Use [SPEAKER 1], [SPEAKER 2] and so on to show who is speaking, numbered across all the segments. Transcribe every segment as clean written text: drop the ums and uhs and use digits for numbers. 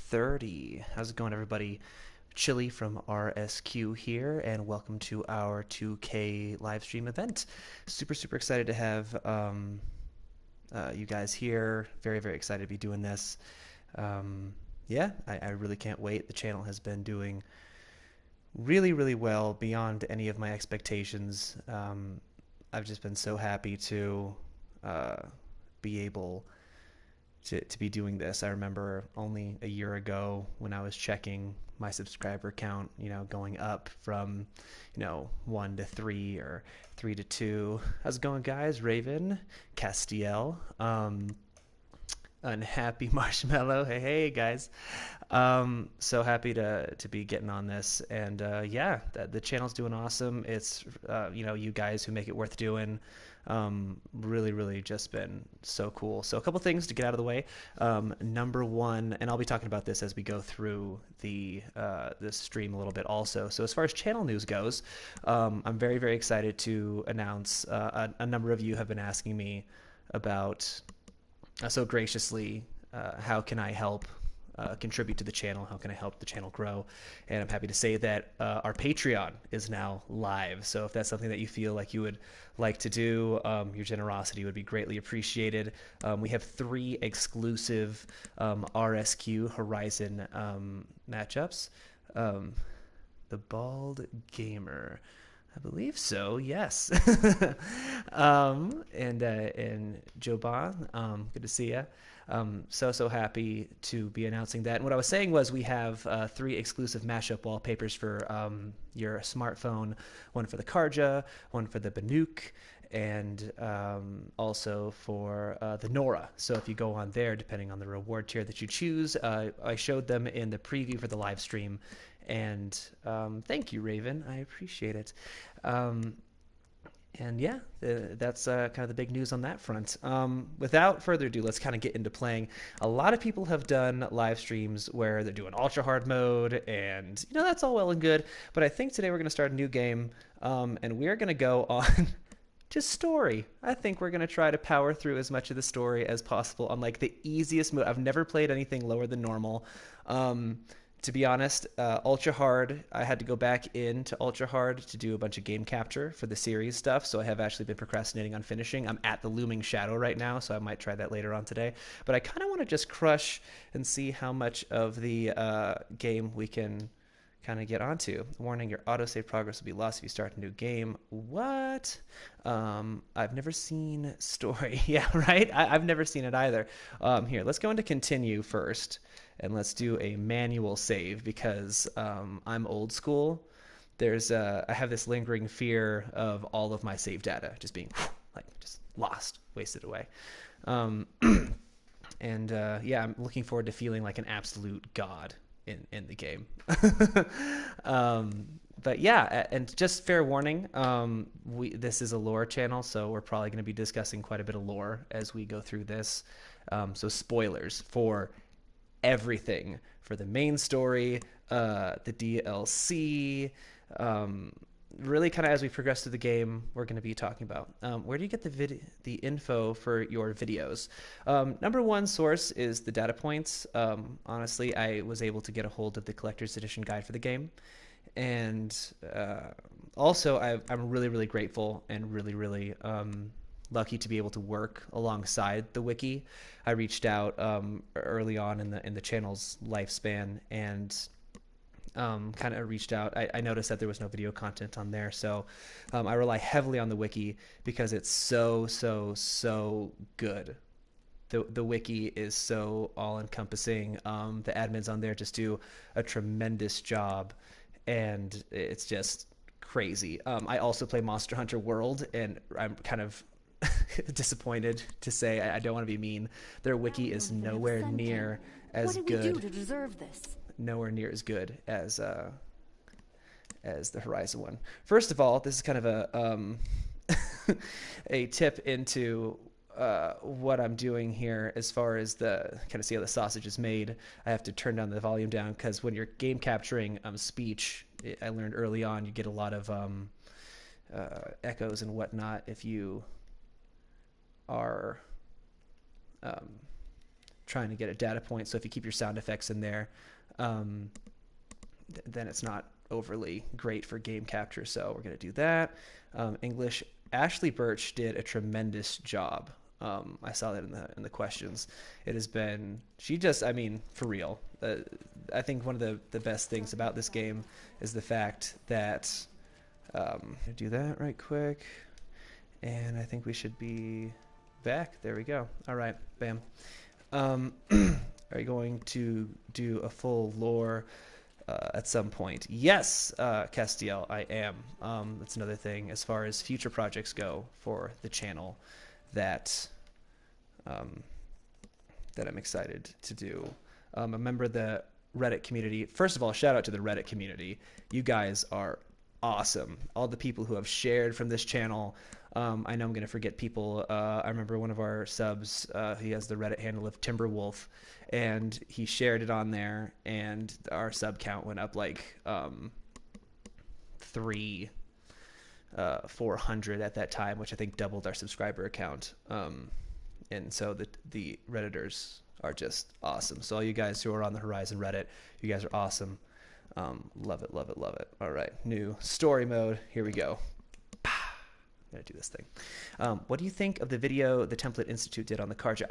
[SPEAKER 1] 30. How's it going, everybody? Chili from RSQ here, and welcome to our 2K live stream event. Super excited to have you guys here. Very excited to be doing this. Yeah, I really can't wait. The channel has been doing really well beyond any of my expectations. I've just been so happy to be able to be doing this. I remember only a year ago when I was checking my subscriber count, going up from, 1 to 3 or 3 to 2. How's it going, guys? Raven, Castiel, Unhappy Marshmallow. Hey, guys. So happy to be getting on this. And yeah, the channel's doing awesome. It's, you guys who make it worth doing. Really just been so cool. So a couple things to get out of the way. Number one, and I'll be talking about this as we go through the stream a little bit also. So as far as channel news goes, I'm very excited to announce a number of you have been asking me about so graciously how can I help contribute to the channel, how can I help the channel grow, and I'm happy to say that our Patreon is now live. So if that's something that you feel like you would like to do, your generosity would be greatly appreciated. We have 3 exclusive RSQ Horizon matchups. The Bald Gamer, I believe so. Yes. And Joban, good to see you. So happy to be announcing that. And what I was saying was we have 3 exclusive mashup wallpapers for your smartphone, one for the Karja, one for the Banuk, and also for the Nora. So if you go on there, depending on the reward tier that you choose, I showed them in the preview for the live stream. And thank you, Raven. I appreciate it. And yeah, that's kind of the big news on that front. Without further ado, let's kind of get into playing. A lot of people have done live streams where they're doing ultra hard mode, and that's all well and good. But I think today we're going to start a new game, and we're going to go on just story. I think we're going to try to power through as much of the story as possible on like the easiest mode. I've never played anything lower than normal. To be honest, Ultra Hard, I had to go back into Ultra Hard to do a bunch of game capture for the series stuff, so I have actually been procrastinating on finishing. I'm at the Looming Shadow right now, so I might try that later on today. But I kind of want to just crush and see how much of the game we can kind of get onto. Warning, your autosave progress will be lost if you start a new game. What? I've never seen story. Yeah, right? I've never seen it either. Here, let's go into continue first. And let's do a manual save because I'm old school. I have this lingering fear of all of my save data just being just lost, wasted away. And yeah, I'm looking forward to feeling like an absolute god in the game. But yeah, and just fair warning, this is a lore channel, so we're probably going to be discussing quite a bit of lore as we go through this. So spoilers for everything, for the main story, the DLC, really kind of as we progress through the game, we're going to be talking about where do you get the info for your videos. Number one source is the data points. Honestly, I was able to get a hold of the collector's edition guide for the game, and also I'm really grateful and really lucky to be able to work alongside the wiki. I reached out early on in the channel's lifespan and kind of reached out. I noticed that there was no video content on there, so I rely heavily on the wiki because it's so good. The wiki is so all-encompassing. The admins on there just do a tremendous job, and it's just crazy. I also play Monster Hunter World, and I'm kind of disappointed to say, I don't want to be mean, their wiki is nowhere near as good. What do we do to deserve this? Nowhere near as good as the Horizon one. First of all, this is kind of a a tip into what I'm doing here as far as the kind of see how the sausage is made. I have to turn down the volume down because when you're game capturing speech, I learned early on, you get a lot of echoes and whatnot if you are trying to get a data point. So if you keep your sound effects in there, then it's not overly great for game capture. So we're going to do that. English, Ashley Birch did a tremendous job. I saw that in the questions. It has been, I mean, for real. I think one of the best things about this game is the fact that, do that right quick. And I think we should be back. There we go. All right. Bam. Are you going to do a full lore at some point? Yes, Castiel, I am. That's another thing as far as future projects go for the channel that that I'm excited to do. A member of the Reddit community. First of all, shout out to the Reddit community. You guys are awesome. All the people who have shared from this channel. I know I'm going to forget people. I remember one of our subs, he has the Reddit handle of Timberwolf, and he shared it on there, and our sub count went up like 400 at that time, which I think doubled our subscriber account. And so the Redditors are just awesome. So all you guys who are on the Horizon Reddit, you guys are awesome. Love it, love it, love it. All right, new story mode. Here we go. I'm gonna do this thing. What do you think of the video the Template Institute did on the card?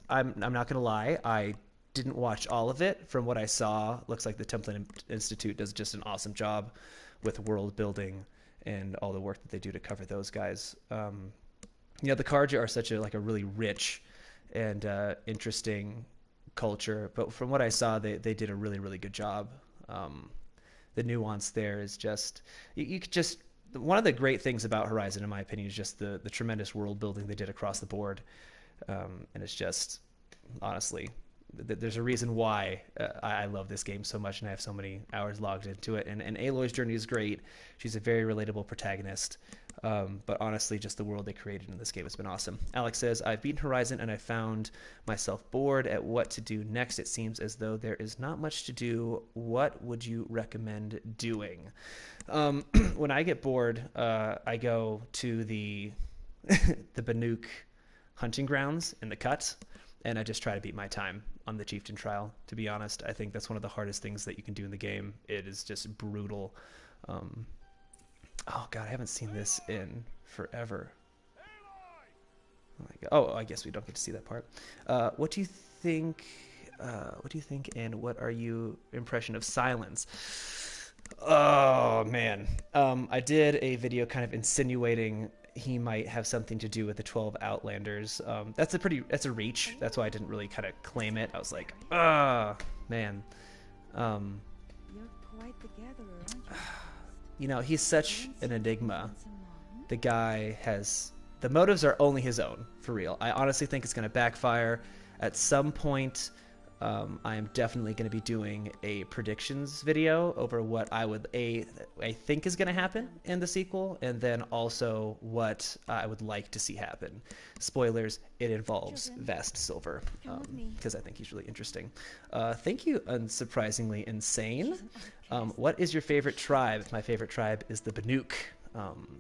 [SPEAKER 1] I'm not gonna lie, I didn't watch all of it. From what I saw, looks like the Template Institute does just an awesome job with world building and all the work that they do to cover those guys. You know, the Karja are such a really rich and interesting culture, but from what I saw, they did a really good job. The nuance there is just you could just. One of the great things about Horizon, in my opinion, is just the tremendous world building they did across the board. And it's just, honestly, there's a reason why I love this game so much and I have so many hours logged into it. And Aloy's journey is great. She's a very relatable protagonist. But honestly, just the world they created in this game has been awesome. Alex says, I've beaten Horizon and I found myself bored at what to do next. It seems as though there is not much to do. What would you recommend doing? When I get bored, I go to the Banuk hunting grounds in the cut, and I just try to beat my time on the Chieftain Trial. To be honest, I think that's one of the hardest things that you can do in the game. It is just brutal. Oh god, I haven't seen this in forever. Oh my god. Oh, I guess we don't get to see that part. What do you think? And what are you impression of Silence? Oh man, I did a video kind of insinuating he might have something to do with the 12 Outlanders. That's a reach. That's why I didn't really kind of claim it. I was like, man.
[SPEAKER 2] You're quite the gatherer, aren't you?
[SPEAKER 1] You know, he's such an enigma. The guy the motives are only his own, for real. I honestly think it's going to backfire. At some point, I am definitely going to be doing a predictions video over what I think is going to happen in the sequel, and then also what I would like to see happen. Spoilers, it involves Vast Silver, because I think he's really interesting. Thank you, Unsurprisingly Insane. What is your favorite tribe? My favorite tribe is the Banuk.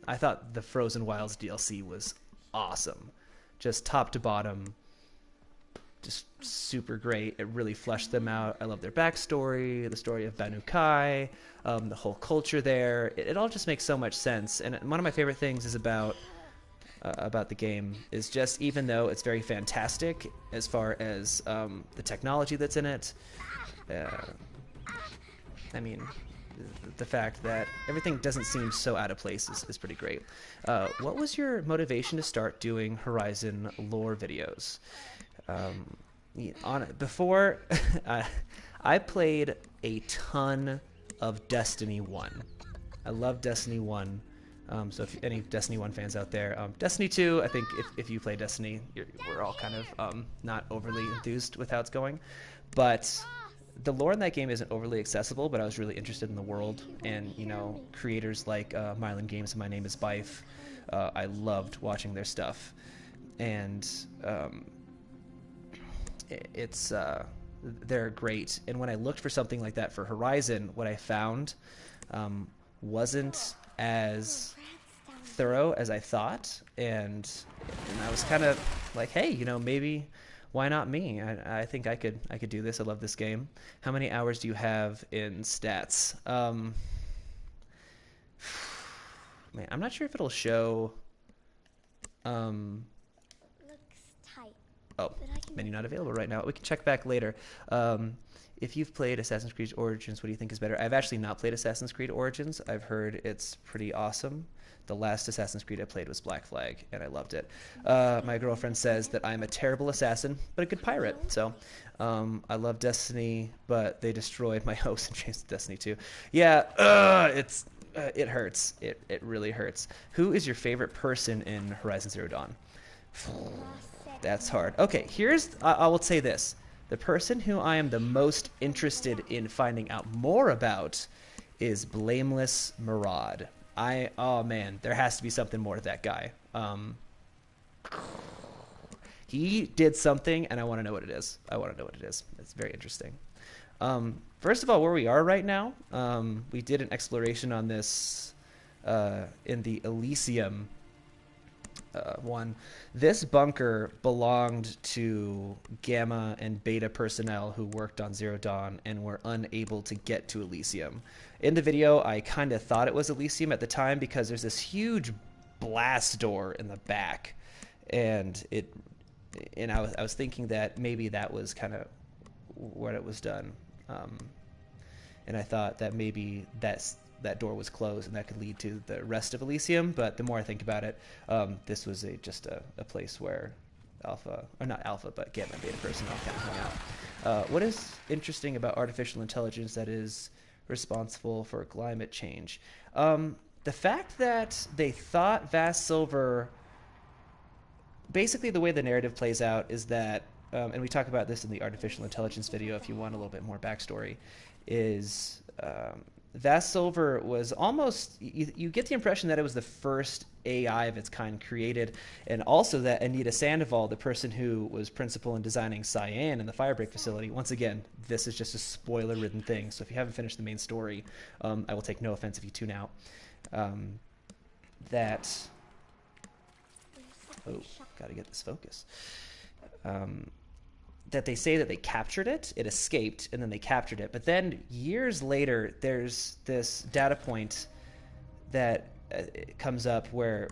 [SPEAKER 1] I thought the Frozen Wilds DLC was awesome. Just top to bottom. Just super great. It really fleshed them out. I love their backstory, the story of Banukai, the whole culture there. It all just makes so much sense. And one of my favorite things is about the game is just, even though it's very fantastic as far as the technology that's in it, I mean, the fact that everything doesn't seem so out of place is pretty great. What was your motivation to start doing Horizon lore videos? Before, I played a ton of Destiny 1. I love Destiny 1. So if any Destiny 1 fans out there, Destiny 2, I think if you play Destiny, we're all kind of not overly enthused with how it's going. But the lore in that game isn't overly accessible, but I was really interested in the world. And, you know, creators like Mylan Games and My Name is Bife, I loved watching their stuff. And they're great. And when I looked for something like that for Horizon, what I found wasn't as thorough as I thought, and I was kind of like, hey, you know, maybe Why not me? I think I could do this. I love this game. How many hours do you have in stats? Man, I'm not sure if it'll show. Um,
[SPEAKER 3] Looks tight,
[SPEAKER 1] oh,
[SPEAKER 3] but I can
[SPEAKER 1] menu
[SPEAKER 3] make
[SPEAKER 1] not
[SPEAKER 3] it
[SPEAKER 1] available
[SPEAKER 3] work.
[SPEAKER 1] right now. We can check back later. If you've played Assassin's Creed Origins, what do you think is better? I've actually not played Assassin's Creed Origins. I've heard it's pretty awesome. The last Assassin's Creed I played was Black Flag, and I loved it. My girlfriend says that I'm a terrible assassin, but a good pirate. So I love Destiny, but they destroyed my hopes and dreams of Destiny 2. Yeah, it hurts. It really hurts. Who is your favorite person in Horizon Zero Dawn? That's hard. Okay, I will say this. The person who I am the most interested in finding out more about is Blameless Maraud. Oh man, there has to be something more to that guy. He did something, and I want to know what it is. I want to know what it is. It's very interesting. First of all, where we are right now, we did an exploration on this in the Elysium one. This bunker belonged to Gamma and Beta personnel who worked on Zero Dawn and were unable to get to Elysium. In the video, I kind of thought it was Elysium at the time because there's this huge blast door in the back, and I was thinking that maybe that was kind of what it was done, and I thought that maybe that door was closed and that could lead to the rest of Elysium. But the more I think about it, this was just a place where Alpha, or not Alpha, but Gamma and Beta personnel kind of hung out. What is interesting about artificial intelligence that is responsible for climate change? The fact that they thought Vast Silver, basically the way the narrative plays out is that, and we talk about this in the artificial intelligence video if you want a little bit more backstory, is Vast Silver was almost, you get the impression that it was the first AI of its kind created, and also that Anita Sandoval, the person who was principal in designing Cyan and the Firebreak facility, once again, this is just a spoiler-ridden thing, so if you haven't finished the main story, I will take no offense if you tune out. Oh, gotta get this focus. That they say that they captured it, it escaped, and then they captured it. But then years later, there's this data point that comes up where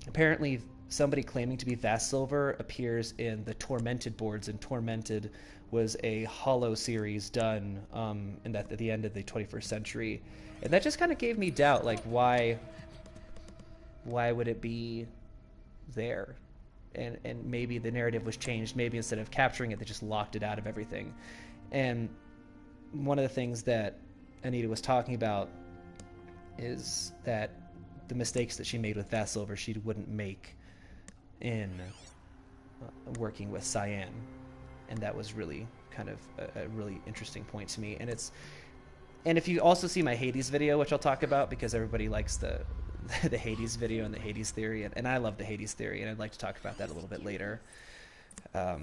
[SPEAKER 1] apparently somebody claiming to be Vast Silver appears in the Tormented boards, and Tormented was a Hollow series done at the end of the 21st century. And that just kind of gave me doubt, like why would it be there? And maybe the narrative was changed. Maybe instead of capturing it, they just locked it out of everything. And one of the things that Anita was talking about is that the mistakes that she made with Vast Silver, she wouldn't make in working with Cyan. And that was really kind of a really interesting point to me. And if you also see my Hades video, which I'll talk about because everybody likes the Hades video and the Hades theory, and I love the Hades theory, and I'd like to talk about that a little bit later. I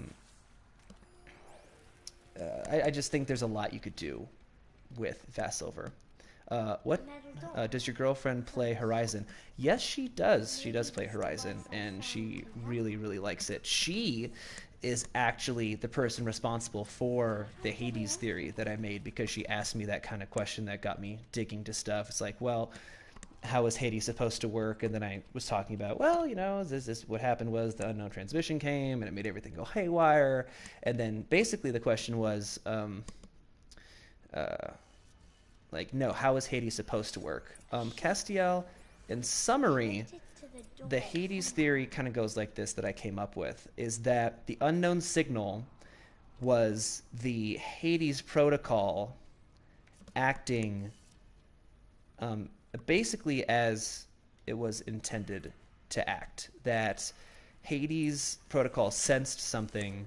[SPEAKER 1] just think there's a lot you could do with Vast Silver. Does your girlfriend play Horizon? Yes, she does. She does play Horizon, and she really, really likes it. She is actually the person responsible for the Hades theory that I made because she asked me that kind of question that got me digging to stuff. It's like, well, how is Hades supposed to work? And then I was talking about, well, this what happened was the unknown transmission came and it made everything go haywire. And then basically the question was, no, how is Hades supposed to work? Castiel, in summary, the Hades theory kind of goes like this that I came up with, is that the unknown signal was the Hades protocol acting basically as it was intended to act. That Hades protocol sensed something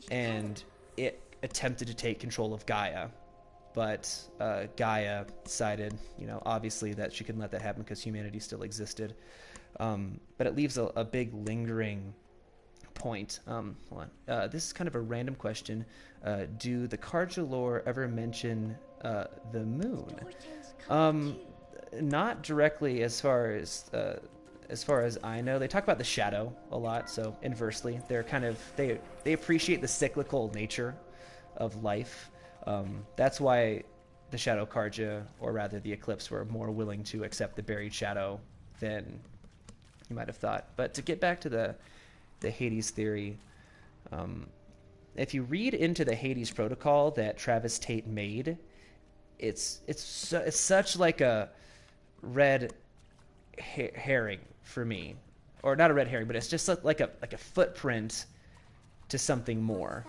[SPEAKER 1] and it attempted to take control of Gaia, but Gaia decided, obviously that she couldn't let that happen because humanity still existed. But it leaves a big lingering point. Hold on. This is kind of a random question. Do the cards of lore ever mention the moon? Not directly as far as as far as I know, they talk about the shadow a lot. So inversely, they're kind of they appreciate the cyclical nature of life. That's why the Shadow Karja, or rather the Eclipse, were more willing to accept the buried shadow than you might have thought. But to get back to the Hades theory, if you read into the Hades protocol that Travis Tate made, it's such like a red herring for me, or not a red herring, but it's just like a footprint to something more.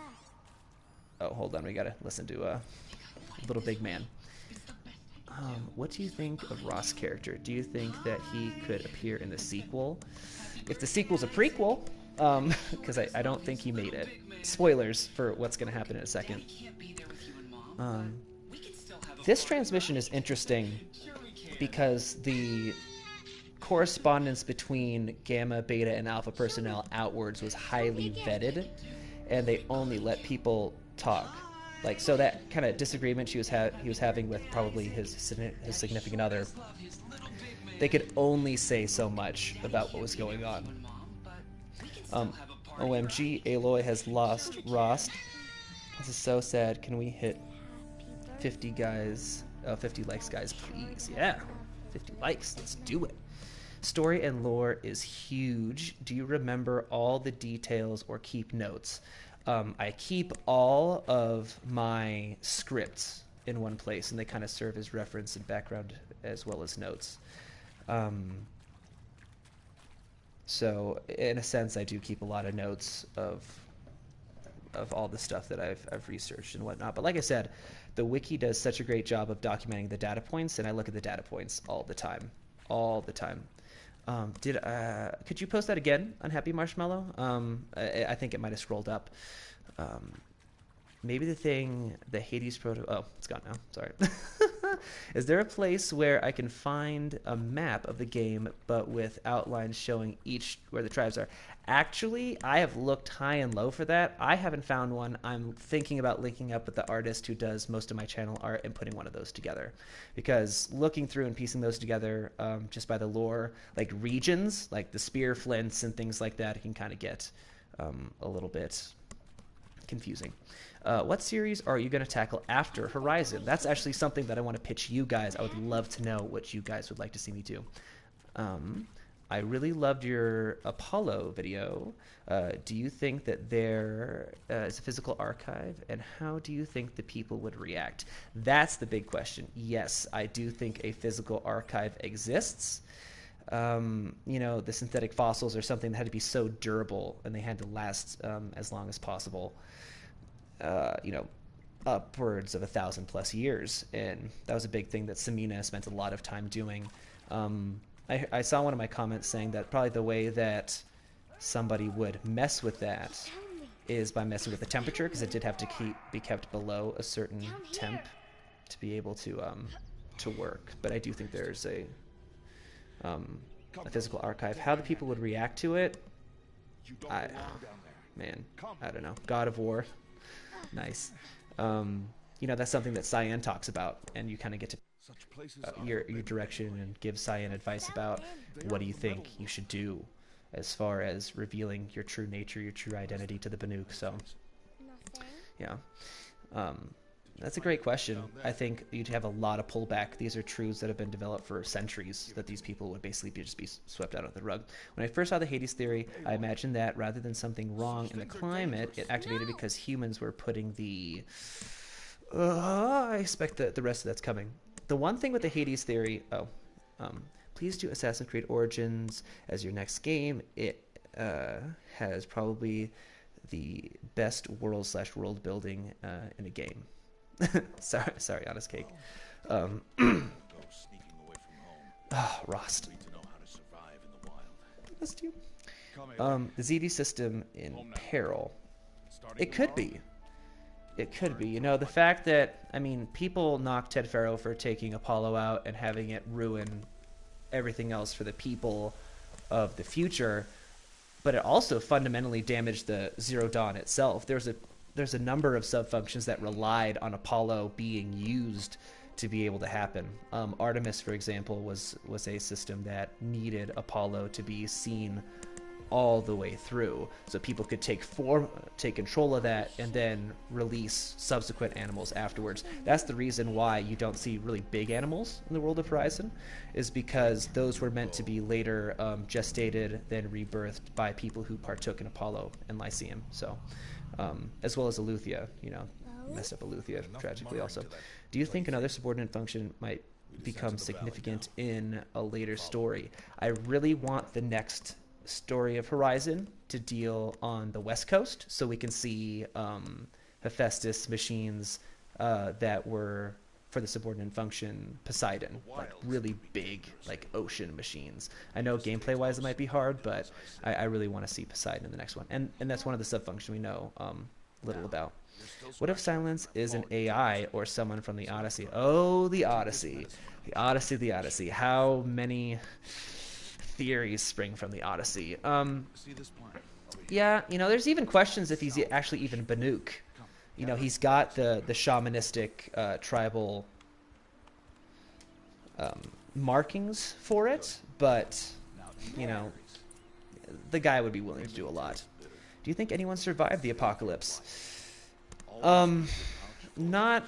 [SPEAKER 1] Oh, hold on, we gotta listen to Little Big Man. What do you think of Ross' character? Do you think that he could appear in the sequel? If the sequel's a prequel, because I don't think he made it. Spoilers for what's going to happen in a second. This transmission is interesting because the correspondence between Gamma, Beta, and Alpha personnel outwards was highly vetted, and they only let people talk. Like, so that kind of disagreement he was having with probably his significant other, they could only say so much about what was going on. OMG, Aloy has lost Rost. This is so sad. Can we hit 50 guys? 50 likes, guys, please. Yeah, 50 likes. Let's do it. Story and lore is huge. Do you remember all the details or keep notes? I keep all of my scripts in one place, and they kind of serve as reference and background as well as notes. So, in a sense, I do keep a lot of notes of all the stuff that I've researched and whatnot. But like I said, the wiki does such a great job of documenting the data points, and I look at the data points all the time. Could you post that again, Unhappy Marshmallow? I think it might have scrolled up. Maybe the Hades proto. Oh, it's gone now. Sorry. Is there a place where I can find a map of the game, but with outlines showing each where the tribes are? Actually, I have looked high and low for that. I haven't found one. I'm thinking about linking up with the artist who does most of my channel art and putting one of those together. Because looking through and piecing those together just by the lore, like regions, like the spear flints and things like that, it can kind of get a little bit confusing. What series are you going to tackle after Horizon? That's actually something that I want to pitch you guys. I would love to know what you guys would like to see me do. I really loved your Apollo video. Do you think that there is a physical archive, and how do you think the people would react? That's the big question. Yes, I do think a physical archive exists. The synthetic fossils are something that had to be so durable, and they had to last as long as possible. Upwards of 1,000+ years, and that was a big thing that Samina spent a lot of time doing. I saw one of my comments saying that probably the way that somebody would mess with that is by messing with the temperature, because it did have to be kept below a certain temp to be able to work. But I do think there's a physical archive. How the people would react to it, I don't know. God of War. Nice. That's something that Cyan talks about, and you kind of get to your direction and give Cyan advice about what do you think you should do as far as revealing your true nature, your true identity to the Banuk. So, yeah. That's a great question. I think you'd have a lot of pullback. These are truths that have been developed for centuries that these people would basically just be swept out of the rug. When I first saw the Hades theory, I imagined that rather than something wrong in the climate, it activated because humans were putting the... I expect the rest of that's coming. The one thing with the Hades theory... please do Assassin's Creed Origins as your next game. It has probably the best world building in a game. sorry, Honest Cake. Rost. That's you. The ZD system in peril. It could be. The fact that, people knock Ted Pharaoh for taking Apollo out and having it ruin everything else for the people of the future, but it also fundamentally damaged the Zero Dawn itself. There's a number of sub-functions that relied on Apollo being used to be able to happen. Artemis, for example, was a system that needed Apollo to be seen all the way through, so people could take control of that and then release subsequent animals afterwards. That's the reason why you don't see really big animals in the world of Horizon, is because those were meant to be later gestated, then rebirthed by people who partook in Apollo and Lyceum. So, as well as Eleuthia, messed up Eleuthia tragically also. Do you think another subordinate function might become significant in a later story? I really want the next story of Horizon to deal on the West Coast, so we can see Hephaestus machines that were for the subordinate function Poseidon, like really big, like ocean machines. I know gameplay wise it might be hard, but I really want to see Poseidon in the next one, and that's one of the subfunctions we know little about. What if Silence is an AI or someone from the Odyssey? Oh, the Odyssey. The Odyssey, the Odyssey. How many theories spring from the Odyssey? Yeah, there's even questions if he's actually even Banuk. He's got the shamanistic tribal markings for it, but, the guy would be willing to do a lot. Do you think anyone survived the apocalypse? Not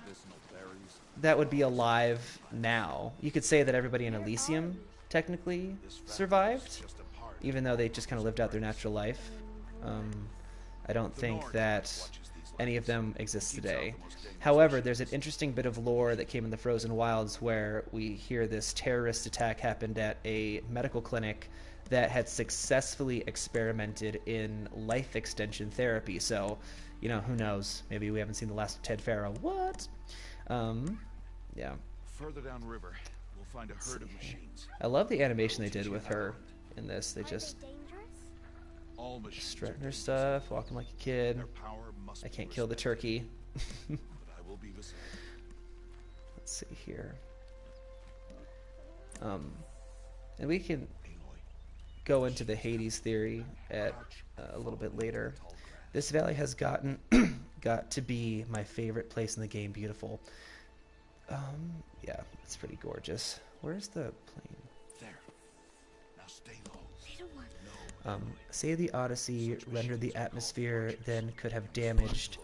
[SPEAKER 1] that would be alive now. You could say that everybody in Elysium technically survived, even though they just kind of lived out their natural life. I don't think that any of them exists today. However, there's an interesting bit of lore that came in the Frozen Wilds where we hear this terrorist attack happened at a medical clinic that had successfully experimented in life extension therapy. So, who knows? Maybe we haven't seen the last of Ted Pharaoh. What? Yeah.
[SPEAKER 4] Further downriver, we'll find a herd of machines.
[SPEAKER 1] I love the animation they did with her in this. They
[SPEAKER 3] Are
[SPEAKER 1] just
[SPEAKER 3] they dangerous?
[SPEAKER 4] All machines
[SPEAKER 1] strutting
[SPEAKER 4] are
[SPEAKER 1] her
[SPEAKER 4] dangerous.
[SPEAKER 1] stuff, walking like a kid.
[SPEAKER 4] Their power must
[SPEAKER 1] I
[SPEAKER 4] be
[SPEAKER 1] can't kill the
[SPEAKER 4] respected,
[SPEAKER 1] turkey.
[SPEAKER 4] but I will be beside you.
[SPEAKER 1] Let's see here. And we can
[SPEAKER 4] Aloy,
[SPEAKER 1] go into the Hades theory at a little bit later. This valley has got to be my favorite place in the game. Beautiful. Yeah, it's pretty gorgeous. Where's the plane?
[SPEAKER 4] there. Now stay low.
[SPEAKER 3] Little one.
[SPEAKER 1] Say the Odyssey rendered the atmosphere, then could have damaged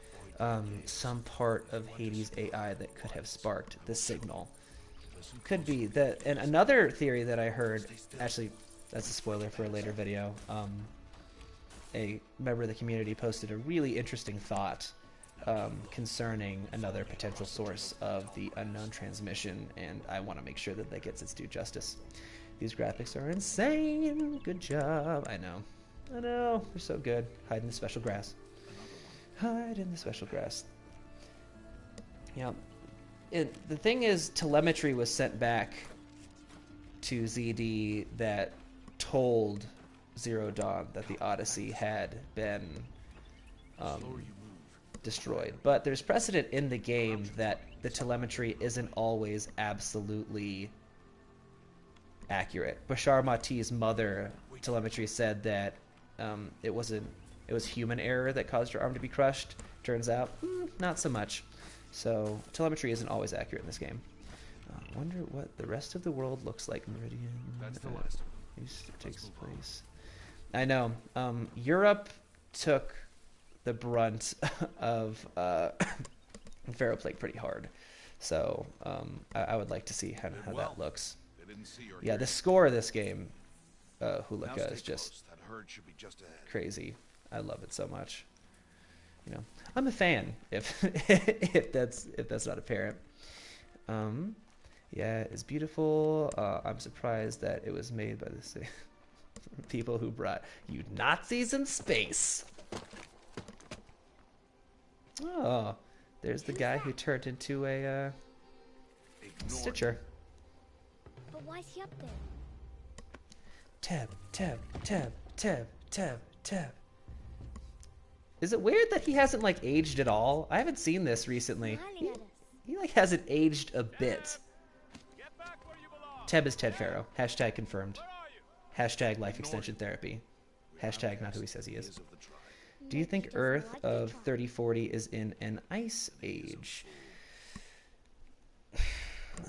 [SPEAKER 1] some part of Hades' AI that could have sparked the signal. Could be that. And another theory that I heard, actually, that's a spoiler for a later video. A member of the community posted a really interesting thought concerning another potential source of the unknown transmission, and I want to make sure that that gets its due justice. These graphics are insane. Good job. I know, they're so good. Hide in the special grass. Hide in the special grass. Yeah. The thing is, telemetry was sent back to ZD that told Zero Dawn that the Odyssey had been destroyed. But there's precedent in the game that the telemetry isn't always absolutely accurate. Bashar Mati's mother telemetry said that it was human error that caused her arm to be crushed. Turns out, not so much. So telemetry isn't always accurate in this game. I wonder what the rest of the world looks like. Meridian.
[SPEAKER 4] That's the last of them.
[SPEAKER 1] Takes place. I know. Europe took the brunt of Pharaoh Plague pretty hard. So I would like to see how that looks.
[SPEAKER 4] They didn't see or
[SPEAKER 1] Yeah,
[SPEAKER 4] hear
[SPEAKER 1] the
[SPEAKER 4] you.
[SPEAKER 1] score of this game,
[SPEAKER 4] Now
[SPEAKER 1] Hulika,
[SPEAKER 4] stay
[SPEAKER 1] is just
[SPEAKER 4] close. That herd should be just ahead.
[SPEAKER 1] crazy. I love it so much. I'm a fan. If if that's not apparent. Yeah, it's beautiful. I'm surprised that it was made by the same people who brought you Nazis in space. Oh, there's the guy who turned into a
[SPEAKER 4] Ignore
[SPEAKER 1] Stitcher.
[SPEAKER 3] But why's he up there?
[SPEAKER 1] Tab. Is it weird that he hasn't aged at all? I haven't seen this recently.
[SPEAKER 3] Smiling at us.
[SPEAKER 1] He hasn't aged a bit. Teb is Ted Pharaoh. Hashtag confirmed. Hashtag life extension therapy. Hashtag not who he says he is.
[SPEAKER 4] of the tribe.
[SPEAKER 1] Do you think
[SPEAKER 3] Maybe doesn't
[SPEAKER 1] Earth
[SPEAKER 3] like the
[SPEAKER 1] of
[SPEAKER 3] tribe.
[SPEAKER 1] 3040 is in an ice age?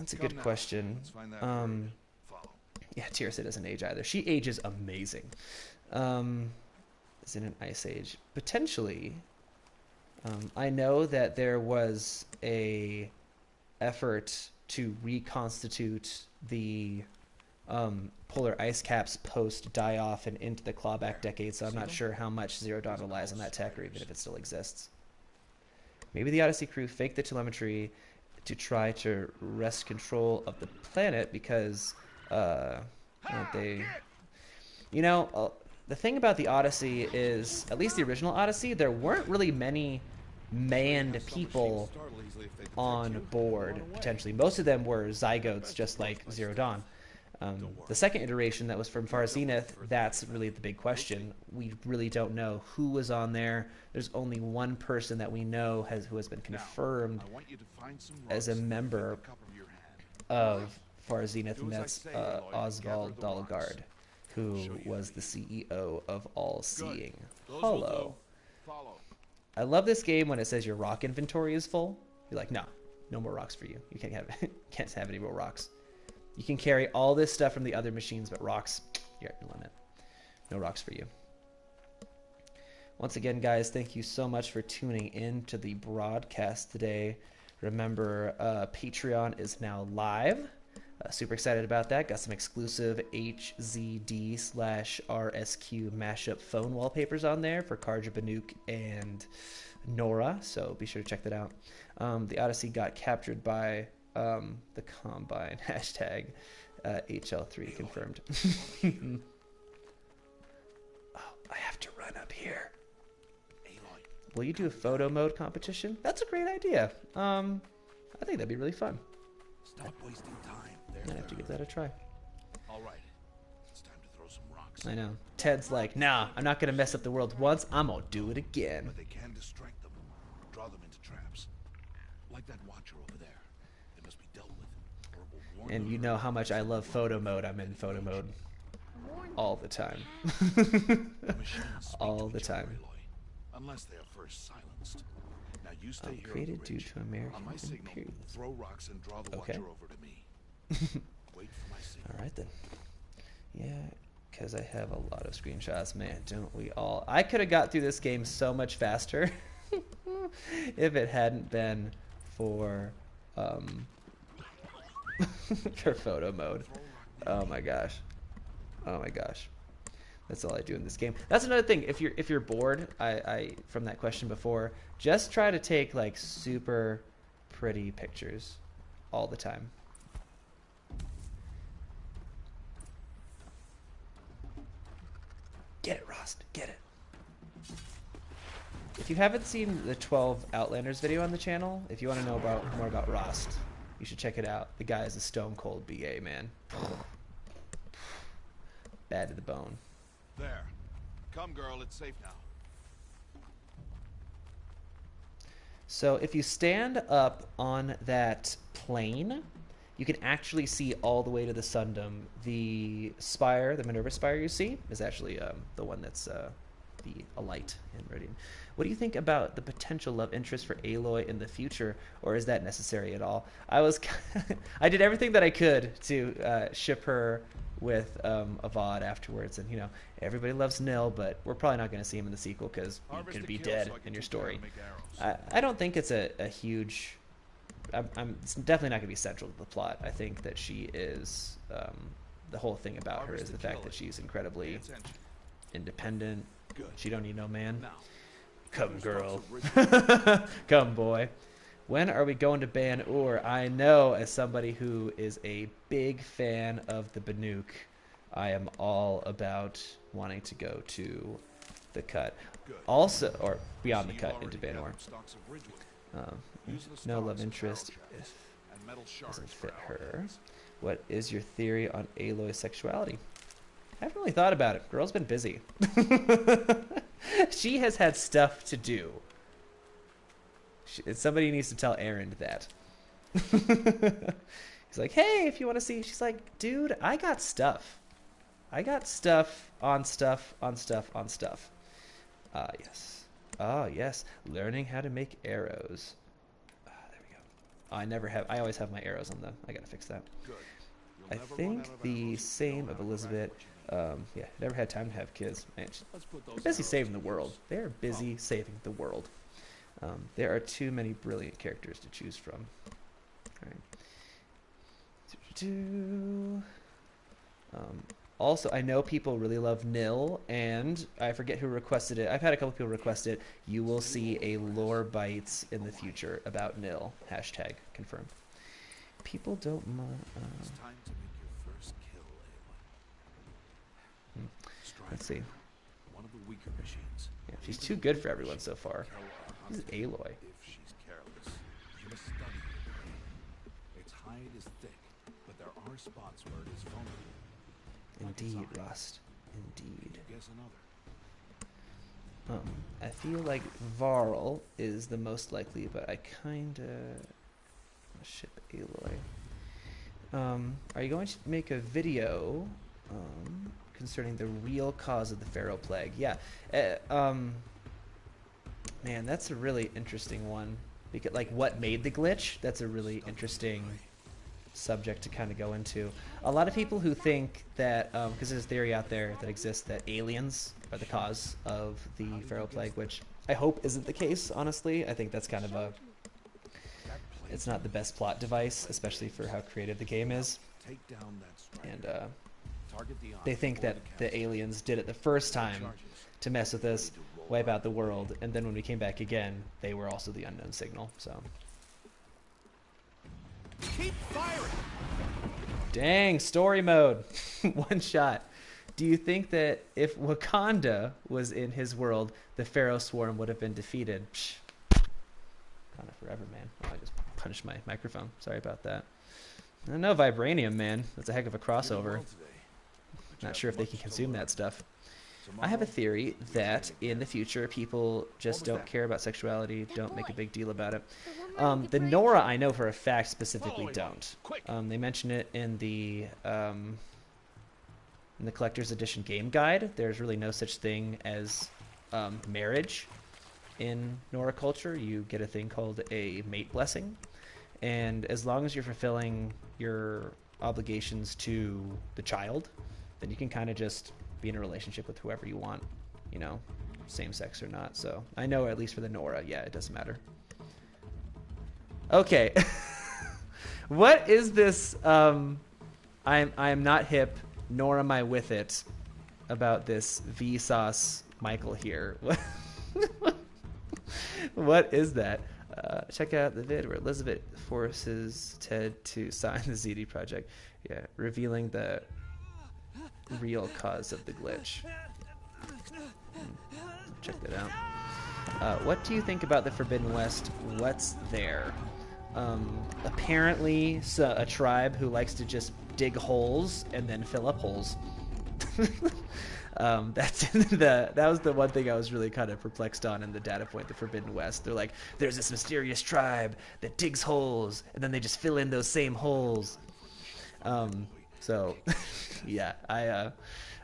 [SPEAKER 1] That's a
[SPEAKER 4] Come
[SPEAKER 1] good
[SPEAKER 4] now.
[SPEAKER 1] question.
[SPEAKER 4] Let's find that bird. Follow.
[SPEAKER 1] Yeah, Tirsa doesn't age either. She ages amazing. Is in an ice age. Potentially. I know that there was a effort to reconstitute the polar ice caps post die-off and into the clawback decade, so I'm not sure how much Zero Dawn relies on that tech or even if it still exists. Maybe the Odyssey crew faked the telemetry to try to wrest control of the planet because they... You know, the thing about the Odyssey is, at least the original Odyssey, there weren't really many manned people on board, potentially. Most of them were zygotes, just like Zero Dawn. The second iteration that was from Far Zenith, that's really the big question. We really don't know who was on there. There's only one person that we know who has been confirmed as a member of Far Zenith, and that's Oswald Dalgard, who was the CEO of All Seeing Hollow. I love this game when it says your rock inventory is full. You're like, no more rocks for you. You can't have any more rocks. You can carry all this stuff from the other machines, but rocks, you're at your limit. No rocks for you. Once again, guys, thank you so much for tuning in to the broadcast today. Remember, Patreon is now live. Super excited about that. Got some exclusive HZD/RSQ mashup phone wallpapers on there for Karja Banuk and Nora, so be sure to check that out. The Odyssey got captured by the Combine. Hashtag HL3 confirmed. Oh, I have to run up here. Will you do a photo mode competition? That's a great idea. I think that'd be really fun.
[SPEAKER 4] Stop wasting time.
[SPEAKER 1] I have to give that a try.
[SPEAKER 4] All right. It's time to throw some rocks.
[SPEAKER 1] I know. Ted's like, nah, I'm not going to mess up the world once. I'm going to do it again.
[SPEAKER 4] But they can distract them. Draw them into traps. Like that watcher over there. They must be dealt with. Or it will warn
[SPEAKER 1] And
[SPEAKER 4] them
[SPEAKER 1] you know how much I love photo mode. I'm in photo mode all the time.
[SPEAKER 4] the machines speak
[SPEAKER 1] all
[SPEAKER 4] to
[SPEAKER 1] the
[SPEAKER 4] each other,
[SPEAKER 1] time.
[SPEAKER 4] Aloy, unless they are first silenced. Now you stay here
[SPEAKER 1] Created
[SPEAKER 4] on the
[SPEAKER 1] due
[SPEAKER 4] ridge.
[SPEAKER 1] to American
[SPEAKER 4] On my signal,
[SPEAKER 1] imperialism.
[SPEAKER 4] throw rocks and draw the
[SPEAKER 1] Okay.
[SPEAKER 4] watcher over to me. Wait for my signal.
[SPEAKER 1] All right, then. Yeah, because I have a lot of screenshots. Man, don't we all? I could have got through this game so much faster if it hadn't been for for photo mode. Oh my gosh. Oh my gosh. That's all I do in this game. That's another thing. If you're bored, I from that question before, just try to take like super pretty pictures all the time. Get it, Rost. Get it. If you haven't seen the 12 Outlanders video on the channel, if you want to know more about Rost, you should check it out. The guy is a stone cold BA, man. Bad to the bone.
[SPEAKER 4] There. Come, girl. It's safe now.
[SPEAKER 1] So if you stand up on that plane, you can actually see all the way to the Sundom. The spire, the Minerva spire you see, is actually the one that's the Alight in Meridian. What do you think about the potential love interest for Aloy in the future, or is that necessary at all? I did everything that I could to ship her with Avad afterwards, and you know everybody loves Nil, but we're probably not going to see him in the sequel because he's going to be dead in your story. I don't think it's a huge. It's definitely not going to be central to the plot. I think that she is the whole thing about her is the fact that she's incredibly independent. She don't need no man. Come, girl. Come, boy. When are we going to Ban Ur? I know, as somebody who is a big fan of the Banuk, I am all about wanting to go to the cut. Also, or beyond the cut into Ban Ur. No love interest if it doesn't fit her. What is your theory on Aloy's sexuality? I haven't really thought about it. Girl's been busy. She has had stuff to do. Somebody needs to tell Aaron that. He's like, hey, if you want to see. She's like, dude, I got stuff. I got stuff on stuff on stuff on stuff. Yes. Ah, yes. Learning how to make arrows. There we go. I never have. I always have my arrows on them. I gotta fix that.
[SPEAKER 4] Good.
[SPEAKER 1] I
[SPEAKER 4] You'll never run
[SPEAKER 1] think
[SPEAKER 4] out of
[SPEAKER 1] the
[SPEAKER 4] arrows if you
[SPEAKER 1] same
[SPEAKER 4] know
[SPEAKER 1] of
[SPEAKER 4] how to
[SPEAKER 1] Elizabeth.
[SPEAKER 4] craft what you need.
[SPEAKER 1] Yeah, never had time to have kids. Man,
[SPEAKER 4] Let's put those
[SPEAKER 1] they're busy
[SPEAKER 4] arrows
[SPEAKER 1] saving
[SPEAKER 4] to
[SPEAKER 1] the world.
[SPEAKER 4] use.
[SPEAKER 1] They are busy saving the world. There are too many brilliant characters to choose from. All right. Also, I know people really love Nil, and I forget who requested it. I've had a couple people request it. You will see a lore bites in the future about Nil. Hashtag confirmed. People don't mind.
[SPEAKER 4] It's time to make your first kill, Aloy. Strive
[SPEAKER 1] Let's see.
[SPEAKER 4] one of the weaker machines.
[SPEAKER 1] Yeah, she's too good for everyone so far.
[SPEAKER 4] Kill our
[SPEAKER 1] This is
[SPEAKER 4] hunter.
[SPEAKER 1] Aloy.
[SPEAKER 4] If she's careless, you must study it. Its hide is thick, but there are spots where it is vulnerable.
[SPEAKER 1] Indeed, Rust. Indeed.
[SPEAKER 4] You guess another.
[SPEAKER 1] I feel like Varl is the most likely, but I kinda ship Aloy. Are you going to make a video concerning the real cause of the Pharaoh plague? Yeah. Man, that's a really interesting one. Because, like, what made the glitch? That's a really interesting subject to kind of go into. A lot of people who think that, because there's a theory out there that exists that aliens are the cause of the Pharaoh plague, which I hope isn't the case, honestly. I think that's kind of a... It's not the best plot device, especially for how creative the game is.
[SPEAKER 4] Take down that striker.
[SPEAKER 1] And
[SPEAKER 4] Target the
[SPEAKER 1] they think that the aliens did it the first time to mess with us, wipe out the world, and then when we came back again, they were also the unknown signal, so...
[SPEAKER 4] Keep firing.
[SPEAKER 1] Dang, story mode. One shot. Do you think that if Wakanda was in his world, the Pharaoh swarm would have been defeated? Psh. Wakanda forever, man. Oh, I just punched my microphone. Sorry about that. I don't know, Vibranium, man. That's a heck of a crossover. Not sure if they can consume that stuff. I have a theory that in the future, people just don't care about sexuality, don't make a big deal about it. The Nora, I know for a fact, specifically don't. They mention it in the collector's edition game guide. There's really no such thing as marriage in Nora culture. You get a thing called a mate blessing, and as long as you're fulfilling your obligations to the child, then you can kind of just be in a relationship with whoever you want, you know, same sex or not. So I know, at least for the Nora, yeah, it doesn't matter. Okay. What is this? I am not hip, nor am I with it, about this Vsauce Michael here. What is that? Check out the vid where Elizabeth forces Ted to sign the ZD project. Yeah, revealing the real cause of the glitch. Check that out. What do you think about the Forbidden West? What's there? Apparently, a tribe who likes to just dig holes and then fill up holes. That was the one thing I was really kind of perplexed on in the data point, the Forbidden West. They're like, there's this mysterious tribe that digs holes, and then they just fill in those same holes. So, yeah,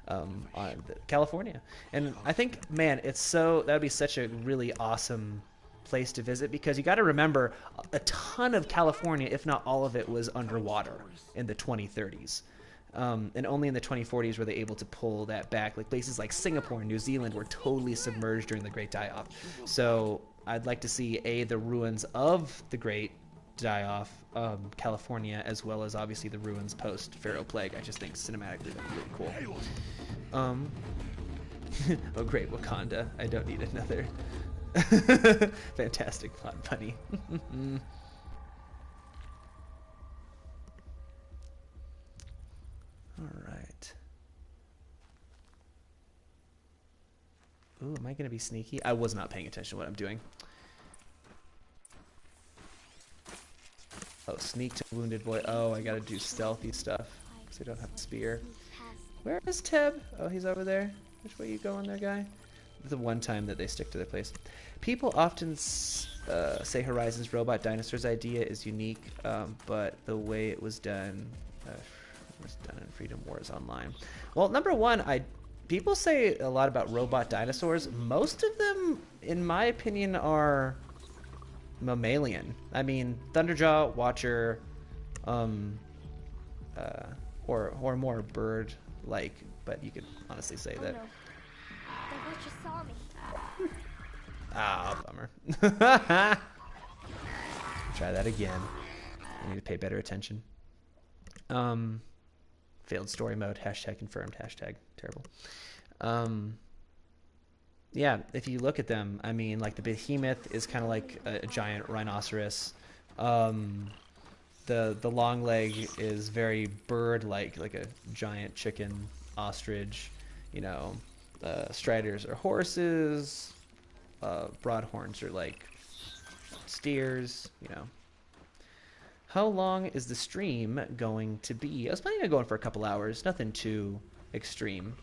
[SPEAKER 1] on California. And I think, man, that would be such a really awesome place to visit, because you got to remember a ton of California, if not all of it, was underwater in the 2030s. And only in the 2040s were they able to pull that back. Like places like Singapore and New Zealand were totally submerged during the Great Die-Off. So I'd like to see, the ruins of the Great Die-Off, California, as well as obviously the ruins post-Pharaoh Plague. I just think cinematically that'd be really cool. Oh great, Wakanda. I don't need another. Fantastic plot bunny. All right. Ooh, am I going to be sneaky? I was not paying attention to what I'm doing. Oh, sneak to wounded boy. Oh, I got to do stealthy stuff because I don't have a spear. Where is Teb? Oh, he's over there. Which way you going there, guy? The one time that they stick to their place. People often say Horizon's robot dinosaurs idea is unique, but the way it was done in Freedom Wars Online. Well, number one, people say a lot about robot dinosaurs. Most of them, in my opinion, are mammalian. I mean, Thunderjaw, Watcher, or more bird-like, but you could honestly say
[SPEAKER 3] Oh
[SPEAKER 1] that.
[SPEAKER 3] no. The Watcher saw me.
[SPEAKER 1] Ah, bummer. Try that again. I need to pay better attention. Failed story mode. Hashtag confirmed. Hashtag terrible. Yeah, if you look at them, I mean, like the behemoth is kind of like a giant rhinoceros. The long leg is very bird-like, like a giant chicken, ostrich. You know, striders are horses. Broadhorns are like steers. You know. How long is the stream going to be? I was planning on going for a couple hours. Nothing too extreme.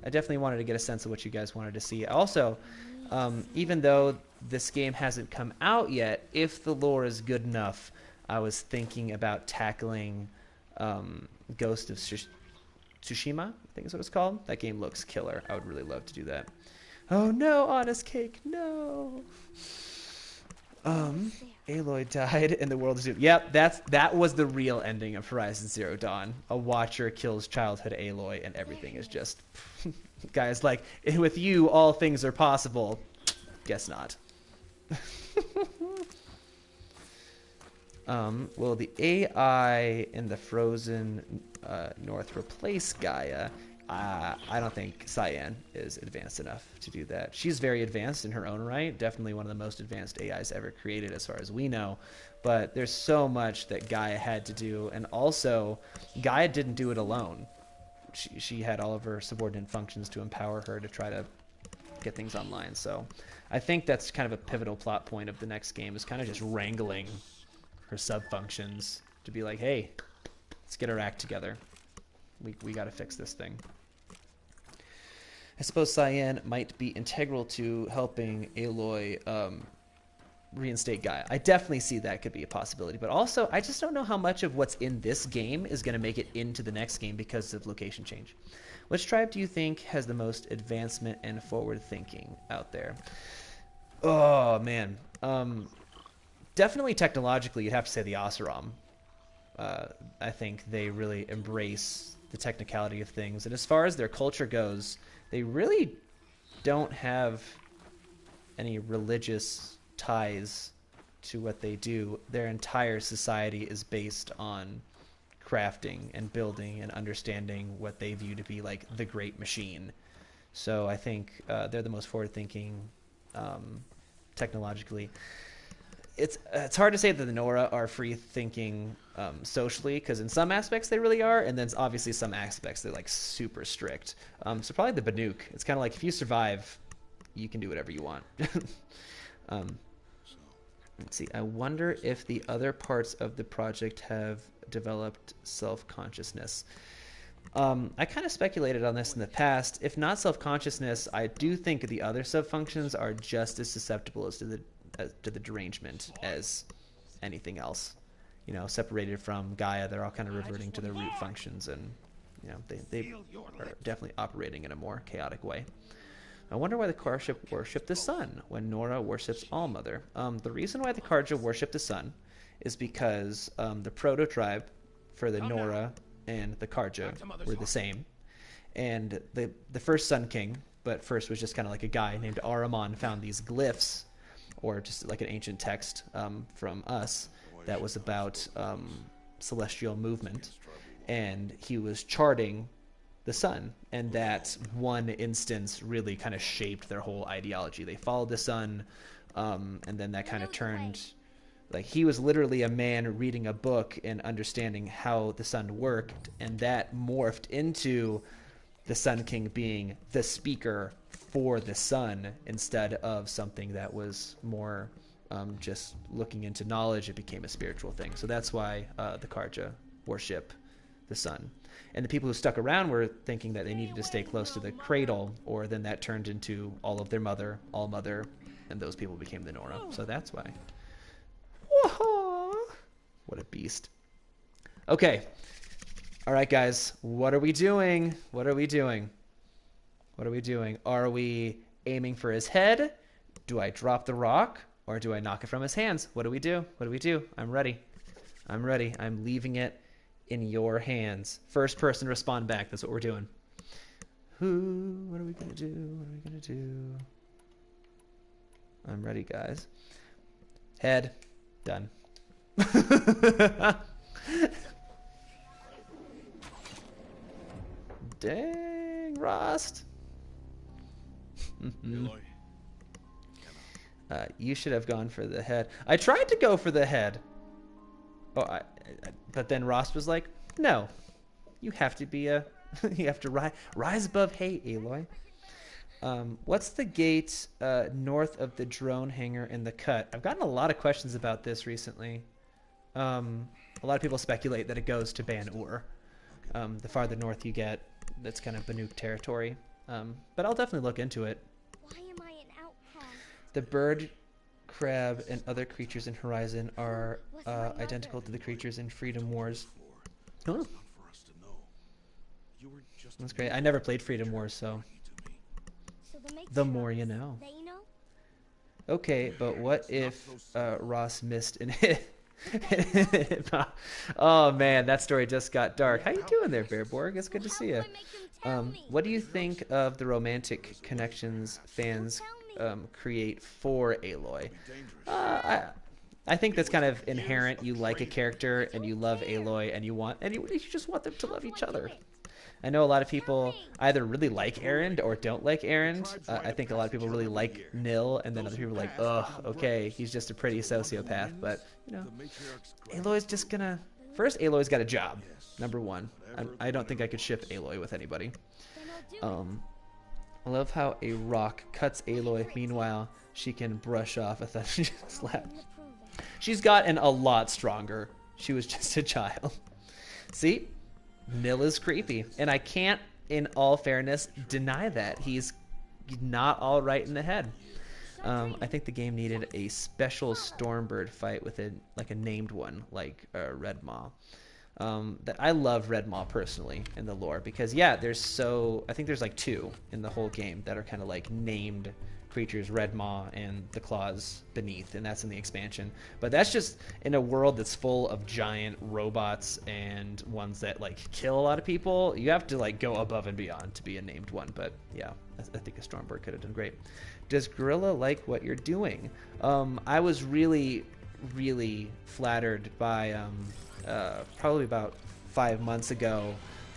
[SPEAKER 1] I definitely wanted to get a sense of what you guys wanted to see. Also, even though this game hasn't come out yet, if the lore is good enough, I was thinking about tackling Ghost of Tsushima, I think is what it's called. That game looks killer. I would really love to do that. Oh no, Honest Cake, no. Aloy died and the world is doomed. Yep, that was the real ending of Horizon Zero Dawn. A Watcher kills childhood Aloy and everything is just... Guys, like, with you, all things are possible. Guess not. Will the AI in the Frozen North replace Gaia? I don't think Cyan is advanced enough to do that. She's very advanced in her own right. Definitely one of the most advanced AIs ever created as far as we know. But there's so much that Gaia had to do. And also, Gaia didn't do it alone. She had all of her subordinate functions to empower her to try to get things online. So I think that's kind of a pivotal plot point of the next game, is kind of just wrangling her sub-functions to be like, hey, let's get our act together. We got to fix this thing. I suppose Cyan might be integral to helping Aloy reinstate Gaia. I definitely see that could be a possibility. But also, I just don't know how much of what's in this game is going to make it into the next game because of location change. Which tribe do you think has the most advancement and forward thinking out there? Oh, man. Definitely technologically, you'd have to say the Oseram. I think they really embrace the technicality of things. And as far as their culture goes, they really don't have any religious ties to what they do. Their entire society is based on crafting and building and understanding what they view to be like the great machine. So I think they're the most forward-thinking technologically. It's hard to say that the Nora are free-thinking socially, because in some aspects they really are, and then obviously some aspects they're like super strict. So probably the Banuk. It's kind of like if you survive, you can do whatever you want. Let's see. I wonder if the other parts of the project have developed self-consciousness. I kind of speculated on this in the past. If not self-consciousness, I do think the other sub-functions are just as susceptible as to the derangement as anything else. You know, separated from Gaia, they're all kind of reverting to their root functions, and you know they are definitely operating in a more chaotic way. I wonder why the Karja worship the sun when Nora worships Allmother. The reason why the Karja worship the sun is because the proto-tribe for the Nora and the Karja were the same. And the first Sun King, but first was just kind of like a guy named Ahriman, found these glyphs, or just like an ancient text from us that was about celestial movement. And he was charting the sun, and that one instance really kind of shaped their whole ideology. They followed the sun, and then that kind of turned, like, he was literally a man reading a book and understanding how the sun worked, and that morphed into the Sun King being the speaker for the sun instead of something that was more just looking into knowledge. It became a spiritual thing. So that's why the Karja worship the sun. And the people who stuck around were thinking that they needed to stay close to the cradle, or then that turned into all of their mother, All-Mother, and those people became the Nora. So that's why. Whoa! What a beast. Okay. All right, guys. What are we doing? What are we doing? What are we doing? Are we aiming for his head? Do I drop the rock? Or do I knock it from his hands? What do we do? What do we do? I'm ready. I'm ready. I'm leaving it in your hands. First person to respond back. That's what we're doing. What are we going to do? What are we going to do? I'm ready, guys. Head. Done. Dang, Rost.
[SPEAKER 4] Aloy,
[SPEAKER 1] You should have gone for the head. I tried to go for the head. Oh, but then Rost was like, "No, you have to be a, you have to rise above hate, Aloy." What's the gate north of the drone hangar in the cut? I've gotten a lot of questions about this recently. A lot of people speculate that it goes to Ban-Ur. The farther north you get, that's kind of Banuk territory. But I'll definitely look into it.
[SPEAKER 3] Why am I an outcast?
[SPEAKER 1] The bird, crab, and other creatures in Horizon are identical to the creatures in Freedom Wars. Oh,
[SPEAKER 4] not for us to know. You were just
[SPEAKER 1] that's great. I never played Freedom Wars, so
[SPEAKER 3] So the
[SPEAKER 1] the more you know.
[SPEAKER 3] They know?
[SPEAKER 1] Okay, but what if Ross missed and hit? Oh man, that story just got dark. How you doing there, Bearborg? It's good to see you. What do you think of the romantic connections fans create for Aloy? I think that's kind of inherent. You like a character and you love Aloy and you just want them to love each other. I know a lot of people either really like Erend or don't like Erend. I think a lot of people really like Nil, and then other people are like, ugh, okay, he's just a pretty sociopath. But, you know, Aloy's just gonna... First, Aloy's got a job, number one. I don't think I could ship Aloy with anybody. I love how a rock cuts Aloy. Meanwhile, she can brush off a thunder slap. She's gotten a lot stronger. She was just a child. See? Nil is creepy, and I can't, in all fairness, deny that. He's not all right in the head. I think the game needed a special Stormbird fight with a named one, like Red Maw. That I love Red Maw personally in the lore because I think there's like 2 in the whole game that are kind of like named creatures, Red Maw and the Claws beneath, and that's in the expansion. But that's just in a world that's full of giant robots and ones that like kill a lot of people. You have to like go above and beyond to be a named one. But yeah, I think a Stormbird could have done great. Does Gorilla like what you're doing? I was really, really flattered by probably about 5 months ago,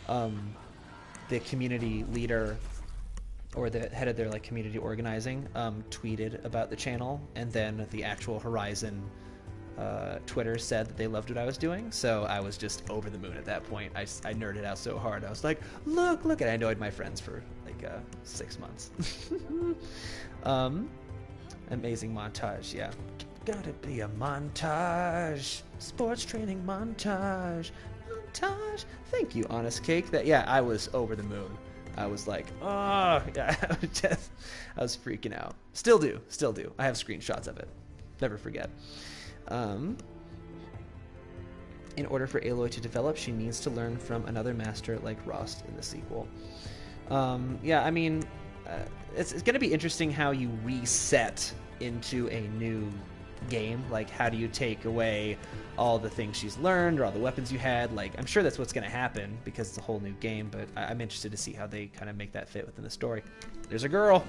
[SPEAKER 1] the community leader or the head of their like community organizing tweeted about the channel, and then the actual Horizon Twitter said that they loved what I was doing. So I was just over the moon at that point. I nerded out so hard. I was like, look, and I annoyed my friends for like 6 months. Amazing montage, yeah. Gotta be a montage. Sports training montage. Thank you, Honest Cake. I was over the moon. I was like, oh, yeah, I was freaking out. Still do. I have screenshots of it. Never forget. In order for Aloy to develop, she needs to learn from another master like Rost in the sequel. It's going to be interesting how you reset into a new game. Like, how do you take away all the things she's learned or all the weapons you had? Like, I'm sure that's what's going to happen because it's a whole new game, but I'm interested to see how they kind of make that fit within the story. There's a girl.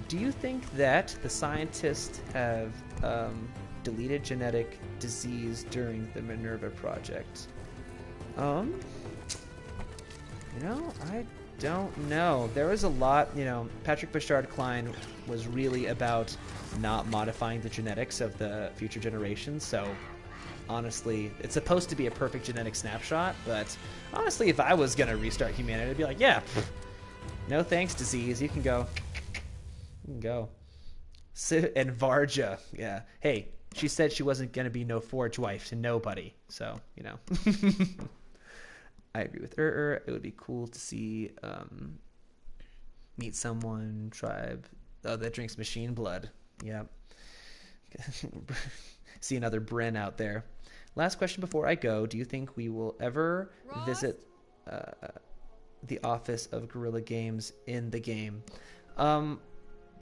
[SPEAKER 1] Do you think that the scientists have deleted genetic disease during the Minerva project? I don't know. There was a lot, Patrick Bashard Klein was really about not modifying the genetics of the future generations, so honestly, it's supposed to be a perfect genetic snapshot, but honestly, if I was going to restart humanity, I'd be like, yeah, no thanks, disease, you can go. And Varja, yeah. Hey, she said she wasn't going to be no forge wife to nobody, so, I agree with It would be cool to see meet someone tribe that drinks machine blood. Yeah. See another Bryn out there. Last question before I go. Do you think we will ever visit the office of Guerrilla Games in the game?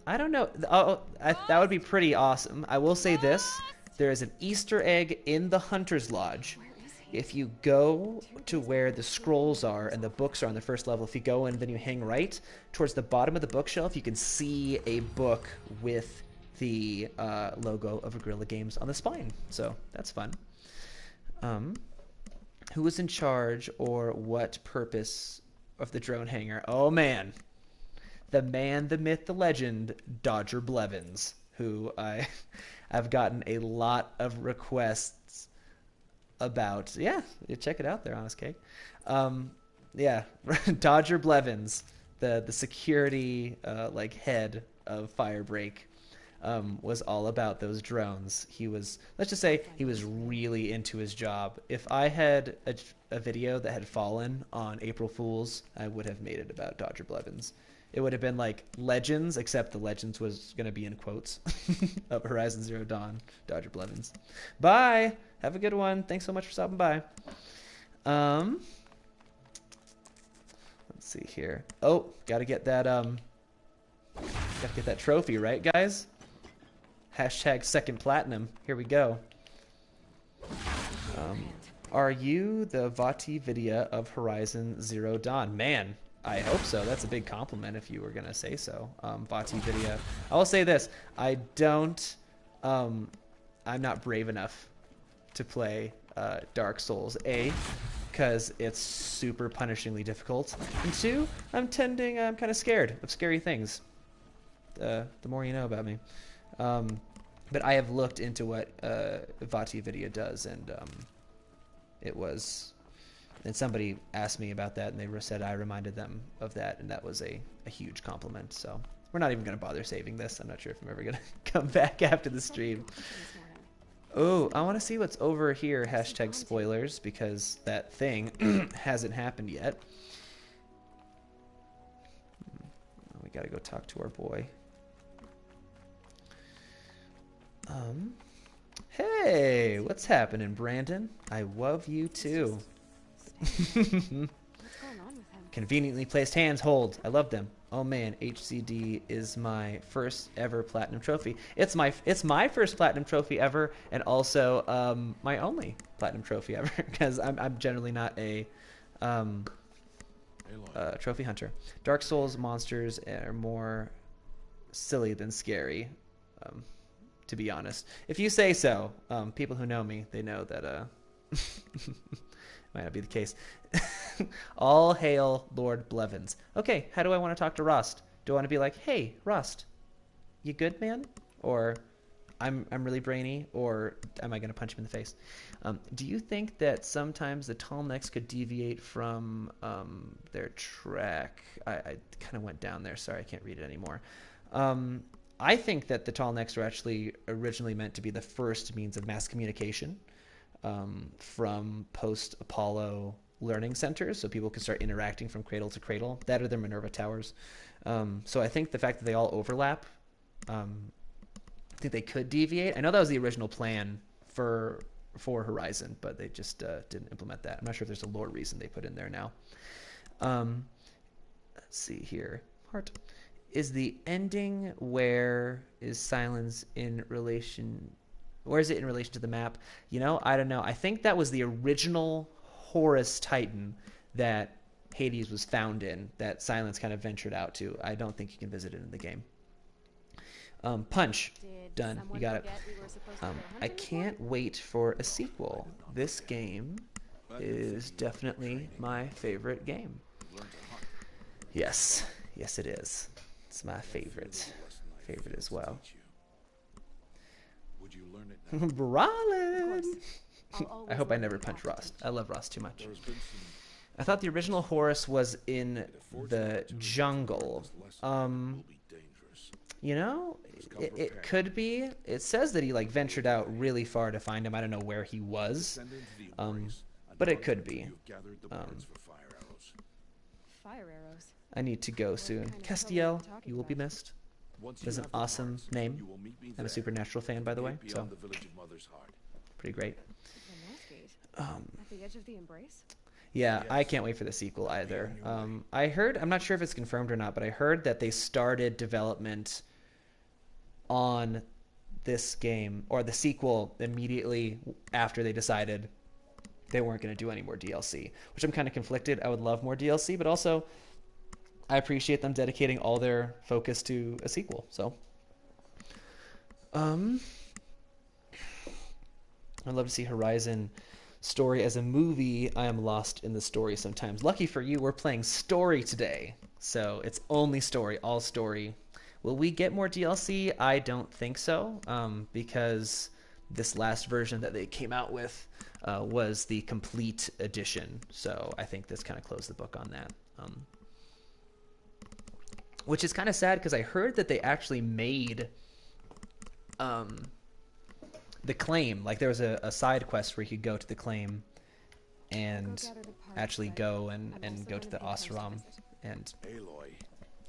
[SPEAKER 1] I don't know. That would be pretty awesome. I will say this. There is an Easter egg in the Hunter's Lodge. If you go to where the scrolls are and the books are on the first level, if you go and then you hang right, towards the bottom of the bookshelf, you can see a book with the logo of Guerrilla Games on the spine. So that's fun. Who was in charge or what purpose of the drone hangar? Oh, man. The man, the myth, the legend, Dodger Blevins, who I've gotten a lot of requests about. Yeah, you check it out there, Honest Cake. Yeah, Dodger Blevins, the security like head of Firebreak, was all about those drones. He was, let's just say, he was really into his job. If I had a video that had fallen on April Fools, I would have made it about Dodger Blevins. It would have been like Legends, except the Legends was going to be in quotes of Horizon Zero Dawn, Dodger Blevins. Bye. Have a good one. Thanks so much for stopping by. Let's see here. Oh, gotta get that trophy, right, guys? Hashtag second platinum. Here we go. Are you the Vati Vidya of Horizon Zero Dawn? Man, I hope so. That's a big compliment if you were going to say so. Vati Vidya. I will say this. I don't... I'm not brave enough to play Dark Souls. A, because it's super punishingly difficult. And two, I'm kind of scared of scary things. The more you know about me. But I have looked into what Vati Vidya does, and it was... And somebody asked me about that, and they said I reminded them of that, and that was a huge compliment. So we're not even going to bother saving this. I'm not sure if I'm ever going to come back after the stream. Oh, I want to see what's over here. Hashtag spoilers, because that thing hasn't happened yet. We got to go talk to our boy. Hey, what's happening, Brandon? I love you too.
[SPEAKER 2] What's going on with him?
[SPEAKER 1] Conveniently placed hands hold. I love them. Oh man, HCD is my first ever platinum trophy. It's my first platinum trophy ever, and also my only platinum trophy ever, because I'm generally not a trophy hunter. Dark Souls monsters are more silly than scary, to be honest. If you say so. People who know me, they know that might not be the case. All hail Lord Blevins. Okay, how do I want to talk to Rust? Do I want to be like, hey, Rust, you good, man? Or I'm really brainy? Or am I going to punch him in the face? Do you think that sometimes the tall necks could deviate from their track? I kind of went down there. Sorry, I can't read it anymore. I think that the tall necks were actually originally meant to be the first means of mass communication. From post-Apollo learning centers, so people can start interacting from cradle to cradle. That or their Minerva towers. So I think the fact that they all overlap, I think they could deviate. I know that was the original plan for Horizon, but they just didn't implement that. I'm not sure if there's a lore reason they put in there now. Let's see here. Heart. Is the ending where is Silence in relation... Where is it in relation to the map? You know, I don't know. I think that was the original Horus Titan that Hades was found in, that Silence kind of ventured out to. I don't think you can visit it in the game. Punch. Done. You got it. I can't wait for a sequel. This game is definitely my favorite game. Yes. Yes, it is. It's my favorite. Favorite as well. Brawlin'! I hope I never punch Rust. I love Rust too much. I thought the original Horus was in the jungle. You know, it could be. It says that he like ventured out really far to find him. I don't know where he was, but it could be.
[SPEAKER 2] Fire arrows.
[SPEAKER 1] I need to go soon. Castiel, you will be missed. That's an awesome name. I'm a Supernatural fan, by the way, so pretty great.
[SPEAKER 2] At the edge of the embrace?
[SPEAKER 1] Yeah, I can't wait for the sequel either. I heard, I'm not sure if it's confirmed or not, but I heard that they started development on this game or the sequel immediately after they decided they weren't going to do any more DLC, which I'm kind of conflicted. I would love more DLC, but also I appreciate them dedicating all their focus to a sequel. So, I'd love to see Horizon story as a movie. I am lost in the story sometimes. Lucky for you, we're playing story today. So it's only story, all story. Will we get more DLC? I don't think so, because this last version that they came out with was the complete edition. So I think this kind of closed the book on that. Which is kind of sad because I heard that they actually made the claim. Like there was a side quest where you could go to the claim and actually go and go to the ashram. And
[SPEAKER 4] Aloy,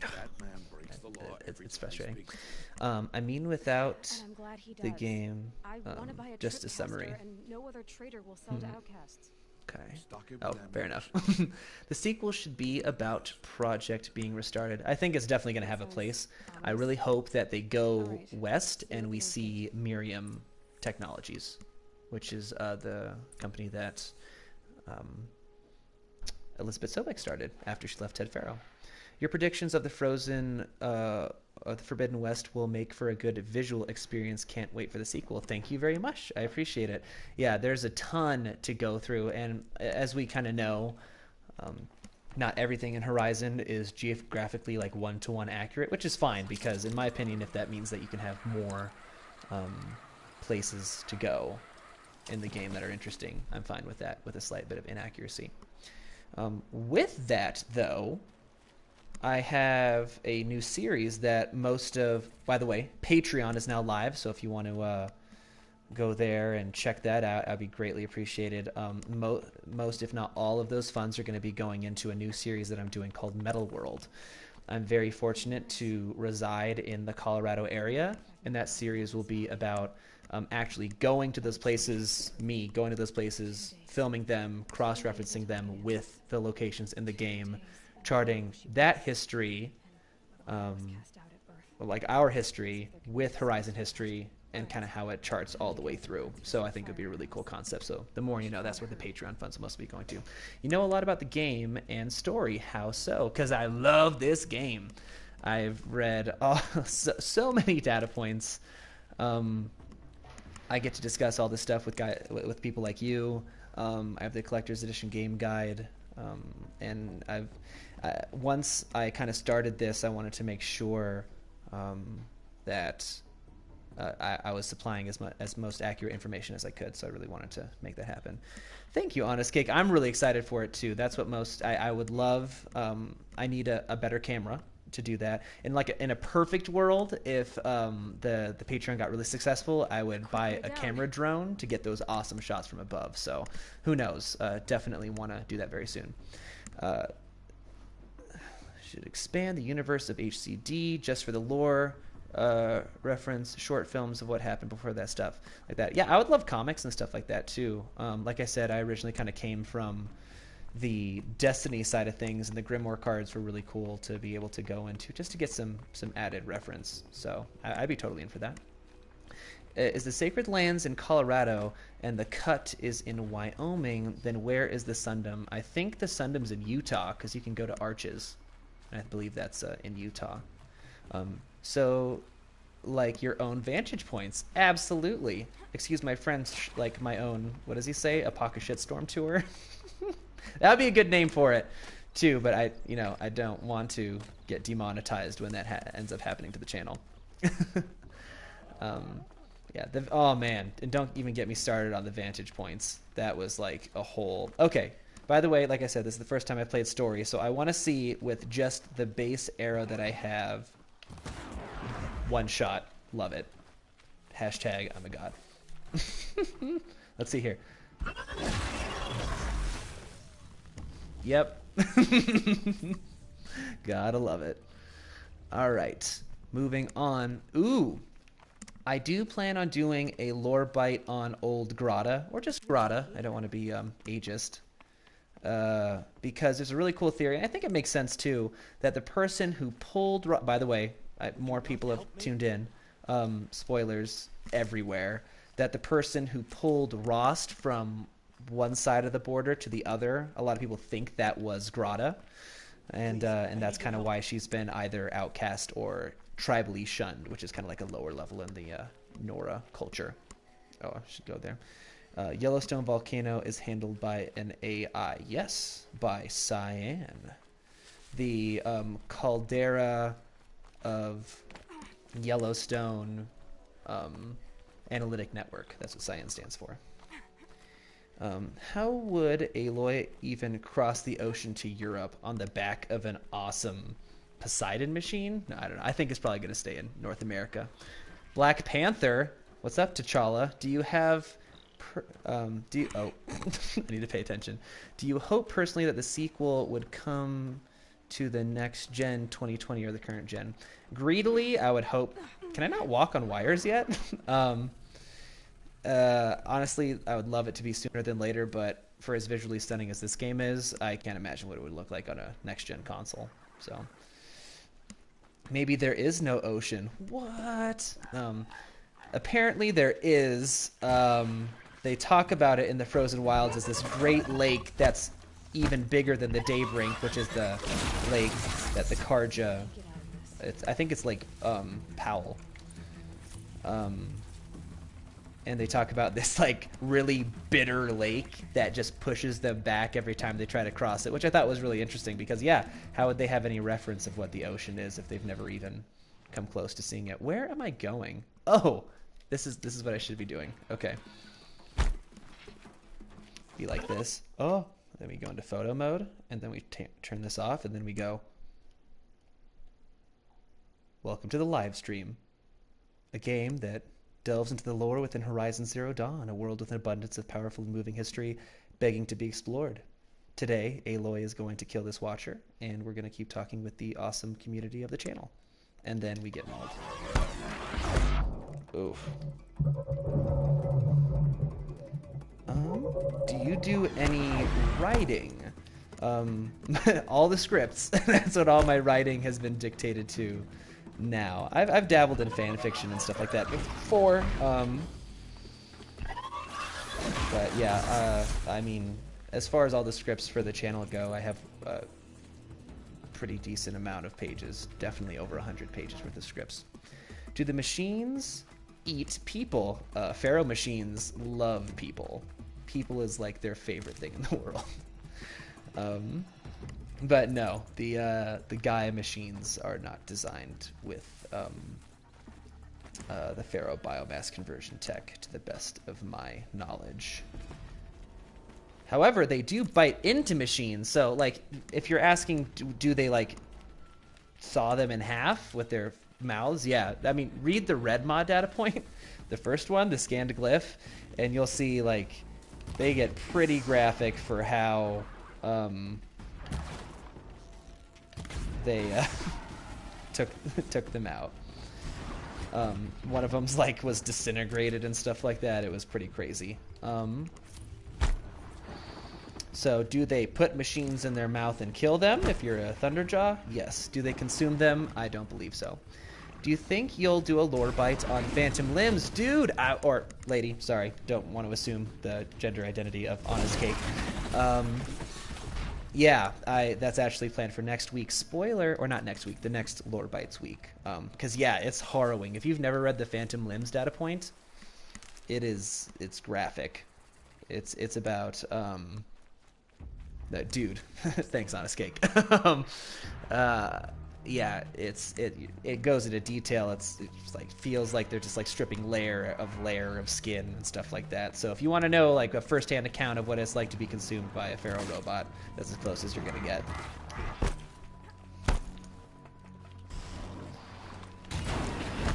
[SPEAKER 4] that man breaks the law every
[SPEAKER 1] it's
[SPEAKER 4] time he
[SPEAKER 1] frustrating.
[SPEAKER 4] speaks.
[SPEAKER 1] I mean, without
[SPEAKER 2] And I'm glad he
[SPEAKER 1] the
[SPEAKER 2] does.
[SPEAKER 1] game,
[SPEAKER 2] I want to buy a
[SPEAKER 1] just a summary.
[SPEAKER 2] tripcaster, and no other trader will sell to outcasts.
[SPEAKER 1] Okay.
[SPEAKER 4] Stock it with
[SPEAKER 1] Oh, fair
[SPEAKER 4] ammunition.
[SPEAKER 1] enough. The sequel should be about Project being restarted. I think it's definitely going to have a place. I really hope that they go west and we see Miriam Technologies, which is the company that Elizabeth Sobek started after she left Ted Pharaoh. Your predictions of the Frozen, the Forbidden West will make for a good visual experience. Can't wait for the sequel. Thank you very much. I appreciate it. Yeah, there's a ton to go through, and as we kind of know, not everything in Horizon is geographically like one-to-one accurate, which is fine because, in my opinion, if that means that you can have more places to go in the game that are interesting, I'm fine with that, with a slight bit of inaccuracy. With that, though, I have a new series that by the way, Patreon is now live, so if you want to go there and check that out, I'd be greatly appreciated. Most, if not all, of those funds are going to be going into a new series that I'm doing called Metal World. I'm very fortunate to reside in the Colorado area, and that series will be about actually going to those places, filming them, cross-referencing them with the locations in the game, charting that history, like our history, with Horizon history, and kind of how it charts all the way through. So I think it would be a really cool concept. So the more you know, that's where the Patreon funds must be going to. You know a lot about the game and story. How so? Because I love this game. I've read so many data points. I get to discuss all this stuff with people like you. I have the collector's edition game guide, and once I kind of started this, I wanted to make sure that I was supplying as most accurate information as I could. So I really wanted to make that happen. Thank you, Honest Cake. I'm really excited for it too. That's what I would love. I need a better camera to do that. In a perfect world, if the Patreon got really successful, I would buy a camera drone to get those awesome shots from above. So who knows? Definitely want to do that very soon. Should expand the universe of HCD just for the lore. Reference short films of what happened before that, stuff like that. Yeah, I would love comics and stuff like that too. Like I said, I originally kind of came from the Destiny side of things, and the Grimoire cards were really cool to be able to go into just to get some added reference. So I'd be totally in for that. Is the Sacred Lands in Colorado and the Cut is in Wyoming, then where is the Sundom? I think the Sundom's in Utah because you can go to Arches. I believe that's in Utah. So, like your own vantage points, absolutely. Excuse my French, like my own. What does he say? Apoca Shitstorm tour. That would be a good name for it, too. But I don't want to get demonetized when that ends up happening to the channel. Yeah. Oh man, and don't even get me started on the vantage points. That was like a whole. Okay. By the way, like I said, this is the first time I've played story, so I want to see with just the base arrow that I have. One shot. Love it. Hashtag I'm a god. Let's see here. Yep. Gotta love it. All right. Moving on. Ooh. I do plan on doing a lore bite on Old Grotto, or just Grotto. I don't want to be ageist. Because there's a really cool theory. I think it makes sense, too, that the person who pulled... By the way, more people have tuned in. spoilers everywhere, that the person who pulled Rost from one side of the border to the other, a lot of people think that was Grata, and that's kind of why she's been either outcast or tribally shunned, which is kind of like a lower level in the Nora culture. Oh, I should go there. Yellowstone volcano is handled by an AI. Yes, by Cyan. The caldera of Yellowstone analytic network. That's what Cyan stands for. How would Aloy even cross the ocean to Europe on the back of an awesome Poseidon machine? No, I don't know. I think it's probably going to stay in North America. Black Panther. What's up, T'Challa? Do you have... I need to pay attention. Do you hope personally that the sequel would come to the next gen 2020 or the current gen? Greedily, I would hope... Can I not walk on wires yet? Honestly, I would love it to be sooner than later, but for as visually stunning as this game is, I can't imagine what it would look like on a next-gen console. So maybe there is no ocean. What? Apparently there is. They talk about it in the Frozen Wilds as this great lake that's even bigger than the Daybreak, which is the lake that the Karja... I think it's Lake Powell. And they talk about this like really bitter lake that just pushes them back every time they try to cross it, which I thought was really interesting because, yeah, how would they have any reference of what the ocean is if they've never even come close to seeing it? Where am I going? Oh, this is what I should be doing. Okay. Be like this. Oh, then we go into photo mode, and then we turn this off, and then we go, welcome to the live stream, a game that delves into the lore within Horizon Zero Dawn, a world with an abundance of powerful and moving history begging to be explored. Today, Aloy is going to kill this watcher, and we're going to keep talking with the awesome community of the channel. And then we get mauled. Oof. Do you do any writing? All the scripts. That's what all my writing has been dictated to now. I've dabbled in fan fiction and stuff like that before, but yeah, I mean, as far as all the scripts for the channel go, I have a pretty decent amount of pages, definitely over 100 pages worth of scripts. Do the machines eat people? Pharaoh machines love people. People is like their favorite thing in the world. But no, the Gaia machines are not designed with the Pharaoh biomass conversion tech, to the best of my knowledge. However, they do bite into machines. So, like, if you're asking, do they like saw them in half with their mouths? Yeah, I mean, read the red mod data point, the first one, the scanned glyph, and you'll see like they get pretty graphic for how they took them out. One of them's like was disintegrated and stuff like that. It was pretty crazy. So do they put machines in their mouth and kill them if you're a Thunderjaw? Yes. Do they consume them? I don't believe so. Do you think you'll do a lore bite on Phantom Limbs? Dude, or lady, sorry, don't want to assume the gender identity of Honest Cake. Yeah, that's actually planned for next week. Spoiler, or not next week, the next lore bites week. Because yeah, it's harrowing. If you've never read the Phantom Limbs data point, it's graphic. It's about dude. Thanks, Honest Cake. Yeah, it goes into detail. It's like feels like they're just like stripping layer of skin and stuff like that. So if you want to know like a first-hand account of what it's like to be consumed by a Pharaoh robot, that's as close as you're gonna get.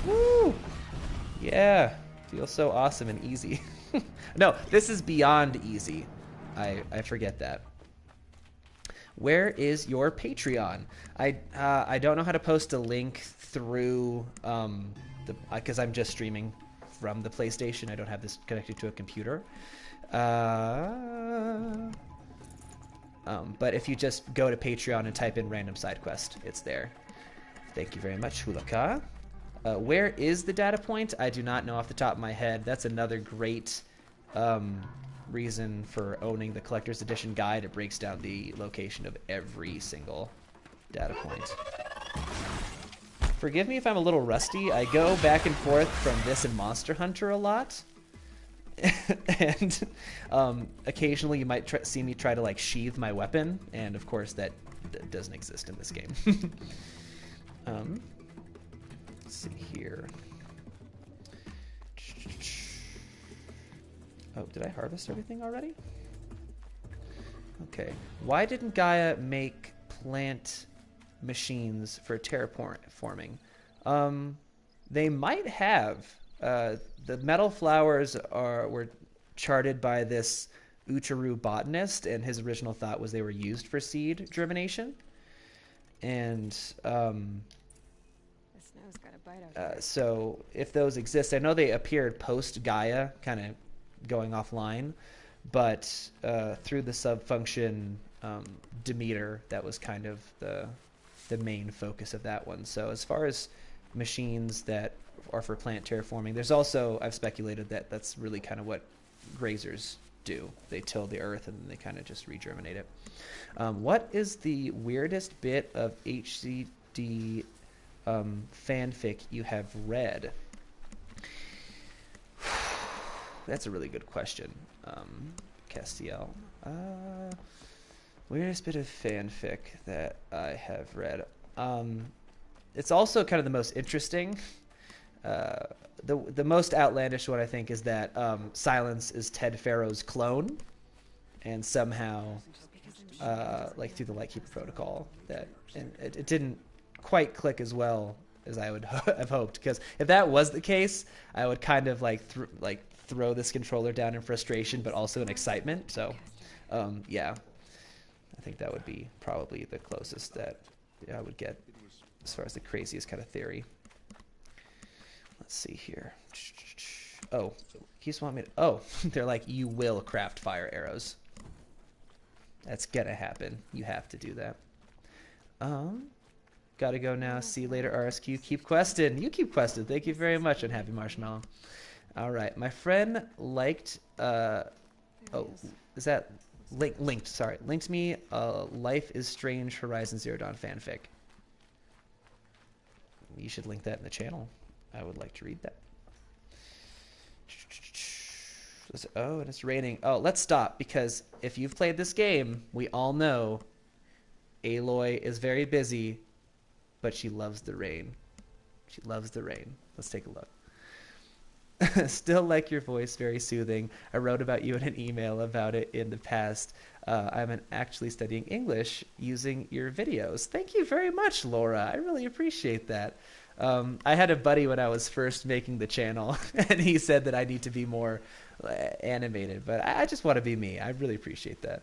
[SPEAKER 1] Woo! Yeah, feels so awesome and easy. No, this is beyond easy. I forget that. Where is your Patreon? I don't know how to post a link through because I'm just streaming from the PlayStation. I don't have this connected to a computer. But if you just go to Patreon and type in random side quest, it's there. Thank you very much, Hulaka. Where is the data point? I do not know off the top of my head. That's another great reason for owning the Collector's Edition guide. It breaks down the location of every single data point. Forgive me if I'm a little rusty. I go back and forth from this and Monster Hunter a lot. And occasionally you might see me try to like sheathe my weapon, and of course that doesn't exist in this game. Let's see here. Oh, did I harvest everything already? Okay. Why didn't Gaia make plant machines for terraforming? They might have. The metal flowers were charted by this Ucharu botanist, and his original thought was they were used for seed germination. And
[SPEAKER 2] The snow's got a bite out here.
[SPEAKER 1] so if those exist, I know they appeared post Gaia, kind of going offline, but through the subfunction Demeter, that was kind of the main focus of that one. So as far as machines that are for plant terraforming, there's also, I've speculated that that's really kind of what grazers do. They till the earth and then they kind of just regerminate it. What is the weirdest bit of HCD fanfic you have read? That's a really good question, Castiel. Weirdest bit of fanfic that I have read. It's also kind of the most interesting. The most outlandish one, I think, is that Silence is Ted Pharaoh's clone, and somehow, like through the Lightkeeper protocol, and it didn't quite click as well as I would have hoped. Because if that was the case, I would kind of throw this controller down in frustration, but also in excitement. So, yeah, I think that would be probably the closest that I would get as far as the craziest kind of theory. Let's see here. Oh, he just want me to... Oh, they're like, you will craft fire arrows. That's gonna happen. You have to do that. Gotta go now. See you later, RSQ. Keep questing. You keep questing. Thank you very much, Unhappy Marshmallow. All right. My friend liked... oh, is that... Linked, sorry. Linked me Life is Strange Horizon Zero Dawn fanfic. You should link that in the channel. I would like to read that. Oh, and it's raining. Oh, let's stop, because if you've played this game, we all know Aloy is very busy, but she loves the rain. She loves the rain. Let's take a look. Still like your voice, very soothing. I wrote about you in an email about it in the past. I'm actually studying English using your videos. Thank you very much, Laura. I really appreciate that. I had a buddy when I was first making the channel, and he said that I need to be more animated, but I just want to be me. I really appreciate that.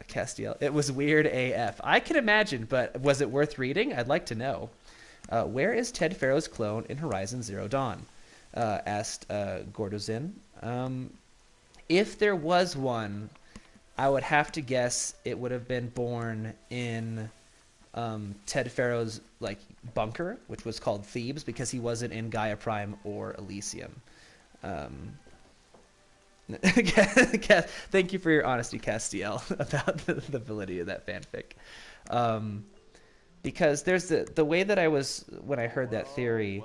[SPEAKER 1] Castiel, it was weird AF. I can imagine, but was it worth reading? I'd like to know. Where is Ted Pharaoh's clone in Horizon Zero Dawn? Asked Gordozin. If there was one, I would have to guess it would have been born in Ted Pharaoh's bunker, which was called Thebes, because he wasn't in Gaia Prime or Elysium. Thank you for your honesty, Castiel, about the validity of that fanfic. Because there's the way that I was when I heard that theory.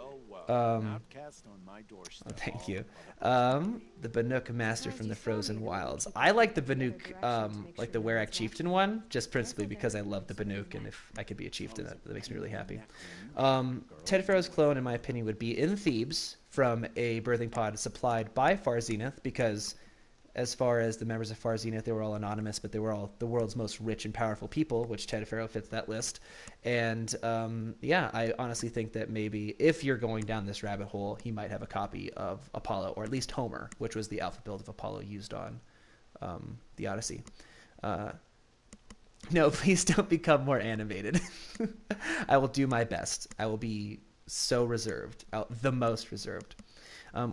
[SPEAKER 1] Thank you. The Banuk Master from the Frozen Wilds. I like the Banuk, like the Werak Chieftain one, just principally because I love the Banuk, and if I could be a chieftain, that makes me really happy. Ted Pharaoh's clone, in my opinion, would be in Thebes from a birthing pod supplied by Far Zenith, because as far as the members of Far Zenith, they were all anonymous, but they were all the world's most rich and powerful people, which Ted Pharaoh fits that list. And yeah, I honestly think that maybe if you're going down this rabbit hole, he might have a copy of Apollo, or at least Homer, which was the alpha build of Apollo used on the Odyssey. No, please don't become more animated. I will do my best. I will be so reserved, the most reserved.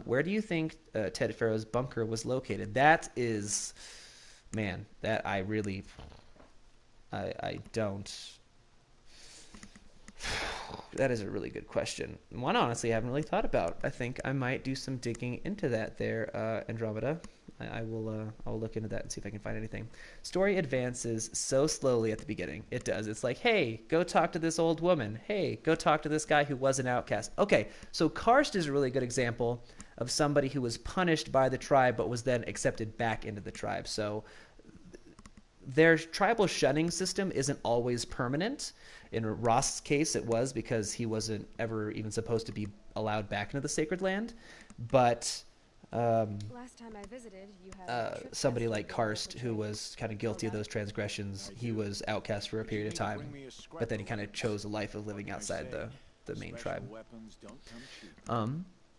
[SPEAKER 1] Where do you think Ted Pharaoh's bunker was located? That is, man, that I really, I don't. That is a really good question. One, honestly, I haven't really thought about. I think I might do some digging into that there, Andromeda. I'll look into that and see if I can find anything. Story advances so slowly at the beginning. It does. It's like, hey, go talk to this old woman. Hey, go talk to this guy who was an outcast. Okay, so Karst is a really good example of somebody who was punished by the tribe but was then accepted back into the tribe. So their tribal shunning system isn't always permanent. In Ross's case, it was because he wasn't ever even supposed to be allowed back into the sacred land. But
[SPEAKER 2] Last time I visited, you had a trip
[SPEAKER 1] somebody
[SPEAKER 2] test
[SPEAKER 1] like
[SPEAKER 2] to the
[SPEAKER 1] Karst, who
[SPEAKER 2] laboratory.
[SPEAKER 1] was kind of guilty of those transgressions, he was outcast for a period of time. But then he kind of chose a life of living outside the main tribe.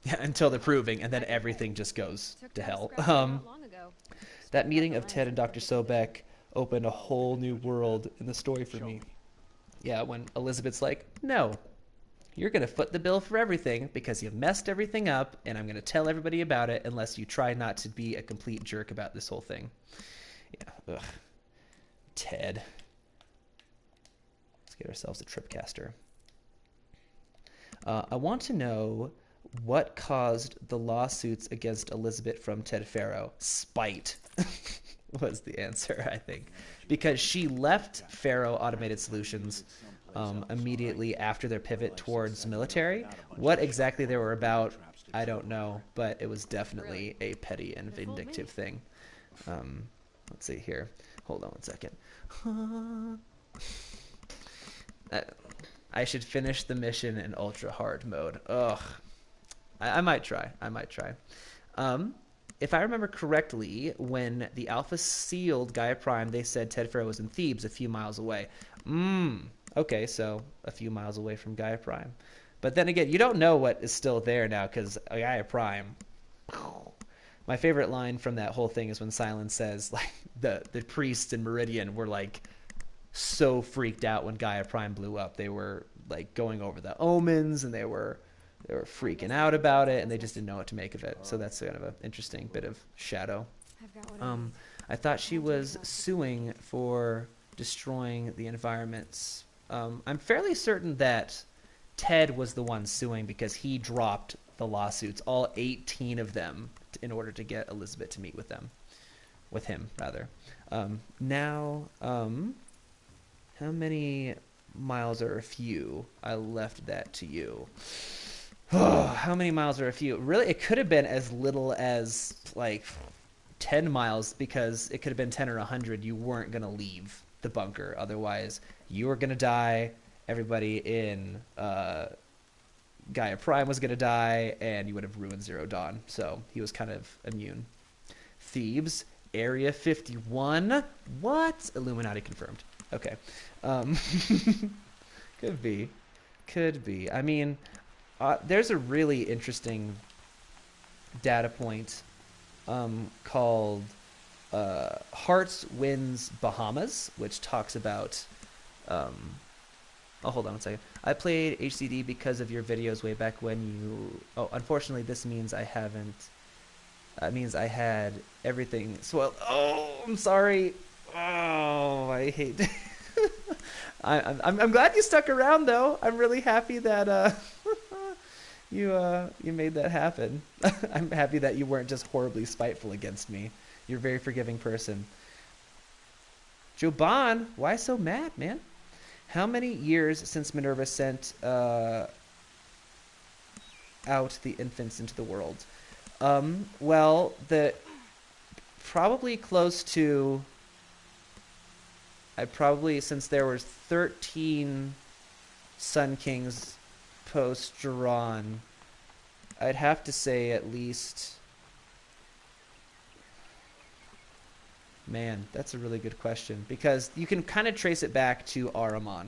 [SPEAKER 1] Yeah, until the proving, and then everything just goes
[SPEAKER 2] Took
[SPEAKER 1] to
[SPEAKER 2] down
[SPEAKER 1] hell.
[SPEAKER 2] scraps not long ago.
[SPEAKER 1] That meeting of Ted and Dr. Sobek opened a whole new world in the story for me. Yeah, when Elizabeth's like, no, you're going to foot the bill for everything because you messed everything up, and I'm going to tell everybody about it unless you try not to be a complete jerk about this whole thing. Yeah, ugh. Ted. Let's get ourselves a tripcaster. I want to know what caused the lawsuits against Elizabeth from Ted Pharaoh. Spite was the answer, I think. Because she left Pharaoh Automated Solutions immediately after their pivot towards military. What exactly they were about, I don't know, but it was definitely a petty and vindictive thing. Let's see here. Hold on one second. I should finish the mission in ultra hard mode. Ugh. I might try. If I remember correctly, when the Alpha sealed Gaia Prime, they said Ted Pharaoh was in Thebes, a few miles away. Okay, so a few miles away from Gaia Prime. But then again, you don't know what is still there now, because Gaia Prime... My favorite line from that whole thing is when Silence says, like, the priests in Meridian were, like, so freaked out when Gaia Prime blew up. They were, like, going over the omens, and they were freaking out about it, and they just didn't know what to make of it. So that's kind of an interesting bit of shadow.
[SPEAKER 2] I've got what I need.
[SPEAKER 1] I thought she was suing for destroying the environments. I'm fairly certain that Ted was the one suing because he dropped the lawsuits, all 18 of them, in order to get Elizabeth to meet with him, rather. Now, how many miles are a few? I left that to you. How many miles are a few? Really, it could have been as little as, like, 10 miles, because it could have been 10 or 100. You weren't going to leave the bunker. Otherwise, you were going to die. Everybody in Gaia Prime was going to die, and you would have ruined Zero Dawn. So he was kind of immune. Thebes, Area 51. What? Illuminati confirmed. Okay. Could be. I mean... there's a really interesting data point called Hearts Wins Bahamas, which talks about... hold on one second. I played HCD because of your videos way back when you... Oh, unfortunately, this means I haven't... That means I had everything swelled. Oh, I'm sorry. Oh, I hate... I'm glad you stuck around, though. I'm really happy that... You made that happen. I'm happy that you weren't just horribly spiteful against me. You're a very forgiving person. Joban, why so mad, man? How many years since Minerva sent out the infants into the world? Well, probably close to... since there were 13 Sun Kings post-Duran, I'd have to say at least... Man, that's a really good question, because you can kind of trace it back to Ahriman,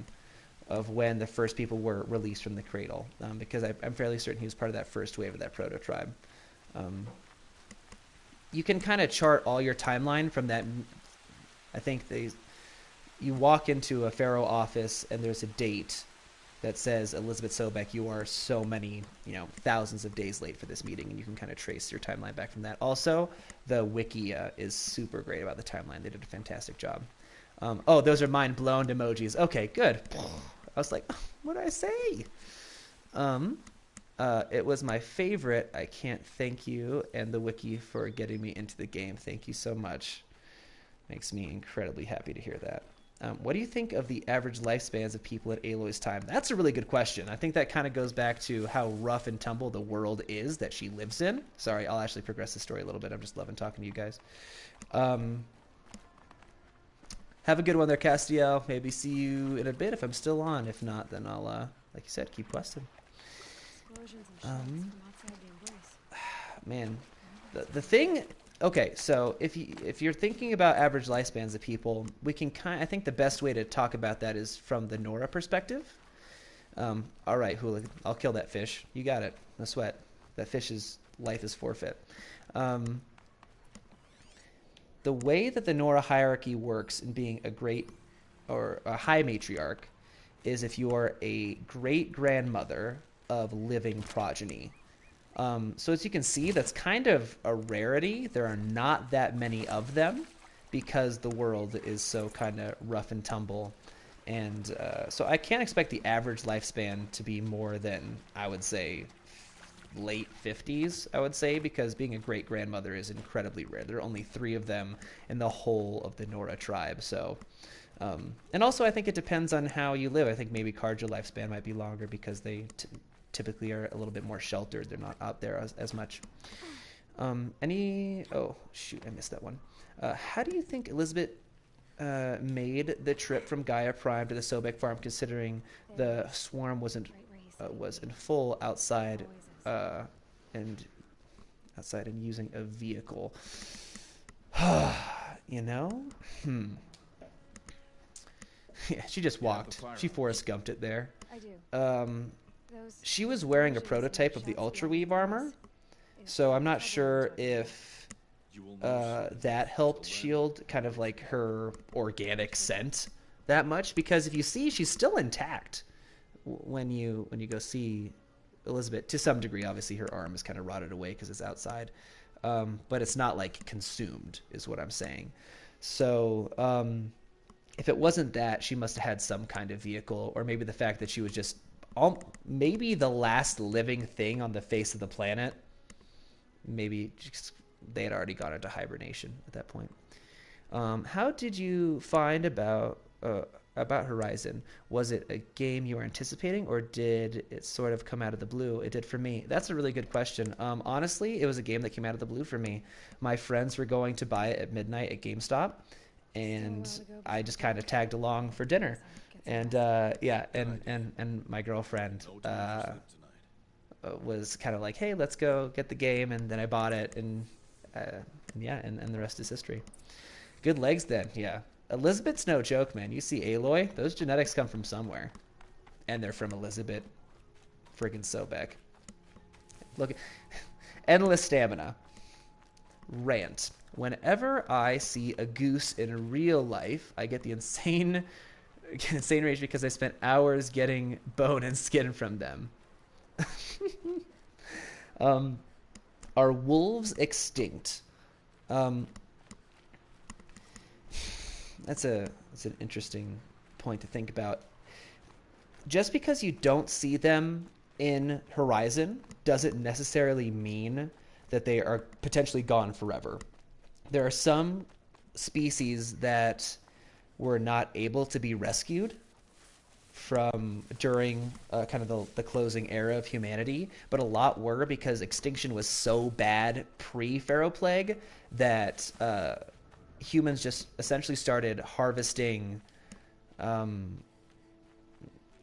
[SPEAKER 1] of when the first people were released from the cradle, because I'm fairly certain he was part of that first wave of that proto-tribe. You can kind of chart all your timeline from that. I think you walk into a Pharaoh office and there's a date that says, Elizabeth Sobek, you are so many, thousands of days late for this meeting, and you can kind of trace your timeline back from that. Also, the wiki is super great about the timeline. They did a fantastic job. Oh, those are mind-blown emojis. Okay, good. was like, what did I say? It was my favorite. I can't thank you and the wiki for getting me into the game. Thank you so much. Makes me incredibly happy to hear that. What do you think of the average lifespans of people at Aloy's time? That's a really good question. I think that kind of goes back to how rough and tumble the world is that she lives in. Sorry, I'll actually progress the story a little bit. I'm just loving talking to you guys. Have a good one there, Castiel. Maybe see you in a bit if I'm still on. If not, then I'll, like you said, keep questing.
[SPEAKER 2] Explosions and shots from outside the embrace.
[SPEAKER 1] Man, the thing. Okay, so if you're thinking about average lifespans of people, we can I think the best way to talk about that is from the Nora perspective. All right, Hula, I'll kill that fish. You got it. No sweat. That fish's life is forfeit. The way that the Nora hierarchy works in being a great or a high matriarch is if you are a great grandmother of living progeny. So as you can see, that's kind of a rarity. There are not that many of them because the world is so kind of rough and tumble. And so I can't expect the average lifespan to be more than, I would say, late 50s, I would say, because being a great-grandmother is incredibly rare. There are only 3 of them in the whole of the Nora tribe. So, and also I think it depends on how you live. I think maybe Karja lifespan might be longer because they typically are a little bit more sheltered. They're not out there as much. Oh, shoot, I missed that one. How do you think Elizabeth made the trip from Gaia Prime to the Sobek farm, considering the swarm was in full outside and using a vehicle? You know? Yeah, she just walked. She Forrest Gumped it there.
[SPEAKER 2] I do.
[SPEAKER 1] She was wearing a prototype of the Ultra Weave armor, so I'm not sure if that helped shield kind of like her organic scent that much, because if you see, she's still intact when you go see Elizabeth. To some degree, obviously her arm is kind of rotted away because it's outside, but it's not like consumed is what I'm saying. So if it wasn't that, she must have had some kind of vehicle, or maybe the fact that she was just maybe the last living thing on the face of the planet. Maybe they had already gone into hibernation at that point. How did you find about Horizon? Was it a game you were anticipating, or did it sort of come out of the blue? It did for me. That's a really good question. Honestly, it was a game that came out of the blue for me. My friends were going to buy it at midnight at GameStop, and I just kind of tagged along for dinner. And and my girlfriend was kind of like, hey, let's go get the game, and then I bought it, and the rest is history. Good legs then. Yeah, Elizabeth's no joke, man. You see Aloy, those genetics come from somewhere, and they're from Elizabeth friggin' Sobek. Look, endless stamina. Rant. Whenever I see a goose in real life, I get the insane rage because I spent hours getting bone and skin from them. Are wolves extinct? That's an interesting point to think about. Just because you don't see them in Horizon doesn't necessarily mean that they are potentially gone forever. There are some species that were not able to be rescued from during kind of the closing era of humanity, but a lot were, because extinction was so bad pre-Pharaoh plague that humans just essentially started harvesting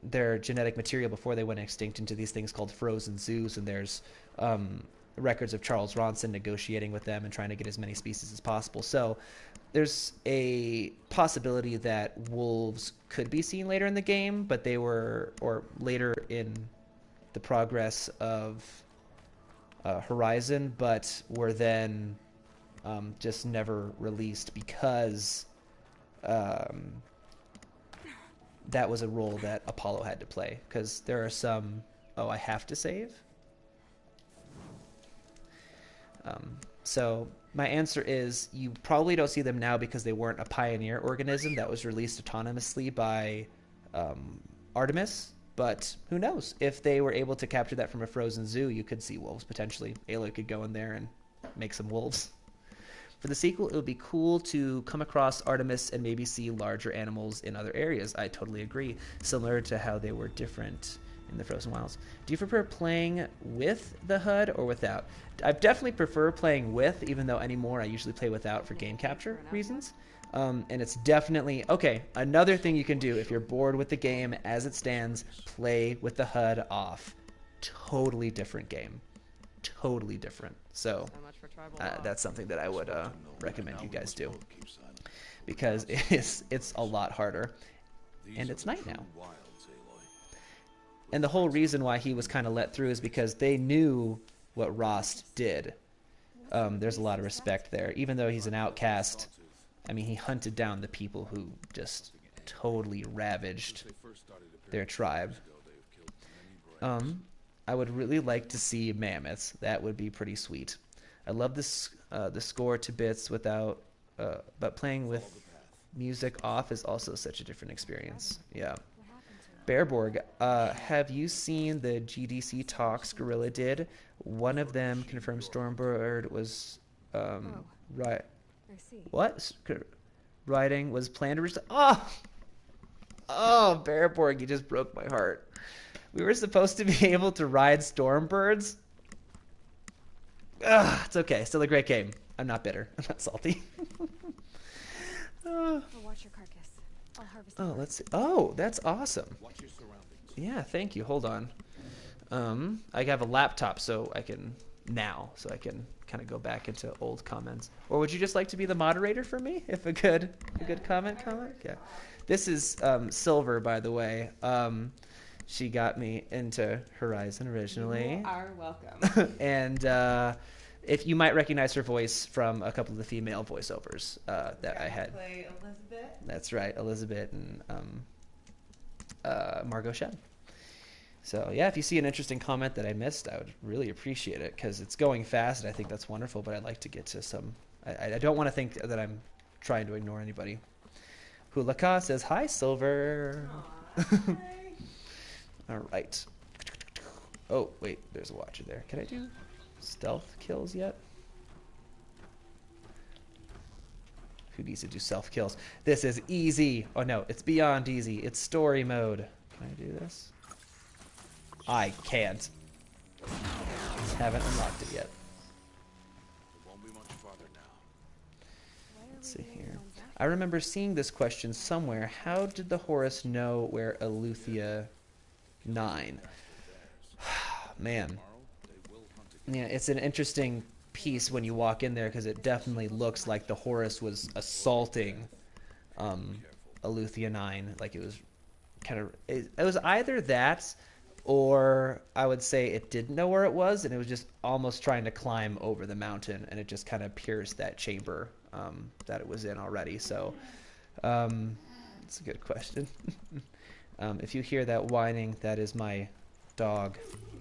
[SPEAKER 1] their genetic material before they went extinct into these things called frozen zoos, and there's records of Charles Ronson negotiating with them and trying to get as many species as possible. So there's a possibility that wolves could be seen later in the game, but they were, or later in the progress of Horizon, but were then just never released because that was a role that Apollo had to play. Because there are some... Oh, I have to save? So my answer is you probably don't see them now because they weren't a pioneer organism that was released autonomously by Artemis, but who knows? If they were able to capture that from a frozen zoo, you could see wolves potentially. Aloy could go in there and make some wolves. For the sequel, it would be cool to come across Artemis and maybe see larger animals in other areas. I totally agree. Similar to how they were different in the Frozen Wilds. Do you prefer playing with the HUD or without? I definitely prefer playing with, even though anymore I usually play without for game capture reasons. And it's definitely... Okay, another thing you can do if you're bored with the game as it stands, play with the HUD off. Totally different game. Totally different. So that's something that I would recommend you guys do, because it's a lot harder, and it's night now. And the whole reason why he was kind of let through is because they knew what Rost did. There's a lot of respect there, even though he's an outcast. I mean, he hunted down the people who just totally ravaged their tribe. I would really like to see mammoths. That would be pretty sweet. I love this the score to bits without, but playing with music off is also such a different experience. Yeah. Bearborg, have you seen the GDC talks Gorilla did? One of them confirmed Stormbird was right. What? Riding was planned to reach. Oh, Bearborg, you just broke my heart. We were supposed to be able to ride Stormbirds. It's okay. Still a great game. I'm not bitter. I'm not salty.
[SPEAKER 2] I'll watch your carcass. I'll harvest.
[SPEAKER 1] Oh, let's see. Oh, that's awesome. Yeah, thank you. Hold on. I have a laptop, so I can kind of go back into old comments. Or would you just like to be the moderator for me? If a good comment? Yeah. This is Silver, by the way. She got me into Horizon originally.
[SPEAKER 5] You are welcome.
[SPEAKER 1] And if you might recognize her voice from a couple of the female voiceovers that I had.
[SPEAKER 5] Play Elizabeth.
[SPEAKER 1] That's right, Elizabeth and Margot Shed. So yeah, if you see an interesting comment that I missed, I would really appreciate it, because it's going fast and I think that's wonderful, but I'd like to get to some... I don't want to think that I'm trying to ignore anybody. Hulaka says, hi, Silver.
[SPEAKER 5] Aww,
[SPEAKER 1] All right. Oh, wait, there's a watcher there. Can I do stealth kills yet? Who needs to do self kills? This is easy. Oh, no, it's beyond easy. It's story mode. Can I do this? I can't. Just haven't unlocked it yet. Let's see here. I remember seeing this question somewhere. How did the Horus know where Eleuthia 9? Man. Yeah, it's an interesting piece when you walk in there, because it definitely looks like the Horus was assaulting Eleuthia 9. Like it was kind of... It was either that, or I would say it didn't know where it was, and it was just almost trying to climb over the mountain, and it just kind of pierced that chamber that it was in already. So it's a good question. If you hear that whining, that is my dog,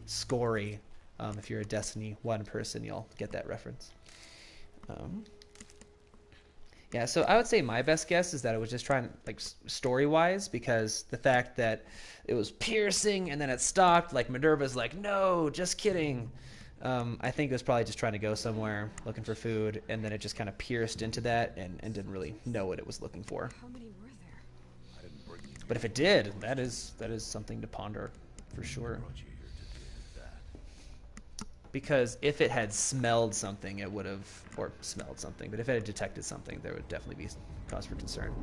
[SPEAKER 1] Scory. If you're a Destiny 1 person, you'll get that reference. Yeah, so I would say my best guess is that it was just trying, like, story-wise, because the fact that it was piercing and then it stopped, like, Minerva's like, no, just kidding. I think it was probably just trying to go somewhere, looking for food, and then it just kind of pierced into that and didn't really know what it was looking for.
[SPEAKER 2] How many were there?
[SPEAKER 1] But if it did, that is something to ponder, for sure. Because if it had smelled something, it would have, or smelled something, but if it had detected something, there would definitely be cause for concern.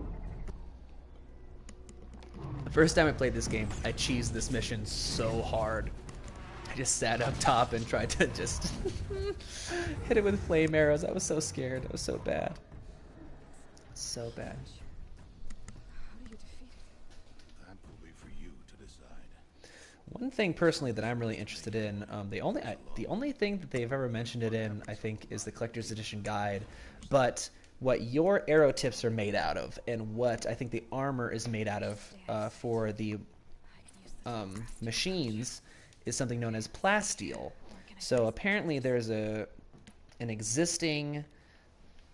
[SPEAKER 1] The first time I played this game, I cheesed this mission so hard. I just sat up top and tried to just hit it with flame arrows. I was so scared. It was so bad. So bad.
[SPEAKER 2] How do you defeat it?
[SPEAKER 4] That will be for you to decide.
[SPEAKER 1] One thing personally that I'm really interested in, the only thing that they've ever mentioned it in, I think, is the collector's edition guide. But what your arrow tips are made out of, and what I think the armor is made out of for the machines, is something known as plasteel. So apparently there's an existing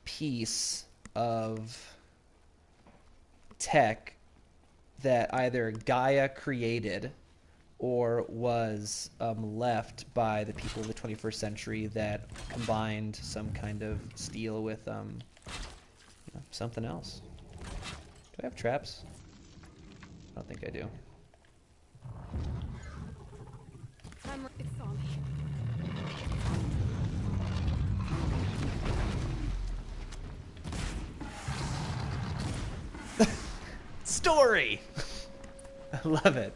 [SPEAKER 1] piece of tech that either Gaia created or was left by the people of the 21st century that combined some kind of steel with something else. Do I have traps? I don't think I do.
[SPEAKER 2] It's on me.
[SPEAKER 1] Story! I love it.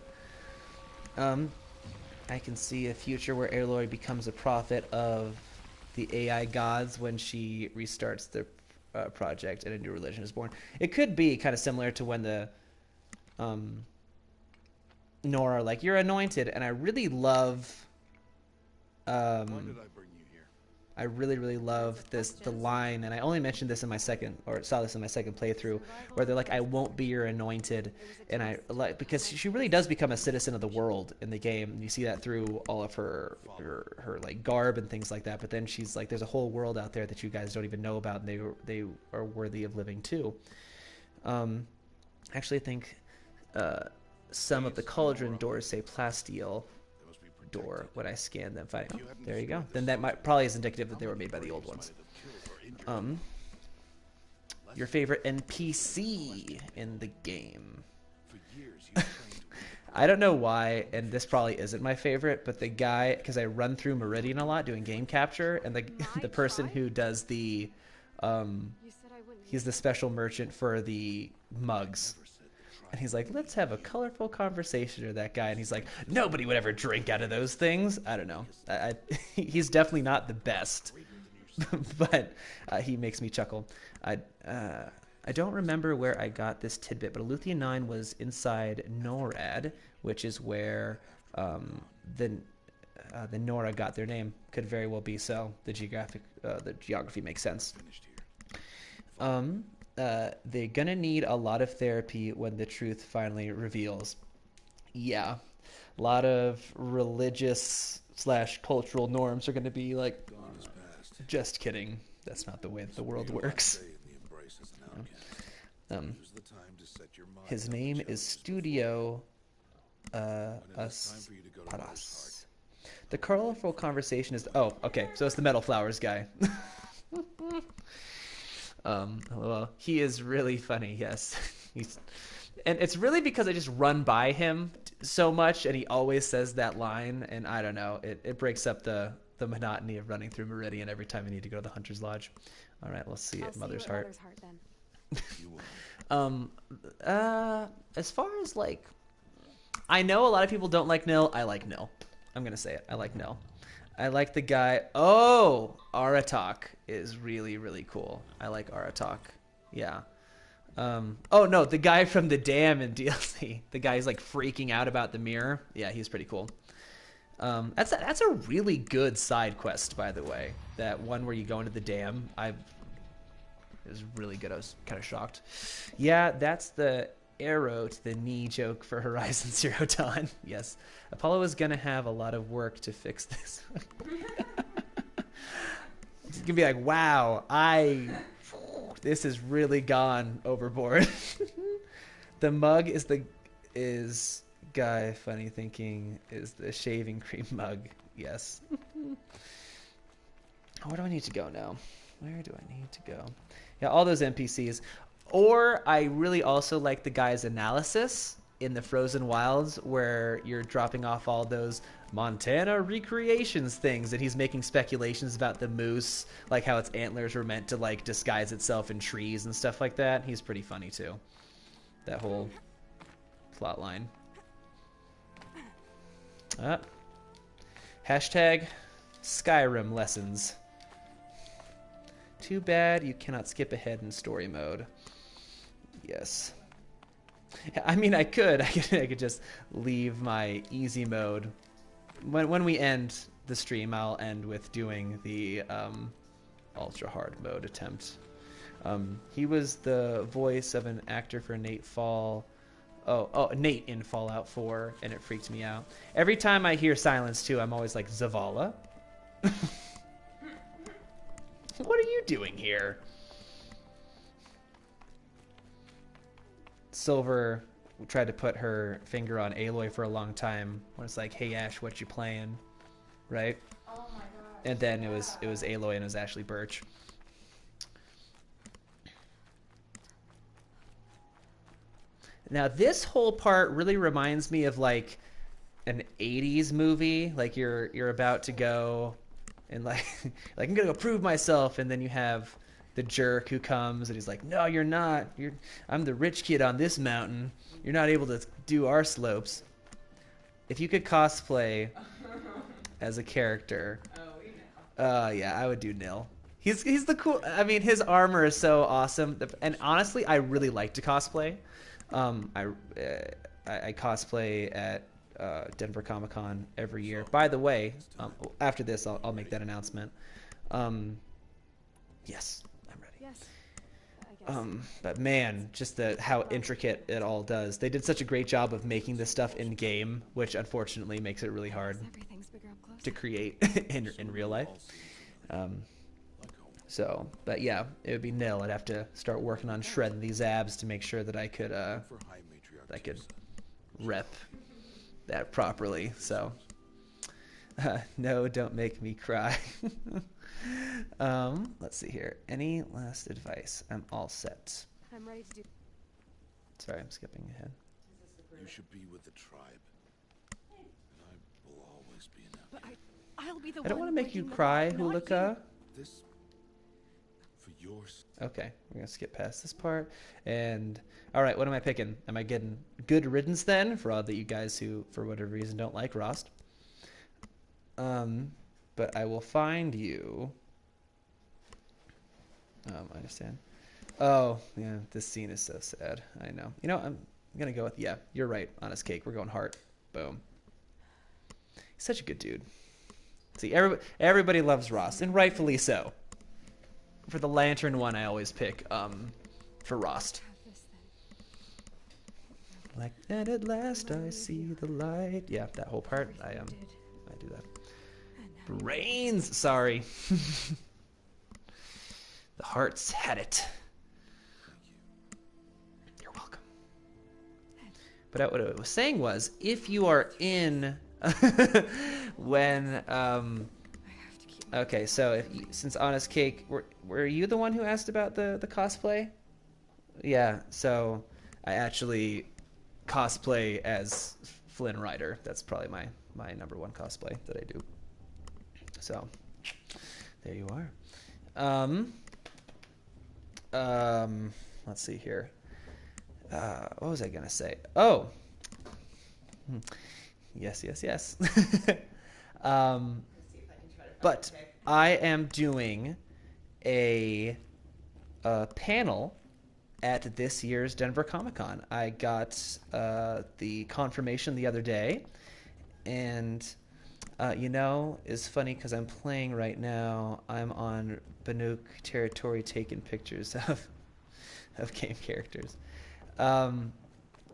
[SPEAKER 1] I can see a future where Aloy becomes a prophet of the AI gods when she restarts the project and a new religion is born. It could be kind of similar to when the Nora are like, you're anointed, and I really love
[SPEAKER 4] Why did I bring you here?
[SPEAKER 1] I really, really love the line, and I only mentioned this in my second, or saw this in my second playthrough, where they're like, I won't be your anointed, and I like, because she really does become a citizen of the world in the game, and you see that through all of her like garb and things like that, but then she's like, there's a whole world out there that you guys don't even know about, and they are worthy of living too. Actually, I think some of the cauldron doors say plasteel door when I scan them. Fine. Oh, there you go. Then that probably is indicative that they were made by the old ones. Your favorite NPC in the game? I don't know why, and this probably isn't my favorite, but the guy, because I run through Meridian a lot doing game capture, and the person who does the he's the special merchant for the mugs. And he's like, let's have a colorful conversation with that guy. And he's like, nobody would ever drink out of those things. I don't know. He's definitely not the best, but he makes me chuckle. I don't remember where I got this tidbit, but Aletheia 9 was inside NORAD, which is where the Nora got their name. Could very well be so. The geography makes sense. They're gonna need a lot of therapy when the truth finally reveals. Yeah, a lot of religious / cultural norms are gonna be like, just kidding. That's not the way that the world works. His name is Studio Paras. The colorful conversation is... Oh, okay, so it's the Metal Flowers guy. Well, he is really funny, yes. And it's really because I just run by him so much, and he always says that line, and I don't know, it breaks up the monotony of running through Meridian every time I need to go to the Hunter's Lodge. All right, let's see it. Mother's Heart. As far as, like... I know a lot of people don't like Nil. I like Nil. I'm going to say it. I like Nil. I like the guy. Oh, Aratak is really, really cool. I like Aratak. Yeah. Oh, no, the guy from the dam in DLC. The guy who's like freaking out about the mirror. Yeah, he's pretty cool. That's a really good side quest, by the way. That one where you go into the dam. It was really good. I was kind of shocked. Yeah, that's the arrow to the knee joke for Horizon Zero Dawn. Yes. Apollo is going to have a lot of work to fix this. It's going to be like, wow, this has really gone overboard. The mug is guy funny thinking is the shaving cream mug. Yes. Where do I need to go now? Where do I need to go? Yeah, all those NPCs. Or I really also like the guy's analysis in the Frozen Wilds where you're dropping off all those Montana recreations things and he's making speculations about the moose, like how its antlers were meant to like disguise itself in trees and stuff like that. He's pretty funny too. That whole plot line. Hashtag Skyrim lessons. Too bad you cannot skip ahead in story mode. Yes. I mean, I could just leave my easy mode. When we end the stream, I'll end with doing the ultra hard mode attempt. He was the voice of an actor for Nate Nate in Fallout 4, and it freaked me out. Every time I hear Silence 2, I'm always like, Zavala? What are you doing here? Silver tried to put her finger on Aloy for a long time. When it's like, "Hey Ash, what you playing?" Right?
[SPEAKER 5] Oh my god.
[SPEAKER 1] And then it was Aloy and it was Ashley Birch. Now this whole part really reminds me of like an 80s movie. Like you're about to go and like I'm gonna go prove myself, and then you have the jerk who comes and he's like, "No, you're not. I'm the rich kid on this mountain. You're not able to do our slopes." If you could cosplay as a character,
[SPEAKER 5] Oh, we know.
[SPEAKER 1] yeah, I would do Nil. He's the cool. I mean, his armor is so awesome, and honestly, I really like to cosplay. I cosplay at Denver Comic Con every year. By the way, after this, I'll make that announcement. Yes, I'm ready.
[SPEAKER 2] Yes. I guess.
[SPEAKER 1] But man, just how intricate it all does. They did such a great job of making this stuff in game, which unfortunately makes it really hard
[SPEAKER 2] Everything's bigger up close.
[SPEAKER 1] to create in real life. So, but yeah, it would be Nil. I'd have to start working on shredding these abs to make sure that I could rep that properly. So, no, don't make me cry. Let's see here. Any last advice? I'm all set.
[SPEAKER 2] I'm ready to do.
[SPEAKER 1] Sorry, I'm skipping ahead.
[SPEAKER 4] You should be with the tribe. And I will always be an
[SPEAKER 2] But
[SPEAKER 4] outcast.
[SPEAKER 2] I'll be the
[SPEAKER 1] I don't
[SPEAKER 2] one
[SPEAKER 1] want to make you
[SPEAKER 2] breaking the
[SPEAKER 1] cry,
[SPEAKER 2] law, not
[SPEAKER 1] Hulika.
[SPEAKER 4] This for yours.
[SPEAKER 1] Okay, we're gonna skip past this part. And all right, what am I picking? Am I getting good riddance then for all that you guys who, for whatever reason, don't like Rost? But I will find you. I understand. Oh, yeah, this scene is so sad. I know. You know, I'm gonna go with, yeah, you're right. Honest Cake. We're going heart. Boom. He's such a good dude. See, everybody loves Ross, and rightfully so. For the lantern one, I always pick for Rost.
[SPEAKER 2] Have this then.
[SPEAKER 1] Like, and at last I see the light. Yeah, that whole part. I
[SPEAKER 2] Everything you did.
[SPEAKER 1] do that.
[SPEAKER 2] And now
[SPEAKER 1] Brains. Sorry. The hearts had it. You're welcome. But what I was saying was, if you are in when
[SPEAKER 2] I have to keep my
[SPEAKER 1] okay, so since Honest Cake, were you the one who asked about the cosplay? Yeah, so I actually cosplay as Flynn Rider. That's probably my number one cosplay that I do. So there you are. Let's see here. What was I gonna say? Oh, yes.
[SPEAKER 5] Let's see if I can try to
[SPEAKER 1] But
[SPEAKER 5] find it.
[SPEAKER 1] I am doing a panel at this year's Denver Comic Con. I got the confirmation the other day, and it's funny because I'm playing right now. I'm on Banuk territory taking pictures of game characters. So I'm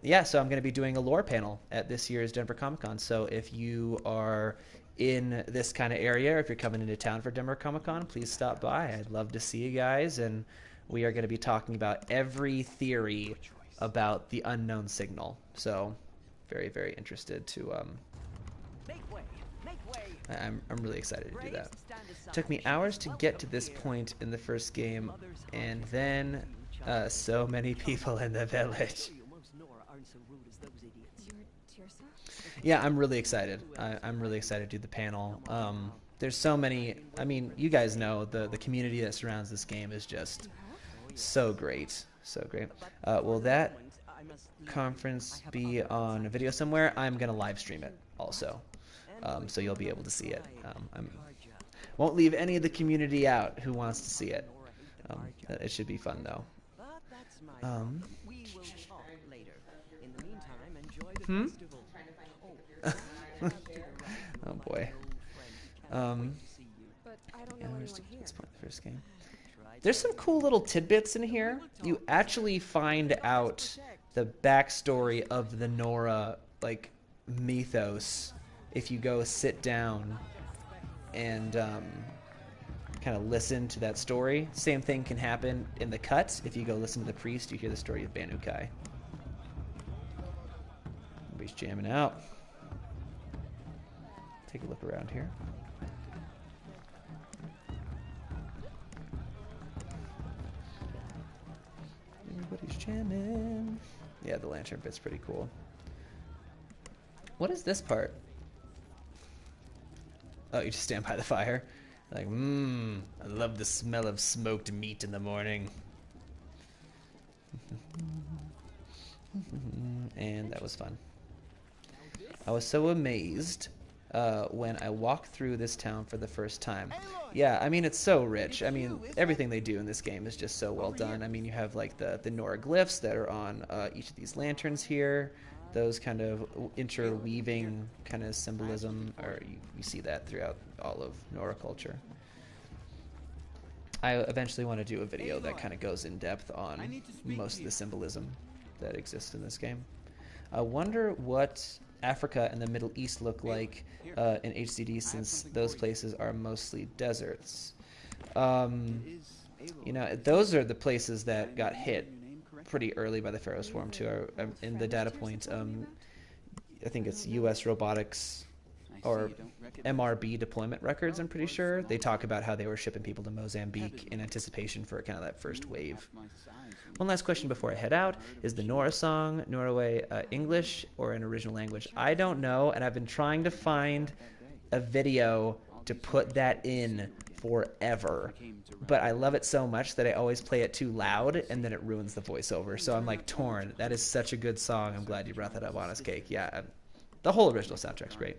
[SPEAKER 1] going to be doing a lore panel at this year's Denver Comic Con. So if you are in this kind of area, or if you're coming into town for Denver Comic Con, please stop by. I'd love to see you guys, and we are going to be talking about every theory about the unknown signal. So very, very interested to I'm really excited to do that. It took me hours to get to this point in the first game, and then so many people in the village.
[SPEAKER 2] You're Tirsa?
[SPEAKER 1] Yeah, I'm really excited. I'm really excited to do the panel. There's so many. I mean, you guys know the community that surrounds this game is just so great, so great. Will that conference be on video somewhere? I'm gonna live stream it also, so you'll be able to see it. Won't leave any of the community out who wants to see it. It should be fun though. Hmm? Oh boy.
[SPEAKER 2] But I don't know anyone
[SPEAKER 1] Where's
[SPEAKER 2] here.
[SPEAKER 1] let's play the first game. There's some cool little tidbits in here. You actually find out the backstory of the Nora mythos if you go sit down and kind of listen to that story. Same thing can happen in the cut. If you go listen to the priest, you hear the story of Banukai. Everybody's jamming out. Take a look around here. Everybody's jamming. Yeah, the lantern bit's pretty cool. What is this part? Oh, you just stand by the fire. Like, I love the smell of smoked meat in the morning. And that was fun. I was so amazed when I walked through this town for the first time. Yeah, I mean, it's so rich. I mean, everything they do in this game is just so well done. I mean, you have like the Nora glyphs that are on each of these lanterns here. Those kind of interweaving kind of symbolism, or you see that throughout all of Nora culture. I eventually want to do a video that kind of goes in depth on most of the symbolism that exists in this game. I wonder what Africa and the Middle East look like in HCD, since those places are mostly deserts. You know, those are the places that got hit pretty early by the Pharaoh swarm too. In the data point, I think it's U.S. robotics or MRB deployment records, I'm pretty sure. They talk about how they were shipping people to Mozambique in anticipation for kind of that first wave. One last question before I head out. Is the Nora song, Norway, English or an original language? I don't know, and I've been trying to find a video to put that in forever. But I love it so much that I always play it too loud, and then it ruins the voiceover. So I'm like torn. That is such a good song. I'm glad you brought that up, Honest Cake. Yeah, the whole original soundtrack's great.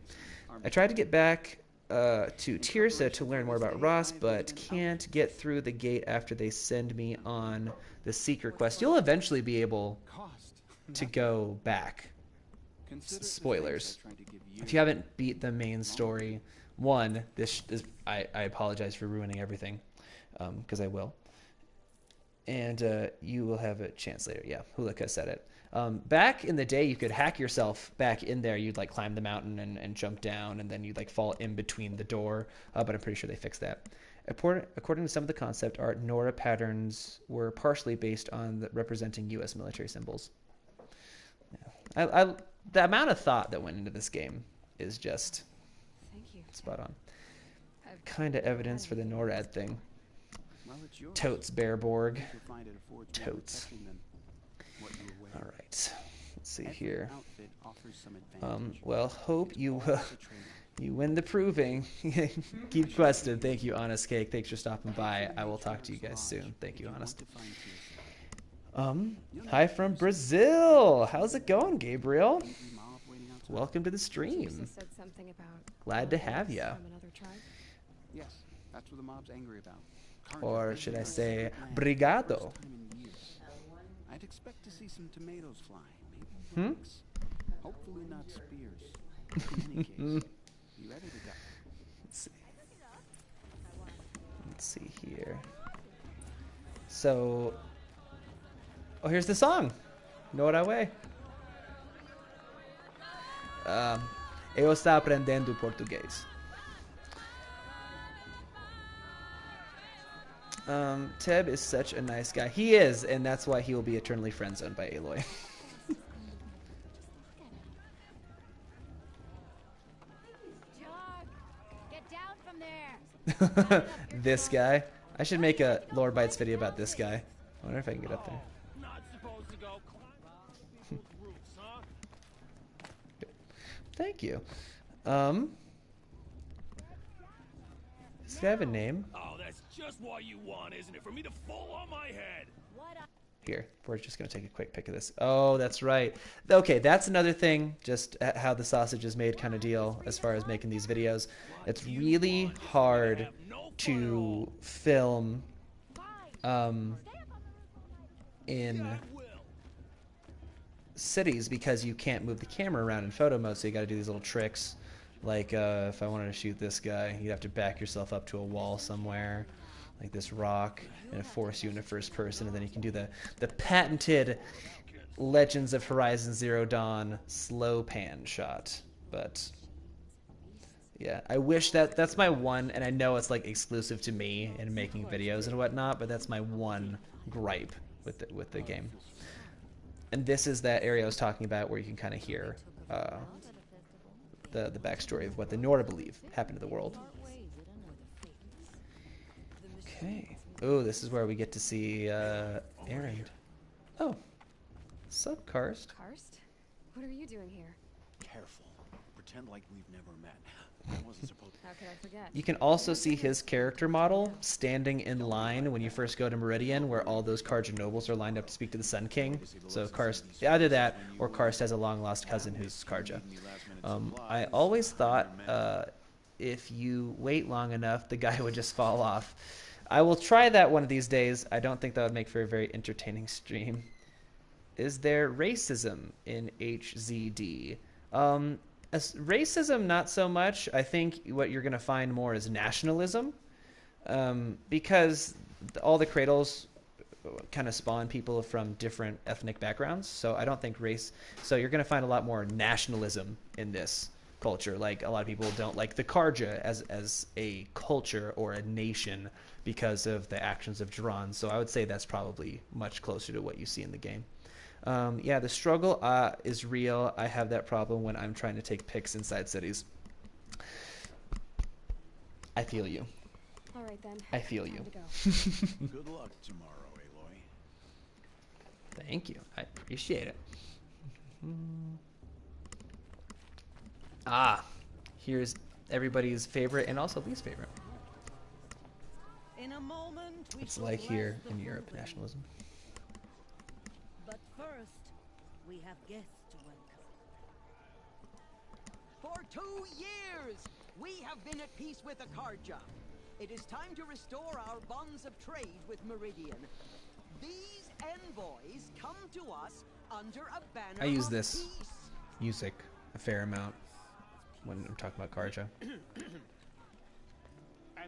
[SPEAKER 1] I tried to get back to Tirsa to learn more about Ross, but can't get through the gate after they send me on the secret quest. You'll eventually be able to go back. Spoilers. If you haven't beat the main story, one, this is, I apologize for ruining everything, because I will. And you will have a chance later. Yeah, Hulika said it. Back in the day, you could hack yourself back in there. You'd like climb the mountain and jump down, and then you'd like fall in between the door. But I'm pretty sure they fixed that. According to some of the concept art, Nora patterns were partially based on representing U.S. military symbols. Yeah. The amount of thought that went into this game is just spot on. Kind of evidence for the NORAD thing. Totes, Bearborg. Totes. All right. Let's see here. Well, hope you you win the proving. Keep questing. Thank you, Honest Cake. Thanks for stopping by. I will talk to you guys soon. Thank you, Honest. Hi from Brazil. How's it going, Gabriel? Welcome to the stream. Glad to have you.
[SPEAKER 5] Yes, that's what the mob's angry about.
[SPEAKER 1] Or should I say, brigado?
[SPEAKER 5] I'd expect to see some tomatoes fly. Maybe rocks. Hopefully not spears. In any case, you ready to go?
[SPEAKER 1] Let's see here. So, oh, here's the song. Nora Way. Eu estou aprendendo português. Teb is such a nice guy. He is, and that's why he will be eternally friend-zoned by Aloy.
[SPEAKER 2] Get down from there.
[SPEAKER 1] This guy. I should make a Lore Bites video about this guy. I wonder if I can get up there.
[SPEAKER 6] Not supposed to go climb roofs, huh?
[SPEAKER 1] Thank you. Does this guy have a name?
[SPEAKER 6] Oh, that's just what you want, isn't it? For me to fall on my head.
[SPEAKER 1] Here, we're just going to take a quick pic of this. Oh, that's right. Okay, that's another thing, just how the sausage is made kind of deal as far as making these videos. It's really hard to film in cities because you can't move the camera around in photo mode, so you got to do these little tricks. Like if I wanted to shoot this guy, you'd have to back yourself up to a wall somewhere, like this rock, and force you into first person, and then you can do the patented Legends of Horizon Zero Dawn slow pan shot. But yeah, I wish that's my one, and I know it's like exclusive to me in making videos and whatnot, but that's my one gripe with the game. And this is that area I was talking about where you can kind of hear the backstory of what the Nora believe happened to the world. Okay. Oh, this is where we get to see Erend. Oh, sup, Karst?
[SPEAKER 7] Karst? What are you doing here?
[SPEAKER 5] Careful. Pretend like we've never met. I wasn't supposed to.
[SPEAKER 7] How could I forget?
[SPEAKER 1] You can also see his character model standing in line when you first go to Meridian, where all those Karja nobles are lined up to speak to the Sun King. So Karst, either that, or Karst has a long-lost cousin who's Karja. I always thought if you wait long enough, the guy would just fall off. I will try that one of these days. I don't think that would make for a very entertaining stream. Is there racism in HZD? Racism, not so much. I think what you're going to find more is nationalism, because all the cradles kind of spawn people from different ethnic backgrounds. So I don't think race. So you're going to find a lot more nationalism in this culture. Like a lot of people don't like the Karja as a culture or a nation because of the actions of Duran. So I would say that's probably much closer to what you see in the game. Yeah, the struggle is real. I have that problem when I'm trying to take picks inside cities. I feel you.
[SPEAKER 7] All right then.
[SPEAKER 1] I feel you.
[SPEAKER 7] Time to go.
[SPEAKER 5] Good luck tomorrow, Aloy.
[SPEAKER 1] Thank you. I appreciate it. Here's everybody's favorite and also least favorite.
[SPEAKER 2] In a moment, we
[SPEAKER 1] It's
[SPEAKER 2] shall
[SPEAKER 1] like here
[SPEAKER 2] bless the
[SPEAKER 1] in Europe,
[SPEAKER 2] pilgrims.
[SPEAKER 1] nationalism.
[SPEAKER 2] But first, we have guests to welcome.
[SPEAKER 8] For 2 years, we have been at peace with the Karja. It is time to restore our bonds of trade with Meridian. These envoys come to us under a banner
[SPEAKER 1] I use
[SPEAKER 8] of
[SPEAKER 1] this
[SPEAKER 8] peace.
[SPEAKER 1] music a fair amount when I'm talking about Karja.
[SPEAKER 6] An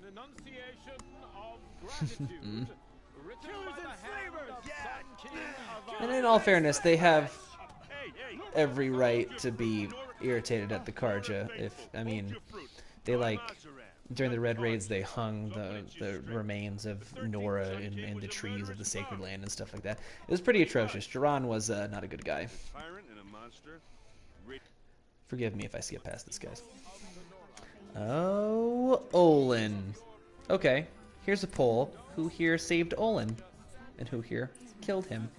[SPEAKER 6] enunciation of gratitude written by the hand of Sun King of
[SPEAKER 1] And in all fairness, they have every right to be irritated at the Karja. I mean, they during the Red Raids, they hung the remains of Nora in the trees of the Sacred Land and stuff like that. It was pretty atrocious. Duran was not a good guy.
[SPEAKER 6] tyrant and a monster.
[SPEAKER 1] Forgive me if I skip past this, guys. Oh, Olin. Okay, here's a poll. Who here saved Olin? And who here killed him?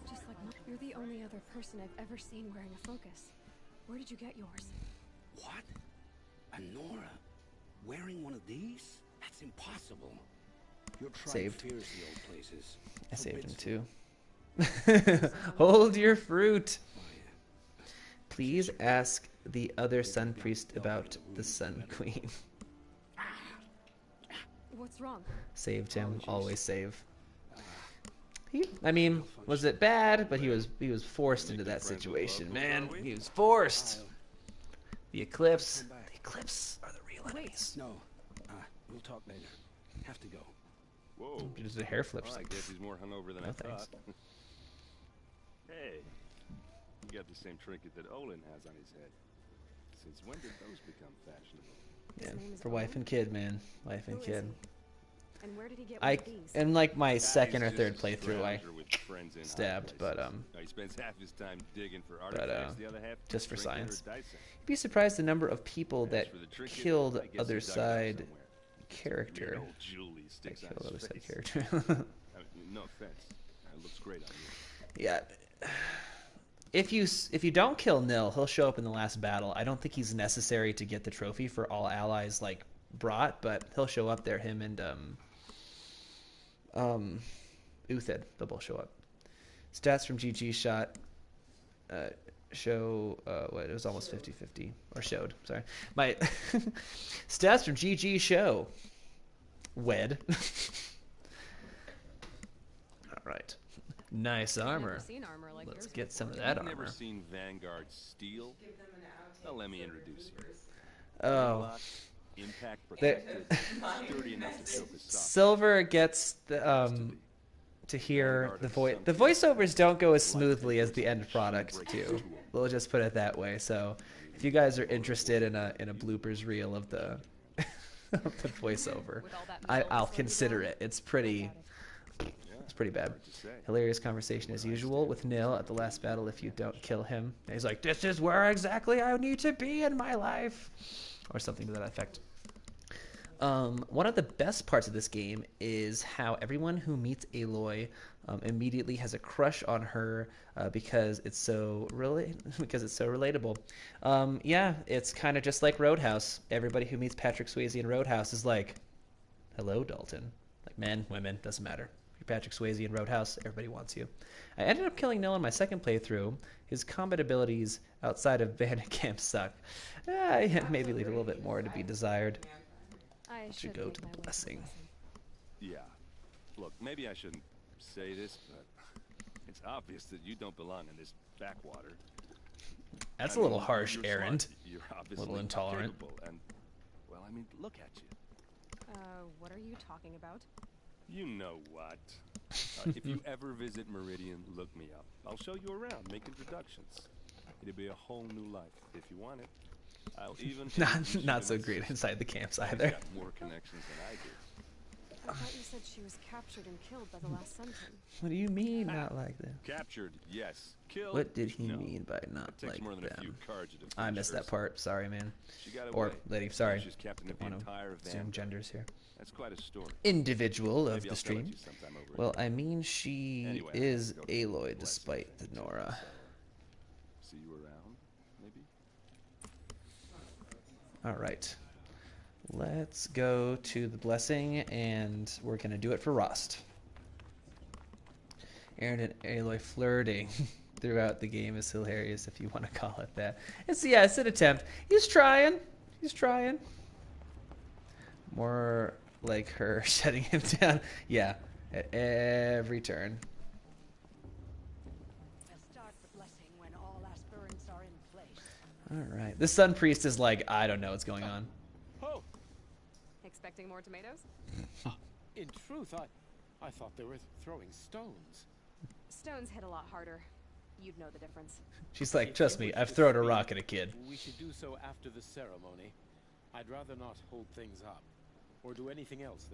[SPEAKER 7] Just like you're the only other person I've ever seen wearing a focus. Where did you get yours?
[SPEAKER 5] What? A Nora? Wearing one of these? That's impossible. Your tribe
[SPEAKER 1] Saved.
[SPEAKER 5] fears the old places.
[SPEAKER 1] I saved him
[SPEAKER 5] Forbids
[SPEAKER 1] too. Hold your fruit. Please ask the other Sun Priest about the Sun Queen.
[SPEAKER 7] What's wrong?
[SPEAKER 1] Saved him. Always save. I mean, was it bad? But he was forced into that situation, man. He was forced. The Eclipse. The Eclipse are the real enemies.
[SPEAKER 5] No. We'll talk later. Have to go.
[SPEAKER 6] Whoa.
[SPEAKER 1] Just a hair flip.
[SPEAKER 6] Well, I guess he's more hungover than
[SPEAKER 1] No
[SPEAKER 6] I
[SPEAKER 1] thanks.
[SPEAKER 6] thought. Hey, you got the same trinket that Olin has on his head. Since when did those become fashionable?
[SPEAKER 7] His
[SPEAKER 1] Yeah,
[SPEAKER 7] name is
[SPEAKER 1] for wife
[SPEAKER 7] Owen?
[SPEAKER 1] and kid, man. Wife and
[SPEAKER 7] Who is
[SPEAKER 1] kid.
[SPEAKER 7] he? And where did he get one
[SPEAKER 1] I
[SPEAKER 7] of these?
[SPEAKER 1] in like my
[SPEAKER 6] He's
[SPEAKER 1] second or
[SPEAKER 6] just
[SPEAKER 1] third
[SPEAKER 6] a
[SPEAKER 1] playthrough, I
[SPEAKER 6] scrounger with friends in high
[SPEAKER 1] stabbed, but
[SPEAKER 6] places. He spends half his time digging for artifacts, the other half
[SPEAKER 1] just for
[SPEAKER 6] drinking or
[SPEAKER 1] science.
[SPEAKER 6] dicing.
[SPEAKER 1] You'd be surprised the number of people
[SPEAKER 6] As
[SPEAKER 1] that
[SPEAKER 6] for the trinket,
[SPEAKER 1] killed
[SPEAKER 6] I guess he
[SPEAKER 1] other
[SPEAKER 6] dug it up
[SPEAKER 1] side
[SPEAKER 6] somewhere.
[SPEAKER 1] character.
[SPEAKER 6] Weird old Julie
[SPEAKER 1] That
[SPEAKER 6] sticks
[SPEAKER 1] killed
[SPEAKER 6] out
[SPEAKER 1] other
[SPEAKER 6] his
[SPEAKER 1] side
[SPEAKER 6] face.
[SPEAKER 1] character.
[SPEAKER 6] I mean, no offense. It looks great on you.
[SPEAKER 1] Yeah. If you don't kill Nil, he'll show up in the last battle. I don't think he's necessary to get the trophy for all allies like brought, but he'll show up there. Him and Uthid, they'll both show up. Stats from GG shot show what it was almost 50-50 or showed. Sorry, my stats from GG show wed. All right. Nice
[SPEAKER 7] I've
[SPEAKER 1] armor.
[SPEAKER 7] never seen armor like
[SPEAKER 1] Let's
[SPEAKER 7] yours
[SPEAKER 1] get some of
[SPEAKER 7] before.
[SPEAKER 1] that
[SPEAKER 6] You've never
[SPEAKER 1] armor.
[SPEAKER 6] seen Vanguard Steel? Well, let me introduce you.
[SPEAKER 1] Oh,
[SPEAKER 6] Block, impact
[SPEAKER 1] There-
[SPEAKER 6] protected, sturdy enough to choke a sock.
[SPEAKER 1] Silver gets the to hear the voice. The voiceovers don't go as smoothly as the end product too. We'll just put it that way. So, if you guys are interested in a bloopers reel of the of the voiceover,
[SPEAKER 7] With all that
[SPEAKER 1] I'll
[SPEAKER 7] metal slowing you
[SPEAKER 1] consider
[SPEAKER 7] down?
[SPEAKER 1] it. It's pretty.
[SPEAKER 6] Yeah,
[SPEAKER 1] It's pretty bad.
[SPEAKER 6] Hard to say.
[SPEAKER 1] Hilarious conversation as usual with Nil at the last battle if you don't kill him. And he's like, this is where exactly I need to be in my life. Or something to that effect. One of the best parts of this game is how everyone who meets Aloy immediately has a crush on her because it's so relatable. Yeah, it's kind of just like Roadhouse. Everybody who meets Patrick Swayze in Roadhouse is like, hello, Dalton. Like men, women, doesn't matter. If you're Patrick Swayze in Roadhouse, everybody wants you. I ended up killing Nil in my second playthrough. His combat abilities outside of Bandit Camp suck. Maybe leave a little bit more to be desired.
[SPEAKER 7] I
[SPEAKER 1] Should go to the blessing.
[SPEAKER 6] Yeah. Look, maybe I shouldn't say this, but it's obvious that you don't belong in this backwater.
[SPEAKER 1] That's
[SPEAKER 6] I
[SPEAKER 1] a little
[SPEAKER 6] mean,
[SPEAKER 1] harsh,
[SPEAKER 6] you're
[SPEAKER 1] Aaron.
[SPEAKER 6] smart, you're obviously
[SPEAKER 1] Little intolerant.
[SPEAKER 6] capable, and, well, I mean, look at you.
[SPEAKER 7] What are you talking about?
[SPEAKER 6] You know what. If you ever visit Meridian, look me up. I'll show you around, make introductions. It'll be a whole new life if you want it. I'll even
[SPEAKER 1] Not so great inside the camps
[SPEAKER 6] She's
[SPEAKER 1] either.
[SPEAKER 6] got more connections than I do.
[SPEAKER 7] I thought you said she was captured and killed by the last Sun King.
[SPEAKER 1] What do you mean not like them?
[SPEAKER 6] Captured, yes. Killed.
[SPEAKER 1] What did he
[SPEAKER 6] no.
[SPEAKER 1] mean by not
[SPEAKER 6] It takes
[SPEAKER 1] like
[SPEAKER 6] more than a few
[SPEAKER 1] them?
[SPEAKER 6] cards to
[SPEAKER 1] I
[SPEAKER 6] defend
[SPEAKER 1] missed that
[SPEAKER 6] yourself.
[SPEAKER 1] part. Sorry, man.
[SPEAKER 6] She got
[SPEAKER 1] Or
[SPEAKER 6] away.
[SPEAKER 1] lady, sorry.
[SPEAKER 6] She's captain of
[SPEAKER 1] Don't
[SPEAKER 6] the
[SPEAKER 1] want to
[SPEAKER 6] entire
[SPEAKER 1] assume
[SPEAKER 6] Vanguard.
[SPEAKER 1] genders here.
[SPEAKER 6] That's quite a story.
[SPEAKER 1] Individual of
[SPEAKER 6] Maybe
[SPEAKER 1] the
[SPEAKER 6] I'll tell it
[SPEAKER 1] stream.
[SPEAKER 6] to you sometime over
[SPEAKER 1] Well,
[SPEAKER 6] again.
[SPEAKER 1] I mean, she
[SPEAKER 6] Anyway,
[SPEAKER 1] is
[SPEAKER 6] go to the
[SPEAKER 1] Aloy
[SPEAKER 6] blessing.
[SPEAKER 1] despite the Nora.
[SPEAKER 6] See you around, maybe?
[SPEAKER 1] All right. Let's go to the blessing, and we're going to do it for Rost. Aaron and Aloy flirting throughout the game is hilarious, if you want to call it that. It's an attempt. He's trying. More like her shutting him down. Yeah, at every turn.
[SPEAKER 8] Start the blessing when all aspirants are in place.
[SPEAKER 1] All right. The Sun Priest is like, I don't know what's going on.
[SPEAKER 9] Oh,
[SPEAKER 7] Expecting more tomatoes?
[SPEAKER 9] in truth, I thought they were throwing stones.
[SPEAKER 7] Stones hit a lot harder. You'd know the difference.
[SPEAKER 1] She's like,
[SPEAKER 9] If
[SPEAKER 1] trust
[SPEAKER 9] you
[SPEAKER 1] me,
[SPEAKER 9] wish
[SPEAKER 1] I've
[SPEAKER 9] to
[SPEAKER 1] thrown a
[SPEAKER 9] speak,
[SPEAKER 1] rock at a kid.
[SPEAKER 9] We should do so after the ceremony. I'd rather not hold things up, or do anything else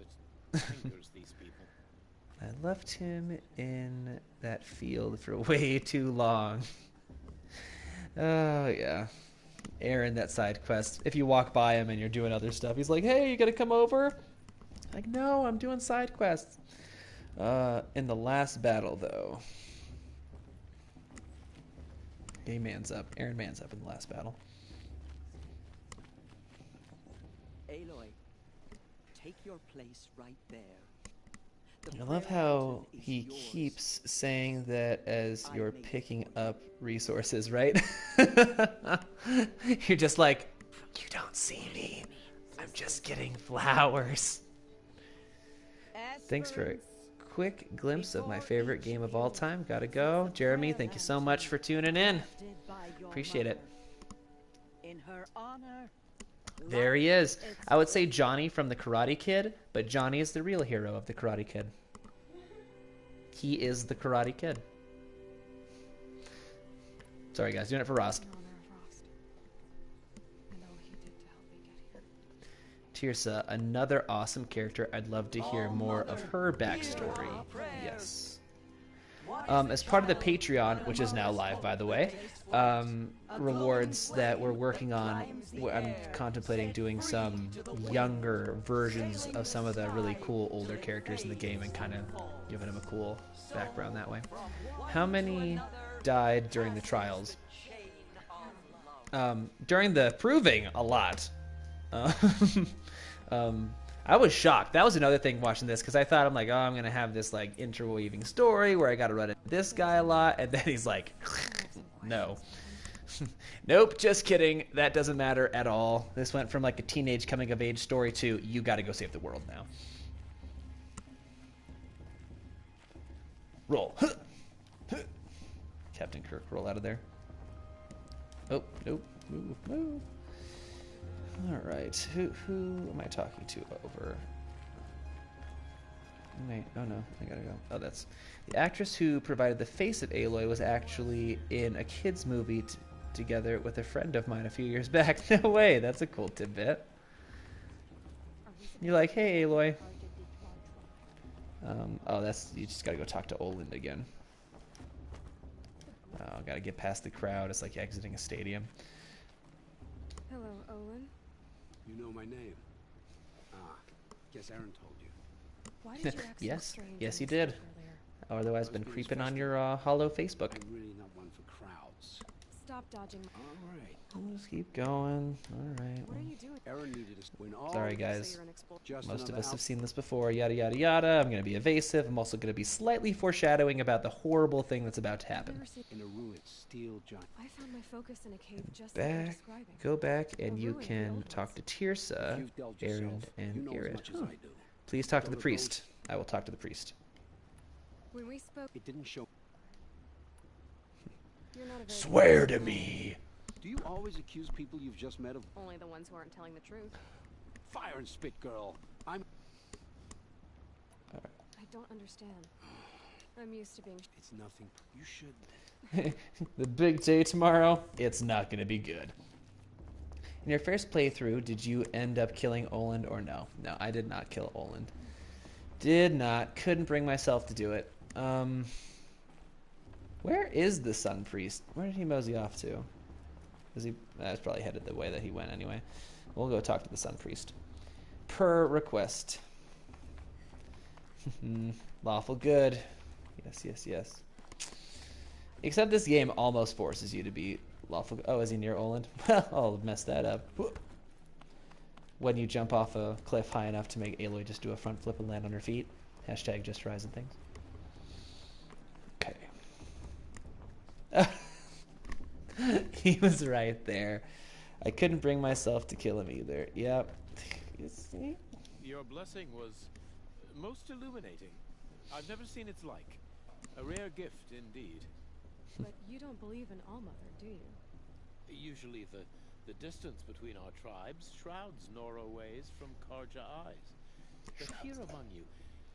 [SPEAKER 9] that angers these people.
[SPEAKER 1] I left him in that field for way too long. Oh, yeah. Aaron, that side quest. If you walk by him and you're doing other stuff, he's like, hey, you gonna come over? Like, no, I'm doing side quests. In the last battle, though. He mans up. Aaron mans up in the last battle.
[SPEAKER 8] Aloy, take your place right there. The
[SPEAKER 1] I love
[SPEAKER 8] prayer
[SPEAKER 1] how
[SPEAKER 8] mountain is
[SPEAKER 1] he
[SPEAKER 8] yours.
[SPEAKER 1] keeps saying that as
[SPEAKER 8] I
[SPEAKER 1] you're
[SPEAKER 8] made it
[SPEAKER 1] picking
[SPEAKER 8] for you.
[SPEAKER 1] up resources, right? You're just like, you don't see me. I'm just getting flowers. Thanks for a quick glimpse of my favorite game of all time. Gotta go. Jeremy, thank you so much for tuning in. Appreciate it.
[SPEAKER 8] In her honor.
[SPEAKER 1] There he is. I would say Johnny from the Karate Kid, but Johnny is the real hero of the Karate Kid. He is the Karate Kid. Sorry, guys. Doing it for Rost.
[SPEAKER 7] In honor of Rost. And all he did to help me get here.
[SPEAKER 1] Tirsa, another awesome character. I'd love to hear more of her backstory. Yes. As part of the Patreon, which is now live, by the way, rewards that we're working on, I'm contemplating doing some younger versions of some of the really cool older characters in the game and kind of giving them a cool background that way. How many died during the trials? During the proving, a lot. I was shocked. That was another thing watching this because I thought, I'm like, oh, I'm going to have this like interweaving story where I got to run into this guy a lot. And then he's like, no. Nope, just kidding. That doesn't matter at all. This went from like a teenage coming of age story to you got to go save the world now. Roll. Captain Kirk, roll out of there. Oh, nope. Move. All right. Who am I talking to over? Wait, oh no, I gotta go. Oh, that's the actress who provided the face of Aloy was actually in a kids movie together with a friend of mine a few years back. No way, that's a cool tidbit. You're like, hey, Aloy. Oh, that's you just gotta go talk to Oland again. Oh, gotta get past the crowd. It's like exiting a stadium.
[SPEAKER 7] Hello, Olin.
[SPEAKER 5] You know my name. Ah, guess Aaron told you.
[SPEAKER 7] Why did you act so
[SPEAKER 1] Yes,
[SPEAKER 7] strange
[SPEAKER 1] yes,
[SPEAKER 7] when
[SPEAKER 1] you
[SPEAKER 7] we
[SPEAKER 1] did.
[SPEAKER 7] spoke earlier?
[SPEAKER 1] Otherwise,
[SPEAKER 5] I was
[SPEAKER 1] been
[SPEAKER 5] being
[SPEAKER 1] creeping on
[SPEAKER 5] stressed
[SPEAKER 1] your
[SPEAKER 5] out.
[SPEAKER 1] hollow Facebook.
[SPEAKER 5] I'm really not one for crowds.
[SPEAKER 7] Stop dodging.
[SPEAKER 5] All right.
[SPEAKER 1] Let's keep going. All right.
[SPEAKER 7] What are you doing?
[SPEAKER 5] Aaron needed us when all.
[SPEAKER 1] Sorry,
[SPEAKER 7] So
[SPEAKER 1] guys.
[SPEAKER 7] you're an explorer.
[SPEAKER 5] Just
[SPEAKER 1] Most of
[SPEAKER 5] another
[SPEAKER 1] us have
[SPEAKER 5] out-
[SPEAKER 1] seen this before. Yada yada yada. I'm gonna be evasive. I'm also gonna be slightly foreshadowing about the horrible thing that's about to
[SPEAKER 7] I've
[SPEAKER 1] happen.
[SPEAKER 7] never seen.
[SPEAKER 5] in a ruined steel giant.
[SPEAKER 7] I found my focus in a cave just like you're
[SPEAKER 1] Back,
[SPEAKER 7] describing.
[SPEAKER 1] go back, and
[SPEAKER 7] A
[SPEAKER 1] you
[SPEAKER 7] ruin of the
[SPEAKER 1] can
[SPEAKER 7] old
[SPEAKER 1] talk
[SPEAKER 7] ones.
[SPEAKER 1] to Tirsa,
[SPEAKER 5] If you've delved
[SPEAKER 1] Aaron,
[SPEAKER 5] yourself,
[SPEAKER 1] and
[SPEAKER 5] you know as
[SPEAKER 1] Garrett.
[SPEAKER 5] much as I do.
[SPEAKER 1] Please talk to
[SPEAKER 5] One
[SPEAKER 1] the
[SPEAKER 5] of
[SPEAKER 1] priest. I will talk to the priest.
[SPEAKER 7] When we spoke,
[SPEAKER 5] It didn't show.
[SPEAKER 7] you're not a very
[SPEAKER 1] Swear to me.
[SPEAKER 5] Do you always accuse people you've just met of
[SPEAKER 7] Only the ones who aren't telling the truth.
[SPEAKER 5] fire and spit, girl? I'm.
[SPEAKER 7] I don't understand. I'm used to being.
[SPEAKER 5] It's nothing. You should.
[SPEAKER 1] The big day tomorrow, it's not going to be good. In your first playthrough, did you end up killing Oland or no? No, I did not kill Oland. Did not. Couldn't bring myself to do it. Where is the Sun Priest? Where did he mosey off to? Is he? That's probably headed the way that he went anyway. We'll go talk to the Sun Priest. Per request. Lawful good. Yes, yes, yes. Except this game almost forces you to be lawful. Oh, is he near Oland? Well, I'll mess that up. When you jump off a cliff high enough to make Aloy just do a front flip and land on her feet. Hashtag just rising things. Okay. He was right there. I couldn't bring myself to kill him either. Yep. You see?
[SPEAKER 9] Your blessing was most illuminating. I've never seen its like. A rare gift indeed.
[SPEAKER 7] But you don't believe in Allmother, do you?
[SPEAKER 9] Usually the distance between our tribes shrouds Nora ways from Karja eyes. But here among you,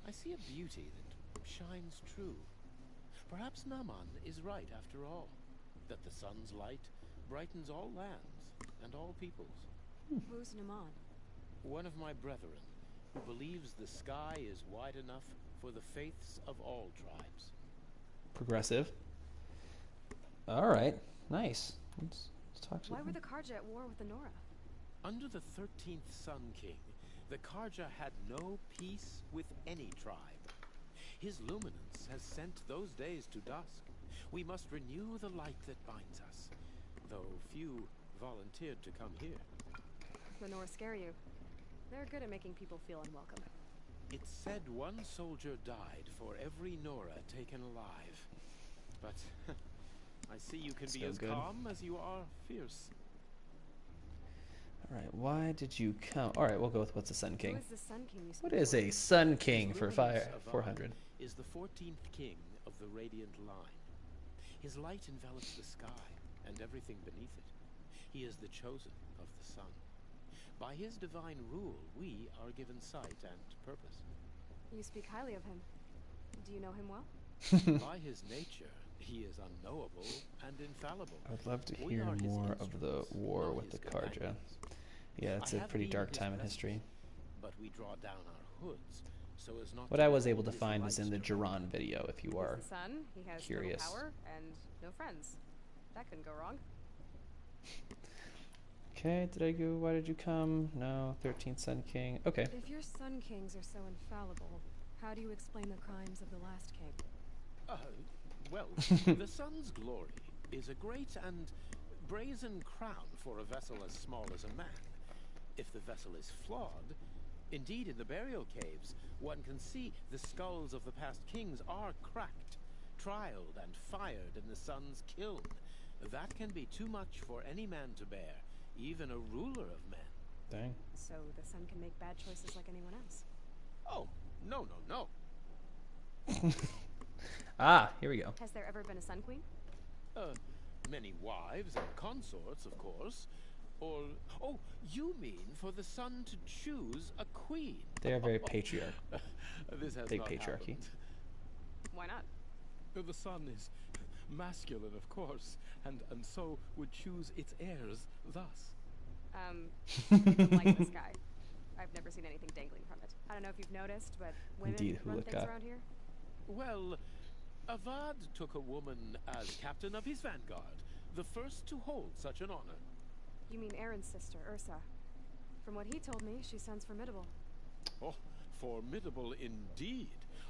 [SPEAKER 9] I see a beauty that shines true. Perhaps Naman is right after all, that the sun's light brightens all lands and all peoples.
[SPEAKER 7] Who's Naman?
[SPEAKER 9] One of my brethren, who believes the sky is wide enough for the faiths of all tribes.
[SPEAKER 1] Progressive. All right. Nice. Let's talk to
[SPEAKER 7] Why
[SPEAKER 1] him.
[SPEAKER 7] were the Karja at war with the Nora?
[SPEAKER 9] Under the 13th Sun King, the Karja had no peace with any tribe. His luminance has sent those days to dusk. We must renew the light that binds us, though few volunteered to come here.
[SPEAKER 7] The Nora scare you. They're good at making people feel unwelcome.
[SPEAKER 9] It's said one soldier died for every Nora taken alive. But I see you can be
[SPEAKER 1] So
[SPEAKER 9] as
[SPEAKER 1] good.
[SPEAKER 9] calm as you are fierce.
[SPEAKER 1] All right. Why did you come? All right. We'll go with what's a Sun King.
[SPEAKER 7] Who is the Sun King you speak
[SPEAKER 1] What is
[SPEAKER 7] for?
[SPEAKER 1] a Sun King
[SPEAKER 9] His
[SPEAKER 1] for
[SPEAKER 9] luminance
[SPEAKER 1] fire
[SPEAKER 9] above
[SPEAKER 1] 400?
[SPEAKER 9] is the 14th king of the radiant line. His light envelops the sky and everything beneath it. He is the chosen of the sun. By his divine rule, we are given sight and purpose.
[SPEAKER 7] You speak highly of him. Do you know him well?
[SPEAKER 9] By his nature, he is unknowable and infallible.
[SPEAKER 1] I would love to
[SPEAKER 9] We
[SPEAKER 1] hear
[SPEAKER 9] are his
[SPEAKER 1] more of the
[SPEAKER 9] instruments,
[SPEAKER 1] war
[SPEAKER 9] not
[SPEAKER 1] with the
[SPEAKER 9] his
[SPEAKER 1] Karja.
[SPEAKER 9] companions.
[SPEAKER 1] Yeah, it's
[SPEAKER 9] I
[SPEAKER 1] a
[SPEAKER 9] have
[SPEAKER 1] pretty
[SPEAKER 9] been
[SPEAKER 1] dark
[SPEAKER 9] his
[SPEAKER 1] time in
[SPEAKER 9] presence,
[SPEAKER 1] history.
[SPEAKER 9] But we draw down our hoods so as not
[SPEAKER 1] What
[SPEAKER 9] to
[SPEAKER 1] I was
[SPEAKER 9] let
[SPEAKER 1] able to
[SPEAKER 9] his
[SPEAKER 1] find is
[SPEAKER 9] lights
[SPEAKER 1] in the
[SPEAKER 9] direct.
[SPEAKER 1] Jiran video, if you
[SPEAKER 7] He's
[SPEAKER 1] are
[SPEAKER 7] the sun. He has
[SPEAKER 1] curious.
[SPEAKER 7] little power and no friends. That couldn't go wrong.
[SPEAKER 1] Okay, did I go? Why did you come? No, 13th Sun King. Okay.
[SPEAKER 7] If your Sun Kings are so infallible, how do you explain the crimes of the last king?
[SPEAKER 9] Well, the sun's glory is a great and brazen crown for a vessel as small as a man. If the vessel is flawed, indeed in the burial caves, one can see the skulls of the past kings are cracked, trialed and fired in the sun's kiln. That can be too much for any man to bear, even a ruler of men.
[SPEAKER 1] Dang.
[SPEAKER 7] So the Sun can make bad choices like anyone else.
[SPEAKER 9] Oh, no, no, no.
[SPEAKER 1] Ah, here we go.
[SPEAKER 7] Has there ever been a Sun Queen?
[SPEAKER 9] Many wives and consorts, of course. Or, oh, you mean for the sun to choose a queen?
[SPEAKER 1] They are very patriarchal.
[SPEAKER 9] This has
[SPEAKER 1] Big
[SPEAKER 9] not
[SPEAKER 1] patriarchy.
[SPEAKER 9] happened.
[SPEAKER 7] Why not?
[SPEAKER 10] The sun is masculine, of course, and so would choose its heirs thus.
[SPEAKER 7] I don't like this guy. I've never seen anything dangling from it. I don't know if you've noticed, but women
[SPEAKER 1] Indeed,
[SPEAKER 7] run
[SPEAKER 1] Hulika.
[SPEAKER 7] things around here.
[SPEAKER 9] Well, Avad took a woman as captain of his vanguard, the first to hold such an honor.
[SPEAKER 7] You mean Aaron's sister, Ursa. From what he told me, she sounds formidable.
[SPEAKER 9] Oh, formidable indeed.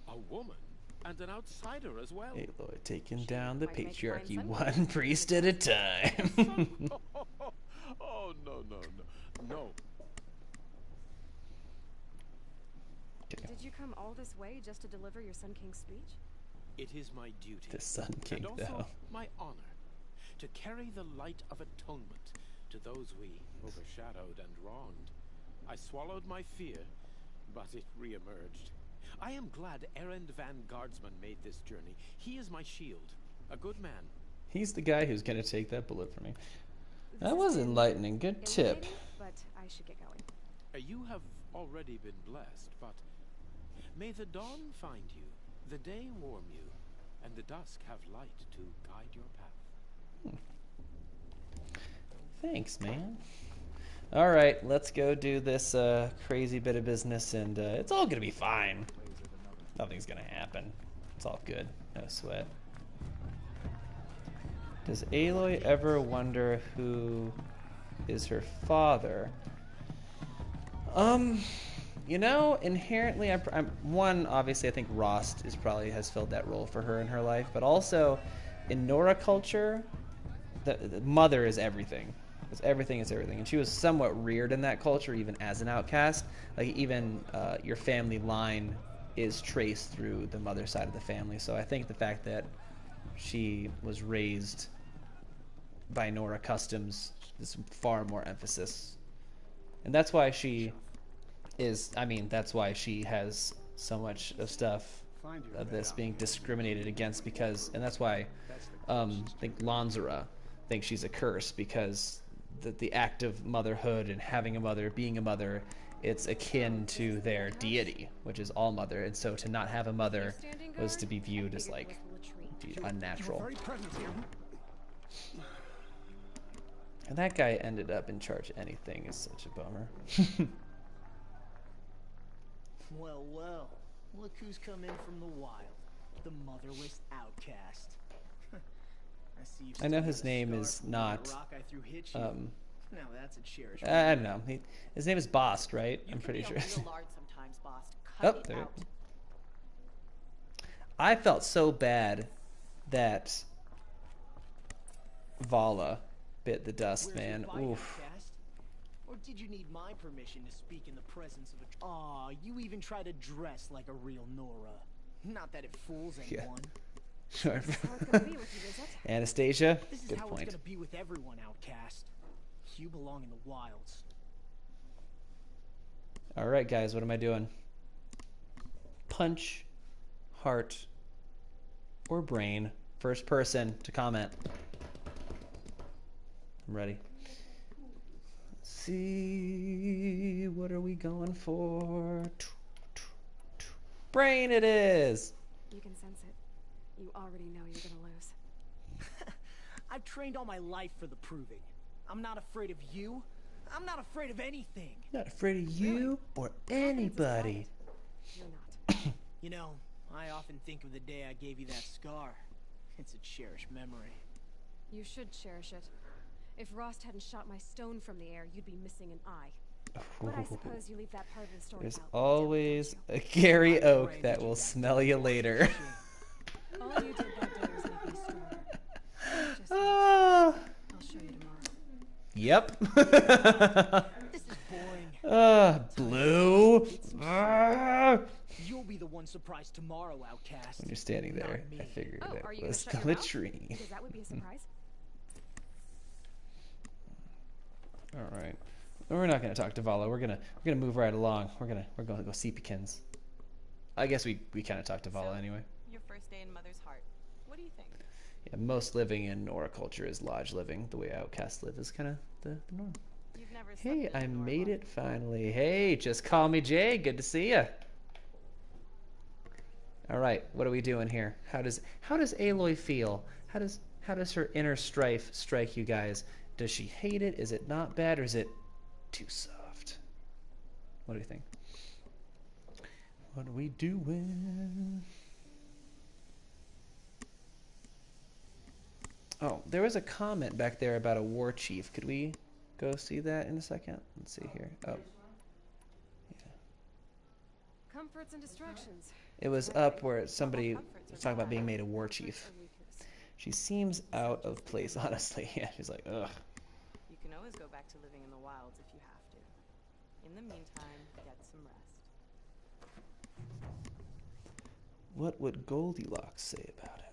[SPEAKER 9] A woman, and an outsider as well.
[SPEAKER 1] Aloy taking down the
[SPEAKER 7] might make
[SPEAKER 1] patriarchy
[SPEAKER 7] fine
[SPEAKER 1] one priest at a time.
[SPEAKER 9] Oh, no, no, no. No.
[SPEAKER 7] Did you come all this way just to deliver your Sun King's speech?
[SPEAKER 9] It is my duty.
[SPEAKER 1] The Sun King,
[SPEAKER 9] and also
[SPEAKER 1] though.
[SPEAKER 9] my honor to carry the light of atonement to those we overshadowed and wronged. I swallowed my fear, but it reemerged. I am glad Erend Van Guardsman made this journey. He is my shield, a good man.
[SPEAKER 1] He's the guy who's gonna take that bullet from me.
[SPEAKER 7] This
[SPEAKER 1] That
[SPEAKER 7] has
[SPEAKER 1] was
[SPEAKER 7] been
[SPEAKER 1] enlightening. Good tip.
[SPEAKER 7] illuminating, but I should get going.
[SPEAKER 9] You have already been blessed, but may the dawn find you, the day warm you, and the dusk have light to guide your path.
[SPEAKER 1] Thanks, man. All right, let's go do this crazy bit of business, and it's all gonna be fine. Nothing's gonna happen. It's all good. No sweat. Does Aloy ever wonder who is her father? You know, inherently, I'm one. Obviously, I think Rost is probably has filled that role for her in her life, but also in Nora culture, the mother is everything. Everything is everything, and she was somewhat reared in that culture, even as an outcast. Like even your family line is traced through the mother side of the family. So I think the fact that she was raised by Nora customs is far more emphasis, and that's why she is. I mean, that's why she has so much of stuff of this being discriminated against, because, and that's why I think Lanzara thinks she's a curse, because the act of motherhood and having a mother, being a mother, it's akin to their deity, which is all mother, and so to not have a mother was to be viewed as like unnatural. And that guy ended up in charge of anything is such a bummer.
[SPEAKER 11] Well, well, look who's come in from the wild. The motherless outcast.
[SPEAKER 1] I know his name is not.
[SPEAKER 11] Now that's a cherished.
[SPEAKER 1] I don't know. His name is Bost, right? I'm pretty sure.
[SPEAKER 8] Sometimes, boss.
[SPEAKER 1] Oh, there. I felt so bad that Vala bit the dust, man. Oof.
[SPEAKER 11] Or did you need my permission to speak in the presence of a... Aw, you even try to dress like a real Nora. Not that it fools anyone.
[SPEAKER 1] Sure.
[SPEAKER 7] This is how it's gonna be with you, is it?
[SPEAKER 1] Anastasia,
[SPEAKER 11] This is
[SPEAKER 1] good
[SPEAKER 11] how
[SPEAKER 1] point.
[SPEAKER 11] it's gonna be with everyone, outcast. You belong in the wilds.
[SPEAKER 1] All right, guys, what am I doing? Punch, heart, or brain. First person to comment. I'm ready. Let's see, what are we going for? Brain it is.
[SPEAKER 7] You can sense it. You already know you're gonna lose.
[SPEAKER 11] I've trained all my life for the proving. I'm not afraid of you. I'm not afraid of anything.
[SPEAKER 1] Not afraid of you or anybody.
[SPEAKER 7] You're not.
[SPEAKER 11] You know, I often think of the day I gave you that scar. It's a cherished memory.
[SPEAKER 7] You should cherish it. If Rost hadn't shot my stone from the air, you'd be missing an eye. But I suppose you leave that part of the story
[SPEAKER 1] There's
[SPEAKER 7] out.
[SPEAKER 1] always a Gary Oak that will smell you later.
[SPEAKER 7] All you did that day was make me stronger. Just
[SPEAKER 1] Ah.
[SPEAKER 7] I'll show you tomorrow.
[SPEAKER 1] Yep.
[SPEAKER 11] This is boring.
[SPEAKER 1] Blue. Ah.
[SPEAKER 11] You'll be the one surprised tomorrow, outcast.
[SPEAKER 1] When you're standing there,
[SPEAKER 11] Not me.
[SPEAKER 1] I figured
[SPEAKER 7] Oh, are you
[SPEAKER 1] it
[SPEAKER 7] gonna
[SPEAKER 1] was
[SPEAKER 7] shut your
[SPEAKER 1] the
[SPEAKER 7] mouth?
[SPEAKER 1] tree.
[SPEAKER 7] Because that would be a surprise.
[SPEAKER 1] All right. We're not gonna talk to Vala. We're gonna move right along. We're gonna go see Peekins. I guess we kind of talked to Vala anyway.
[SPEAKER 12] Your first day in Mother's Heart. What do you think?
[SPEAKER 1] Yeah, most living in Nora culture is lodge living. The way outcasts live is kind of the norm.
[SPEAKER 12] You've never
[SPEAKER 1] Hey,
[SPEAKER 12] slept in
[SPEAKER 1] I
[SPEAKER 12] a Nora
[SPEAKER 1] made
[SPEAKER 12] lodge
[SPEAKER 1] it
[SPEAKER 12] before.
[SPEAKER 1] finally. Hey, just call me Jay. Good to see ya. All right, what are we doing here? How does Aloy feel? How does her inner strife strike you guys? Does she hate it? Is it not bad, or is it too soft? What do you think? What are we doing? Oh, there was a comment back there about a war chief. Could we go see that in a second? Let's see here. Oh.
[SPEAKER 7] Comforts and distractions.
[SPEAKER 1] It was up where somebody was talking about being made a war chief. She seems out of place, honestly. Yeah, she's like, ugh.
[SPEAKER 12] You can always go back to living in the wilds if you have to. In the meantime, get some rest.
[SPEAKER 1] What would Goldilocks say about it?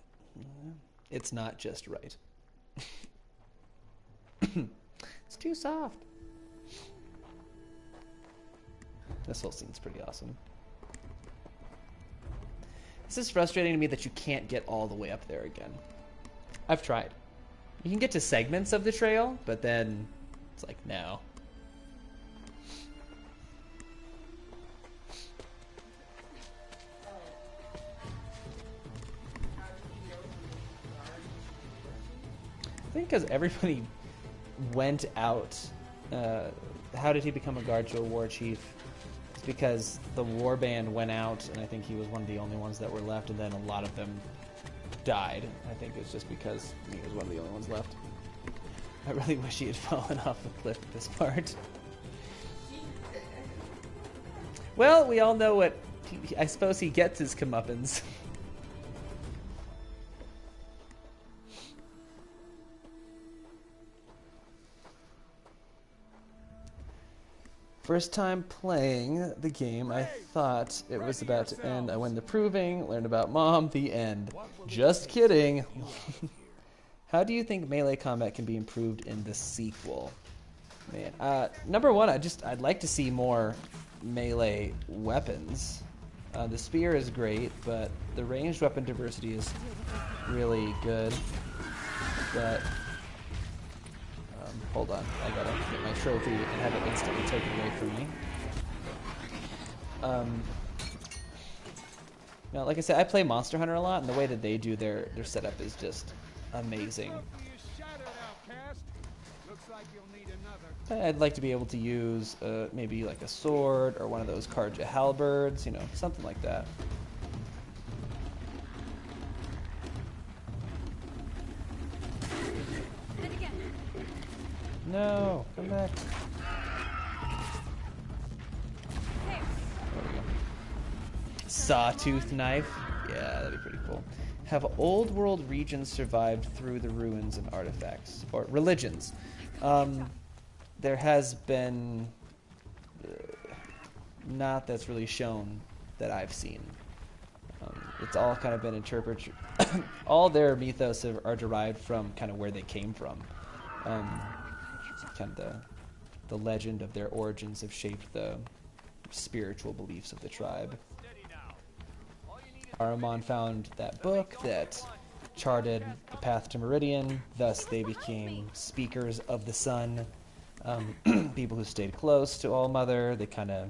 [SPEAKER 1] It's not just right. It's too soft. This whole scene's pretty awesome. This is frustrating to me that you can't get all the way up there again. I've tried. You can get to segments of the trail, but then it's like, no. I think because everybody went out. How did he become a guard to a war chief? It's because the war band went out, and I think he was one of the only ones that were left, and then a lot of them died. I think it's just because he was one of the only ones left. I really wish he had fallen off a cliff at this part. Well, we all know what... I suppose he gets his comeuppance. First time playing the game, I thought it was about to end. I won the proving, learned about Mom, the end. Just kidding. How do you think melee combat can be improved in the sequel? Man, number one, I'd like to see more melee weapons. The spear is great, but the ranged weapon diversity is really good. But hold on, I gotta get my trophy and have it instantly taken away from me. Now, like I said, I play Monster Hunter a lot, and the way that they do their setup is just amazing. I'd like to be able to use maybe like a sword or one of those Karja halberds, you know, something like that. No, come back. There we go. Sawtooth knife. Yeah, that'd be pretty cool. Have old world regions survived through the ruins and artifacts? Or religions? There has been... not that's really shown that I've seen. It's all kind of been interpreted... all their mythos are derived from kind of where they came from. Kind of the legend of their origins have shaped the spiritual beliefs of the tribe. Ahriman found that book that charted the path to Meridian, thus they became speakers of the sun. People who stayed close to All Mother, they kind of,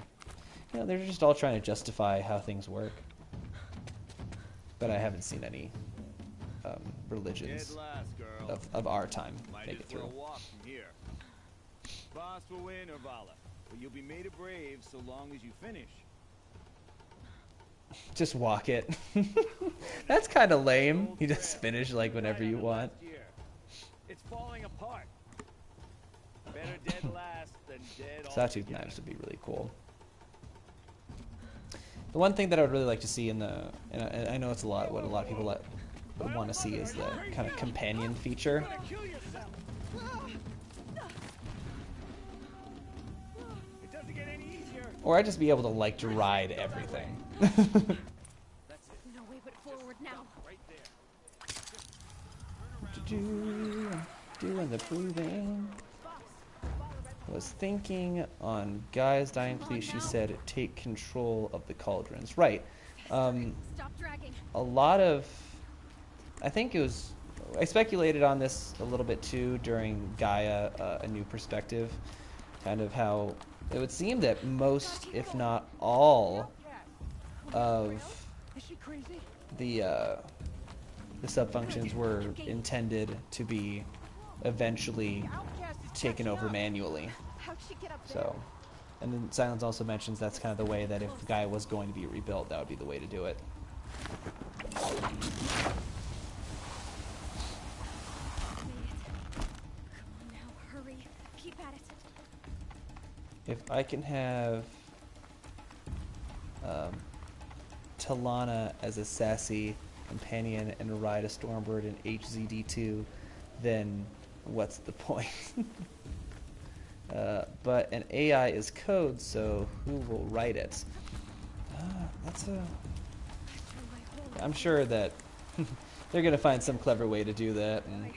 [SPEAKER 1] you know, they're just all trying to justify how things work. But I haven't seen any religions of our time make it through.
[SPEAKER 13] Boss will win or Vala, but you'll be made a brave so long as you finish.
[SPEAKER 1] Just walk it. That's kind of lame. You just finish like whenever you want.
[SPEAKER 13] It's falling apart. Better dead last than dead all
[SPEAKER 1] Sawtooth knives would be really cool. The one thing that I would really like to see in the, and I know it's what a lot of people would want to see is the kind of companion feature. Or I'd just be able to like to ride everything.
[SPEAKER 7] No way but forward now.
[SPEAKER 1] Doing the proving. Was thinking on Guy's dying plea, she said, take control of the cauldrons. Right.
[SPEAKER 7] Stop dragging.
[SPEAKER 1] A lot of... I think it was... I speculated on this a little bit too during Gaia, A New Perspective. Kind of how... It would seem that most, if not all, of the subfunctions were intended to be eventually taken over manually. So And then Silence also mentions that's kind of the way that if the guy was going to be rebuilt, that would be the way to do it.
[SPEAKER 7] Hurry. Keep at it.
[SPEAKER 1] If I can have Talana as a sassy companion and ride a Stormbird in HZD2, then what's the point? But an AI is code, so who will write it? I'm sure that they're going to find some clever way to do that, and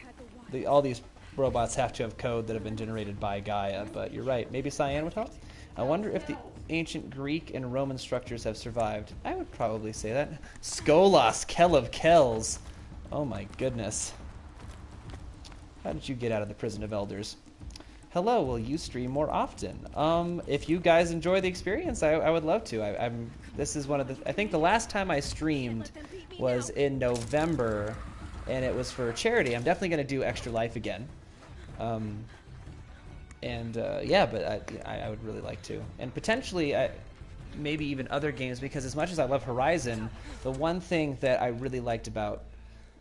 [SPEAKER 1] all these robots have to have code that have been generated by Gaia, but you're right, maybe Cyan would help? I wonder if the ancient Greek and Roman structures have survived. I would probably say that. Skolas, Kell of Kells. Oh my goodness. How did you get out of the prison of elders? Hello, will you stream more often? If you guys enjoy the experience, I would love to. This is one of the... I think the last time I streamed was in November, and it was for charity. I'm definitely going to do Extra Life again. Yeah, but I would really like to. And potentially, maybe even other games, because as much as I love Horizon, the one thing that I really liked about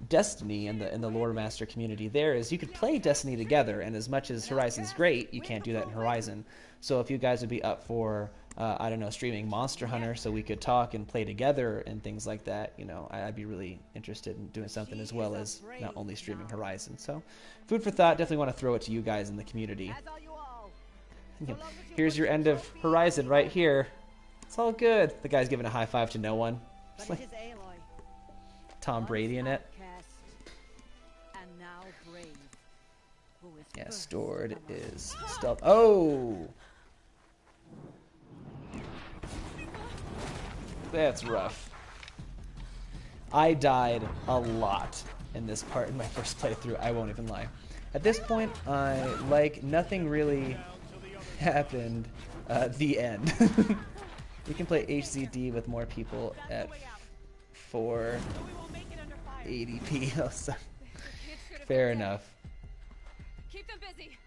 [SPEAKER 1] Destiny and the Lore Master community there is you could play Destiny together, and as much as Horizon's great, you can't do that in Horizon. So if you guys would be up for, I don't know, streaming Monster Hunter so we could talk and play together and things like that, you know, I'd be really interested in doing something as well as not only streaming Horizon. So food for thought, definitely want to throw it to you guys in the community. Here's your end of Horizon right here. It's all good. The guy's giving a high five to no one. It's like Tom Brady in it. Yeah, stored is stealth. Oh! That's rough. I died a lot in this part in my first playthrough, I won't even lie. At this point, like nothing really happened. The end. You can play HZD with more people at 480p. Oh, so fair enough.
[SPEAKER 7] Keep them busy.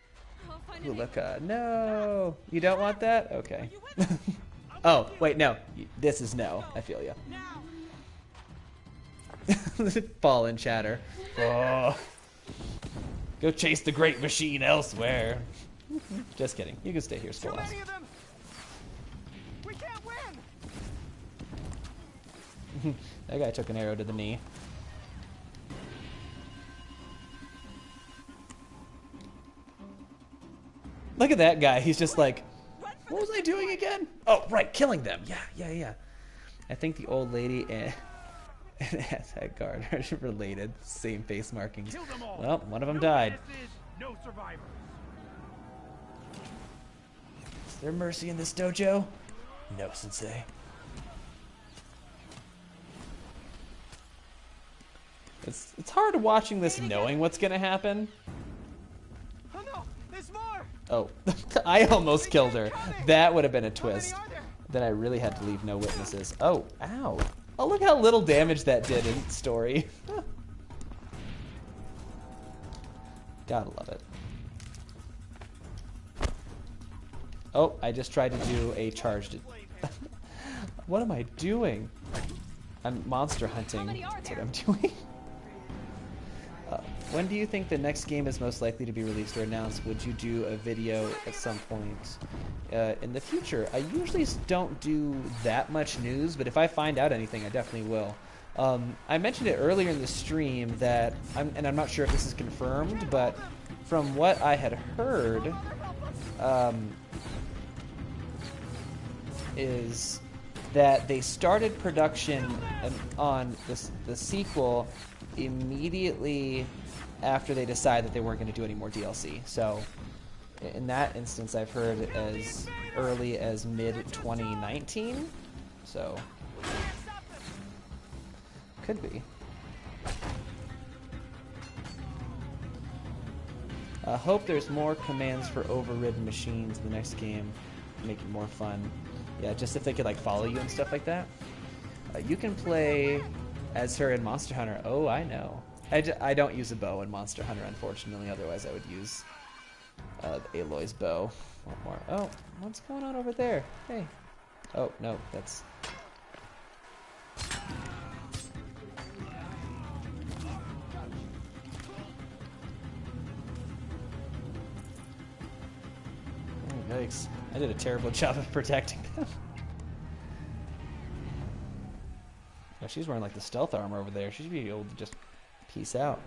[SPEAKER 1] Ooh, look, no! You don't want that? Okay. Oh, wait, no. This is no. I feel you. Fallen chatter. Oh. Go chase the great machine elsewhere. Just kidding. You can stay here, Skolas.
[SPEAKER 11] We can't
[SPEAKER 1] win. That guy took an arrow to the knee. Look at that guy. He's just like, what was I doing again? Oh, right, killing them. Yeah. I think the old lady and that guard are related. Same face markings. Well, one of them died.
[SPEAKER 13] No survivors.
[SPEAKER 1] Is there mercy in this dojo? No, sensei. It's hard watching this knowing what's gonna happen.
[SPEAKER 11] Oh no, there's more.
[SPEAKER 1] Oh, I almost killed her. That would have been a twist. Then I really had to leave no witnesses. Oh, ow. Oh, look how little damage that did in story. Gotta love it. Oh, I just tried to do a charged... What am I doing? I'm monster hunting. That's what I'm doing. When do you think the next game is most likely to be released or announced? Would you do a video at some point in the future? I usually don't do that much news, but if I find out anything, I definitely will. I mentioned it earlier in the stream that, and I'm not sure if this is confirmed, but from what I had heard, is that they started production on the sequel immediately after they decided that they weren't going to do any more DLC. So in that instance, I've heard as early as mid-2019. So could be. I hope there's more commands for overridden machines in the next game, make it more fun. Yeah, just if they could like follow you and stuff like that. You can play as her in Monster Hunter. Oh, I know. I don't use a bow in Monster Hunter, unfortunately. Otherwise, I would use Aloy's bow. One more. Oh, what's going on over there? Hey. Oh, no, that's... Oh, yikes. I did a terrible job of protecting them. Oh, she's wearing like the stealth armor over there. She should be able to just peace out.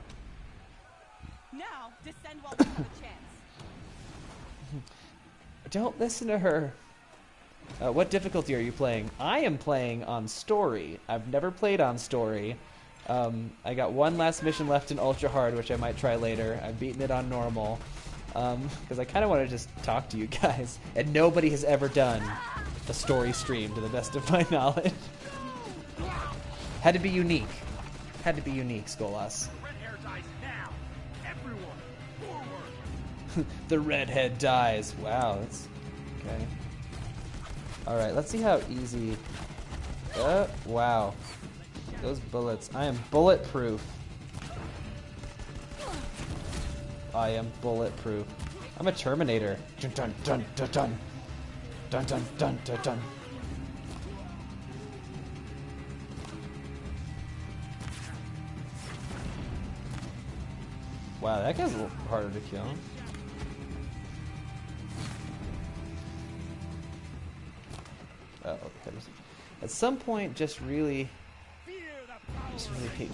[SPEAKER 12] Now, descend while we have a chance.
[SPEAKER 1] Don't listen to her. What difficulty are you playing? I am playing on story. I've never played on story. I got one last mission left in ultra hard, which I might try later. I've beaten it on normal. Because I kind of want to just talk to you guys. And nobody has ever done a story stream, to the best of my knowledge. Had to be unique. Had to be unique, Skolas.
[SPEAKER 13] Red hair dies now. Everyone, forward.
[SPEAKER 1] The redhead dies. Wow, that's... Okay. Alright, let's see how easy... wow. Those bullets. I am bulletproof. I am bulletproof. I'm a Terminator. Dun dun dun dun dun. Dun dun dun dun dun. Wow, that guy's a little harder to kill. Oh, okay. At some point, just really hate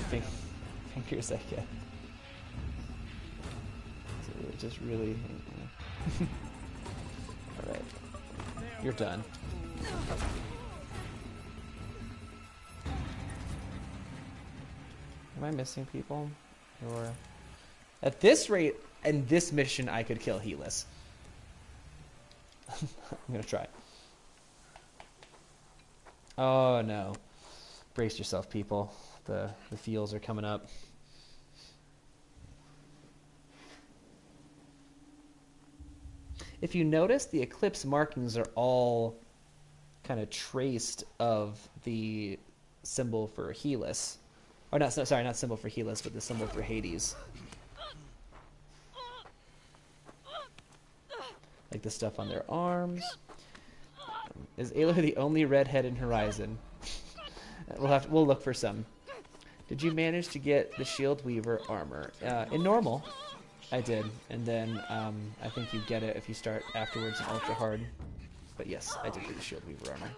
[SPEAKER 1] fingers, I guess. So just really. All right, you're done. Am I missing people? Or at this rate, in this mission, I could kill Helis. I'm gonna try. Oh no. Brace yourself, people. The feels are coming up. If you notice, the eclipse markings are all kind of traced of the symbol for Helis. Or not, sorry, not symbol for Helis, but the symbol for Hades. Like the stuff on their arms. Is Aloy the only redhead in Horizon? We'll look for some. Did you manage to get the Shield Weaver armor? In normal, I did, and then I think you get it if you start afterwards in ultra hard. But yes, I did get the Shield Weaver armor.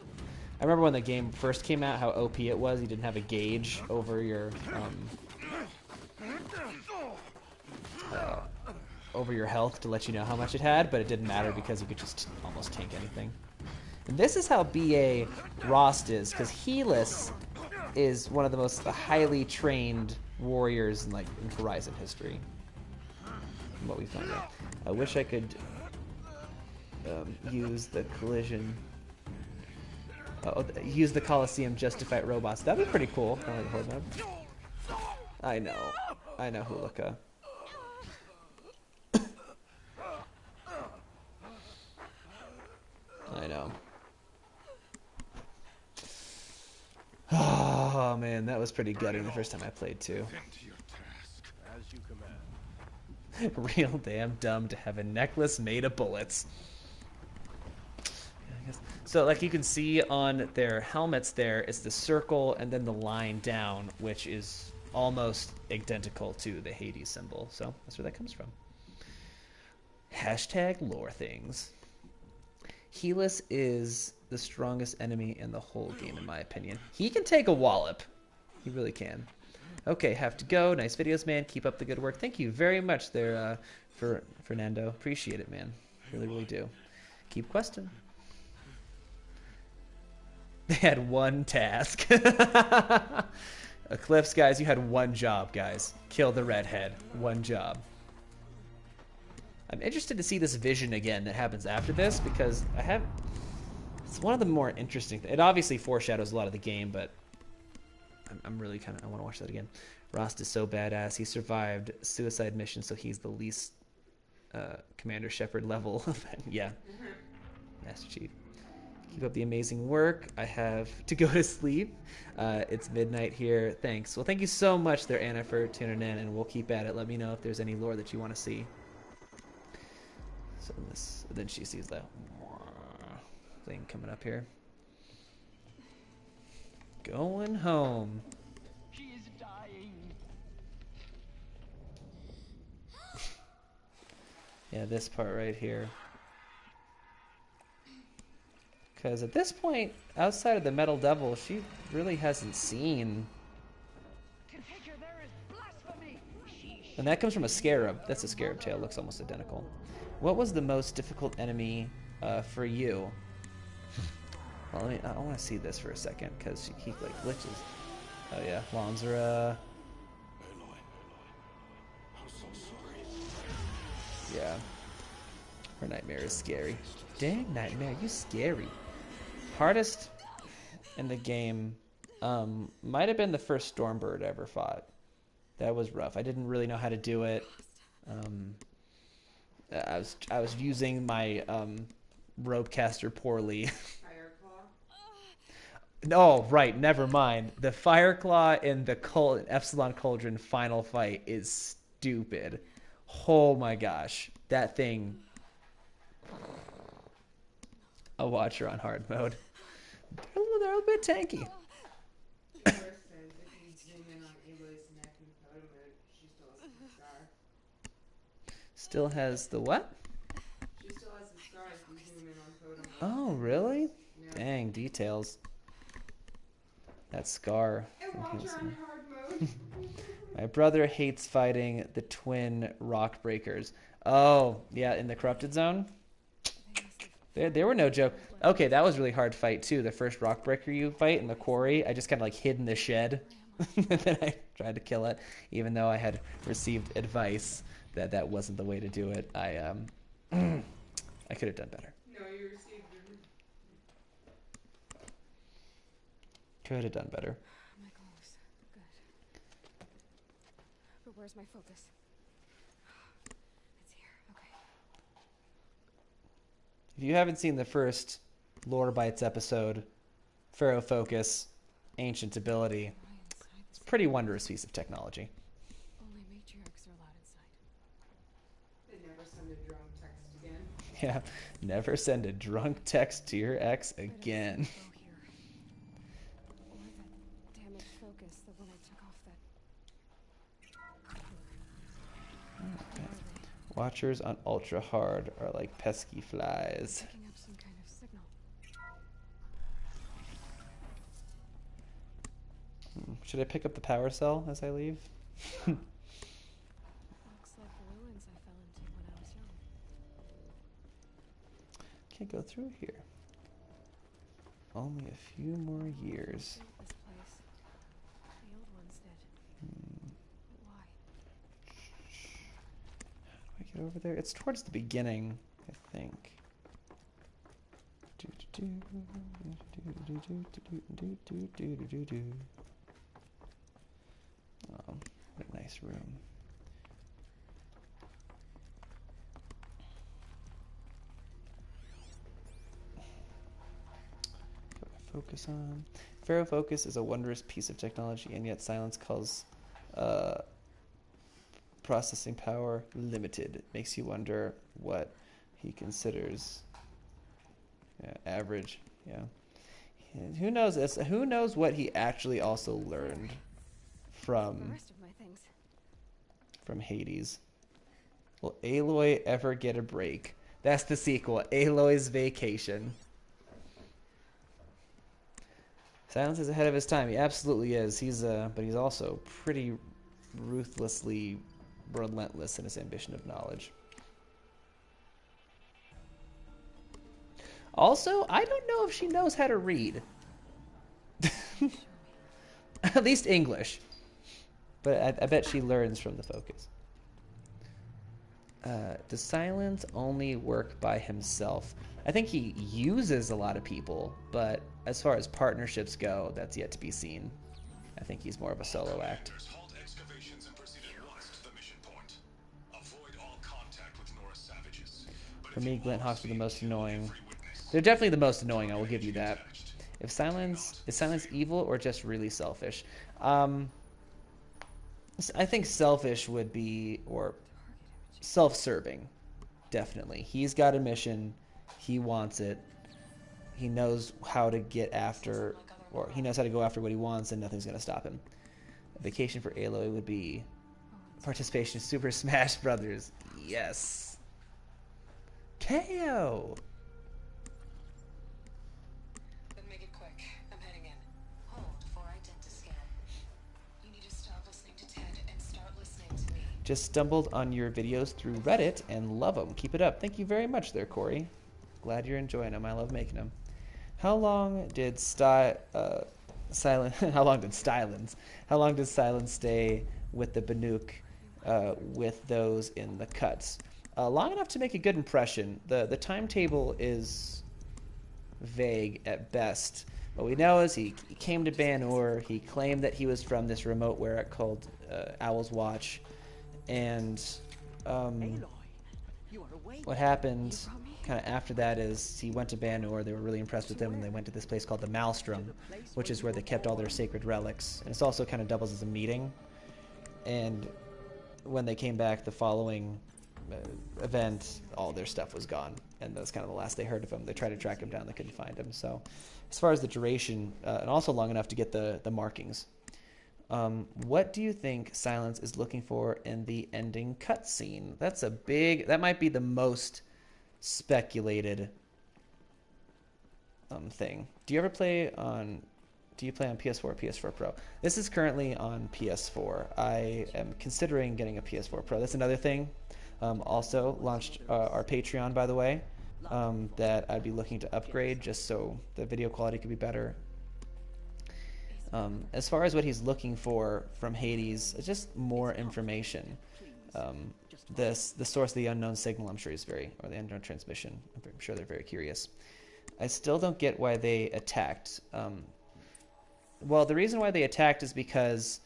[SPEAKER 1] I remember when the game first came out, how OP it was. You didn't have a gauge over your health to let you know how much it had, but it didn't matter because you could just almost tank anything. And this is how BA Rost is, because Helis is one of the most highly trained warriors in Horizon history. From what we found out. I wish I could use the collision. Use the Coliseum just to fight robots. That'd be pretty cool. Kind of like Horde mode. I know, Huluka. I know. Oh man, that was pretty gutting the first time I played too.
[SPEAKER 9] As you command.
[SPEAKER 1] Real damn dumb to have a necklace made of bullets. So like you can see on their helmets there, it's the circle and then the line down, which is almost identical to the Hades symbol. So that's where that comes from. Hashtag lore things. Helis is the strongest enemy in the whole game, in my opinion. He can take a wallop. He really can. Okay, have to go. Nice videos, man. Keep up the good work. Thank you very much there, for Fernando. Appreciate it, man. Really, really do. Keep questing. They had one task. Eclipse, guys, you had one job, guys. Kill the redhead. One job. I'm interested to see this vision again that happens after this, because it's one of the more interesting things. It obviously foreshadows a lot of the game, but I'm really I want to watch that again. Rost is so badass. He survived suicide mission, so he's the least Commander Shepard level. Yeah. Master Chief. Keep up the amazing work. I have to go to sleep. It's midnight here. Thanks. Well, thank you so much there, Anna, for tuning in, and we'll keep at it. Let me know if there's any lore that you want to see. So then she sees that thing coming up here. Going home.
[SPEAKER 8] She is dying.
[SPEAKER 1] Yeah, this part right here. Because at this point, outside of the Metal Devil, she really hasn't seen. And that comes from a scarab. That's a scarab tail. Looks almost identical. What was the most difficult enemy for you? Well, I want to see this for a second because he like glitches. Oh yeah, Lonzera.
[SPEAKER 4] I'm so sorry.
[SPEAKER 1] Yeah. Her nightmare is scary. Dang, nightmare, you scary. Hardest in the game might have been the first Stormbird I ever fought. That was rough. I didn't really know how to do it. I was using my ropecaster poorly. No, right, never mind. The Fireclaw in the Epsilon Cauldron final fight is stupid. Oh my gosh. That thing. I'll watch her on hard mode. They're a bit tanky. Still has the what?
[SPEAKER 14] She still has the scar if you zoom in on photo.
[SPEAKER 1] Oh, really?
[SPEAKER 14] Yeah.
[SPEAKER 1] Dang, details. That scar.
[SPEAKER 14] And watch her on hard mode.
[SPEAKER 1] My brother hates fighting the twin rock breakers. Oh, yeah, in the corrupted zone? They were no joke. Okay, that was a really hard fight, too. The first rock breaker you fight in the quarry, I just kind of like hid in the shed. And then I tried to kill it, even though I had received advice that wasn't the way to do it. I could have done better.
[SPEAKER 14] No, you received it.
[SPEAKER 1] Could have done better.
[SPEAKER 7] My goals. Good. But where's my focus? It's here. Okay.
[SPEAKER 1] If you haven't seen the first Lore Bites episode, Pharaoh Focus, Ancient Ability, it's a pretty wondrous piece of technology.
[SPEAKER 7] Only matriarchs are allowed inside.
[SPEAKER 14] They never send a drunk text again.
[SPEAKER 1] Yeah, never send a drunk text to your ex again.
[SPEAKER 7] Or that damaged focus, the one I took off that.
[SPEAKER 1] Okay. Watchers on ultra hard are like pesky flies.
[SPEAKER 7] Picking up some kind of signal.
[SPEAKER 1] Should I pick up the power cell as I leave?
[SPEAKER 7] Looks like the ruins I fell into when I was young.
[SPEAKER 1] Can't go through here. Only a few more years.
[SPEAKER 7] This place. The old ones did. But why?
[SPEAKER 1] How do I get over there? It's towards the beginning, I think. Oh, what a nice room. Focus on. Pharaoh Focus is a wondrous piece of technology, and yet Silence calls processing power limited. Makes you wonder what he considers average. Yeah. Who knows this? Who knows what he actually also learned
[SPEAKER 7] The rest of my things.
[SPEAKER 1] from Hades? Will Aloy ever get a break? That's the sequel, Aloy's Vacation. Silence is ahead of his time. He absolutely is. But he's also pretty ruthlessly relentless in his ambition of knowledge. Also, I don't know if she knows how to read. At least English. But I bet she learns from the focus. Does Silence only work by himself? I think he uses a lot of people, but as far as partnerships go, that's yet to be seen. I think he's more of a solo act.
[SPEAKER 4] Halt excavations and proceed at once to the mission point. Avoid all contact with Nora savages.
[SPEAKER 1] For me, Glint Hawks are the most annoying. They're definitely the most annoying, I will give you that. Is Silence evil or just really selfish? I think selfish would be, or self-serving. Definitely. He's got a mission. He wants it. He knows how to get after, or he knows how to go after what he wants, and nothing's going to stop him. A vacation for Aloy would be participation in Super Smash Brothers. Yes. KO.
[SPEAKER 15] Then make it quick. I'm heading in. Hold for identity scan. You need to stop listening to Ted and start listening to me.
[SPEAKER 1] Just stumbled on your videos through Reddit and love them. Keep it up. Thank you very much there, Corey. Glad you're enjoying them. I love making them. How long did Silence stay with the Banuk with those in the cuts? Long enough to make a good impression. The timetable is vague at best. What we know is he came to Ban-Ur. He claimed that he was from this remote where called Owl's Watch. And what happened kind of after that is he went to Ban-Ur. They were really impressed with him, and they went to this place called the Maelstrom, which is where they kept all their sacred relics. And it also kind of doubles as a meeting. And when they came back the following event, all their stuff was gone, and that was kind of the last they heard of him. They tried to track him down, they couldn't find him. So as far as the duration, and also long enough to get the markings, what do you think Silence is looking for in the ending cutscene? That might be the most speculated thing. Do you play on PS4 or PS4 Pro? This is currently on PS4. I am considering getting a PS4 Pro. That's another thing. Also launched our Patreon, by the way, that I'd be looking to upgrade just so the video quality could be better. As far as what he's looking for from Hades, it's just more information. The source of the unknown signal, I'm sure or the unknown transmission. I'm sure they're very curious. I still don't get why they attacked. Well, the reason why they attacked is because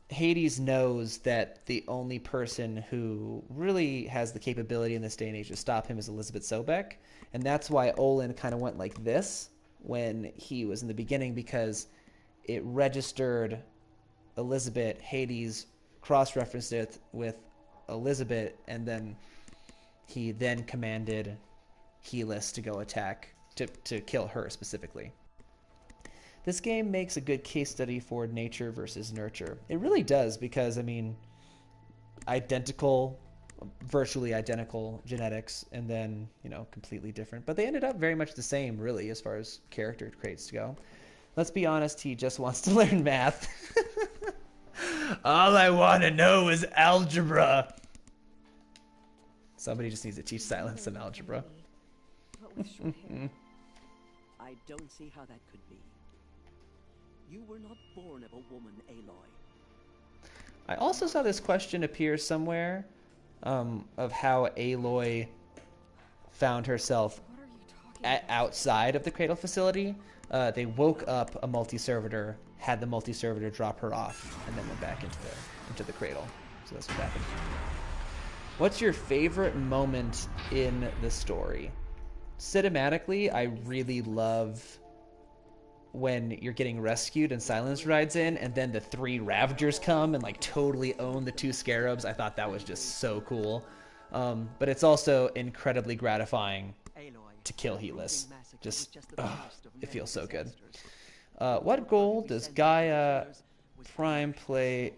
[SPEAKER 1] Hades knows that the only person who really has the capability in this day and age to stop him is Elizabeth Sobek. And that's why Olin kind of went like this when he was in the beginning, because it registered Elizabeth. Hades cross-referenced it with Elizabeth, and then he then commanded Helis to go attack, to kill her specifically. This game makes a good case study for nature versus nurture. It really does, because, I mean, virtually identical genetics, and then, completely different. But they ended up very much the same, really, as far as character traits go. Let's be honest, he just wants to learn math. All I want to know is algebra. Somebody just needs to teach Silence some algebra.
[SPEAKER 8] I don't see how that could be. You were not born of a woman, Aloy.
[SPEAKER 1] I also saw this question appear somewhere of how Aloy found herself outside of the Cradle facility. They woke up a multi-servitor, had the multi-servitor drop her off, and then went back into the Cradle. So that's what happened. What's your favorite moment in the story? Cinematically, I really love when you're getting rescued and Silence rides in, and then the 3 Ravagers come and totally own the 2 Scarabs. I thought that was just so cool. But it's also incredibly gratifying to kill Helis. It feels so good. What role does Gaia Prime play,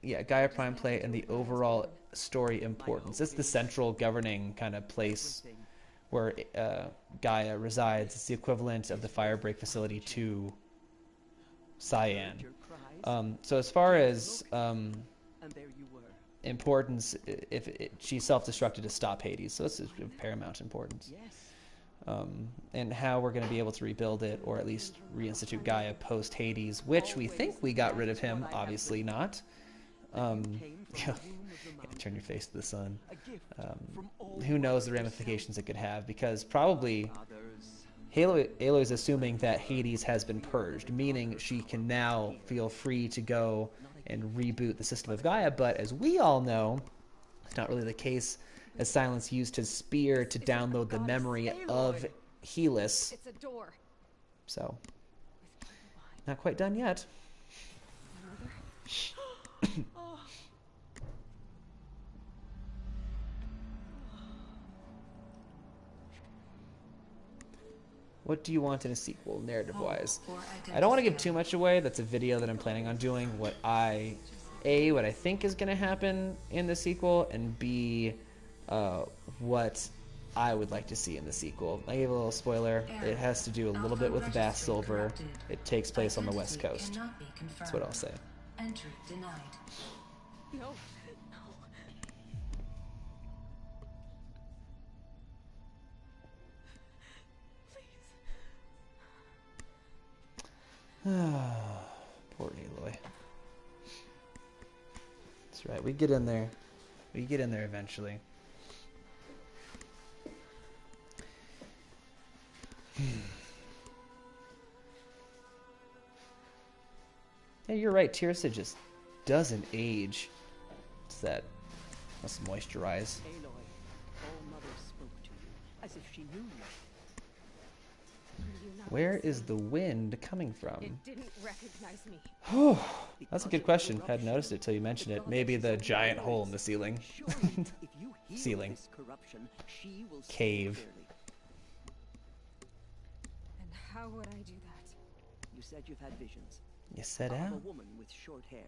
[SPEAKER 1] Gaia Prime play in the overall story importance? It's the central governing kind of place where Gaia resides. It's the equivalent of the Firebreak facility to Cyan. So as far as importance, she self-destructed to stop Hades, so this is of paramount importance. And how we're going to be able to rebuild it, or at least reinstitute Gaia post Hades, which we think we got rid of him. Obviously not. Turn your face to the sun. Who knows the ramifications it could have, because probably Aloy is assuming that Hades has been purged, meaning she can now feel free to go and reboot the system of Gaia. But as we all know, it's not really the case, as Silence used his spear to download the memory of Helis.
[SPEAKER 7] It's a door.
[SPEAKER 1] So, not quite done yet. What do you want in a sequel, narrative-wise? I don't want to give too much away. That's a video that I'm planning on doing. What I think is going to happen in the sequel, and B, what I would like to see in the sequel. I gave a little spoiler. It has to do a little bit with Bath Silver. It takes place on the West Coast. That's what I'll say.
[SPEAKER 15] Entry denied.
[SPEAKER 7] No.
[SPEAKER 1] Poor Aloy. That's right. We get in there. We get in there eventually. Yeah, you're right. Tirsa just doesn't age. It's that. Must moisturize.
[SPEAKER 8] Aloy, All Mother spoke to you as if she knew you.
[SPEAKER 1] Where is the wind coming from?
[SPEAKER 7] It didn't recognize me.
[SPEAKER 1] That's a good question. Hadn't noticed it till you mentioned it. Maybe the giant hole in the ceiling. Ceiling. Cave.
[SPEAKER 7] And how would I do that?
[SPEAKER 8] You said you've had visions.
[SPEAKER 1] You said
[SPEAKER 8] of
[SPEAKER 1] out.
[SPEAKER 8] a woman with short hair.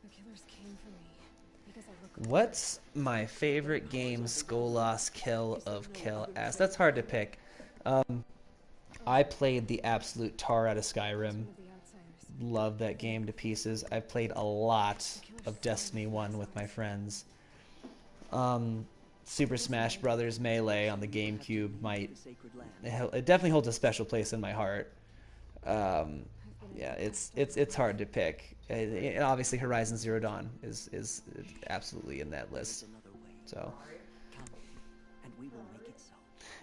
[SPEAKER 7] The killers came for me because I look.
[SPEAKER 1] What's my favorite game? Skolas Kill of Kill Ass. That's hard to pick. I played the absolute tar out of Skyrim. Love that game to pieces. I've played a lot of Destiny 1 with my friends. Super Smash Brothers Melee on the GameCube it definitely holds a special place in my heart. Yeah, it's hard to pick. And obviously Horizon Zero Dawn is absolutely in that list. So.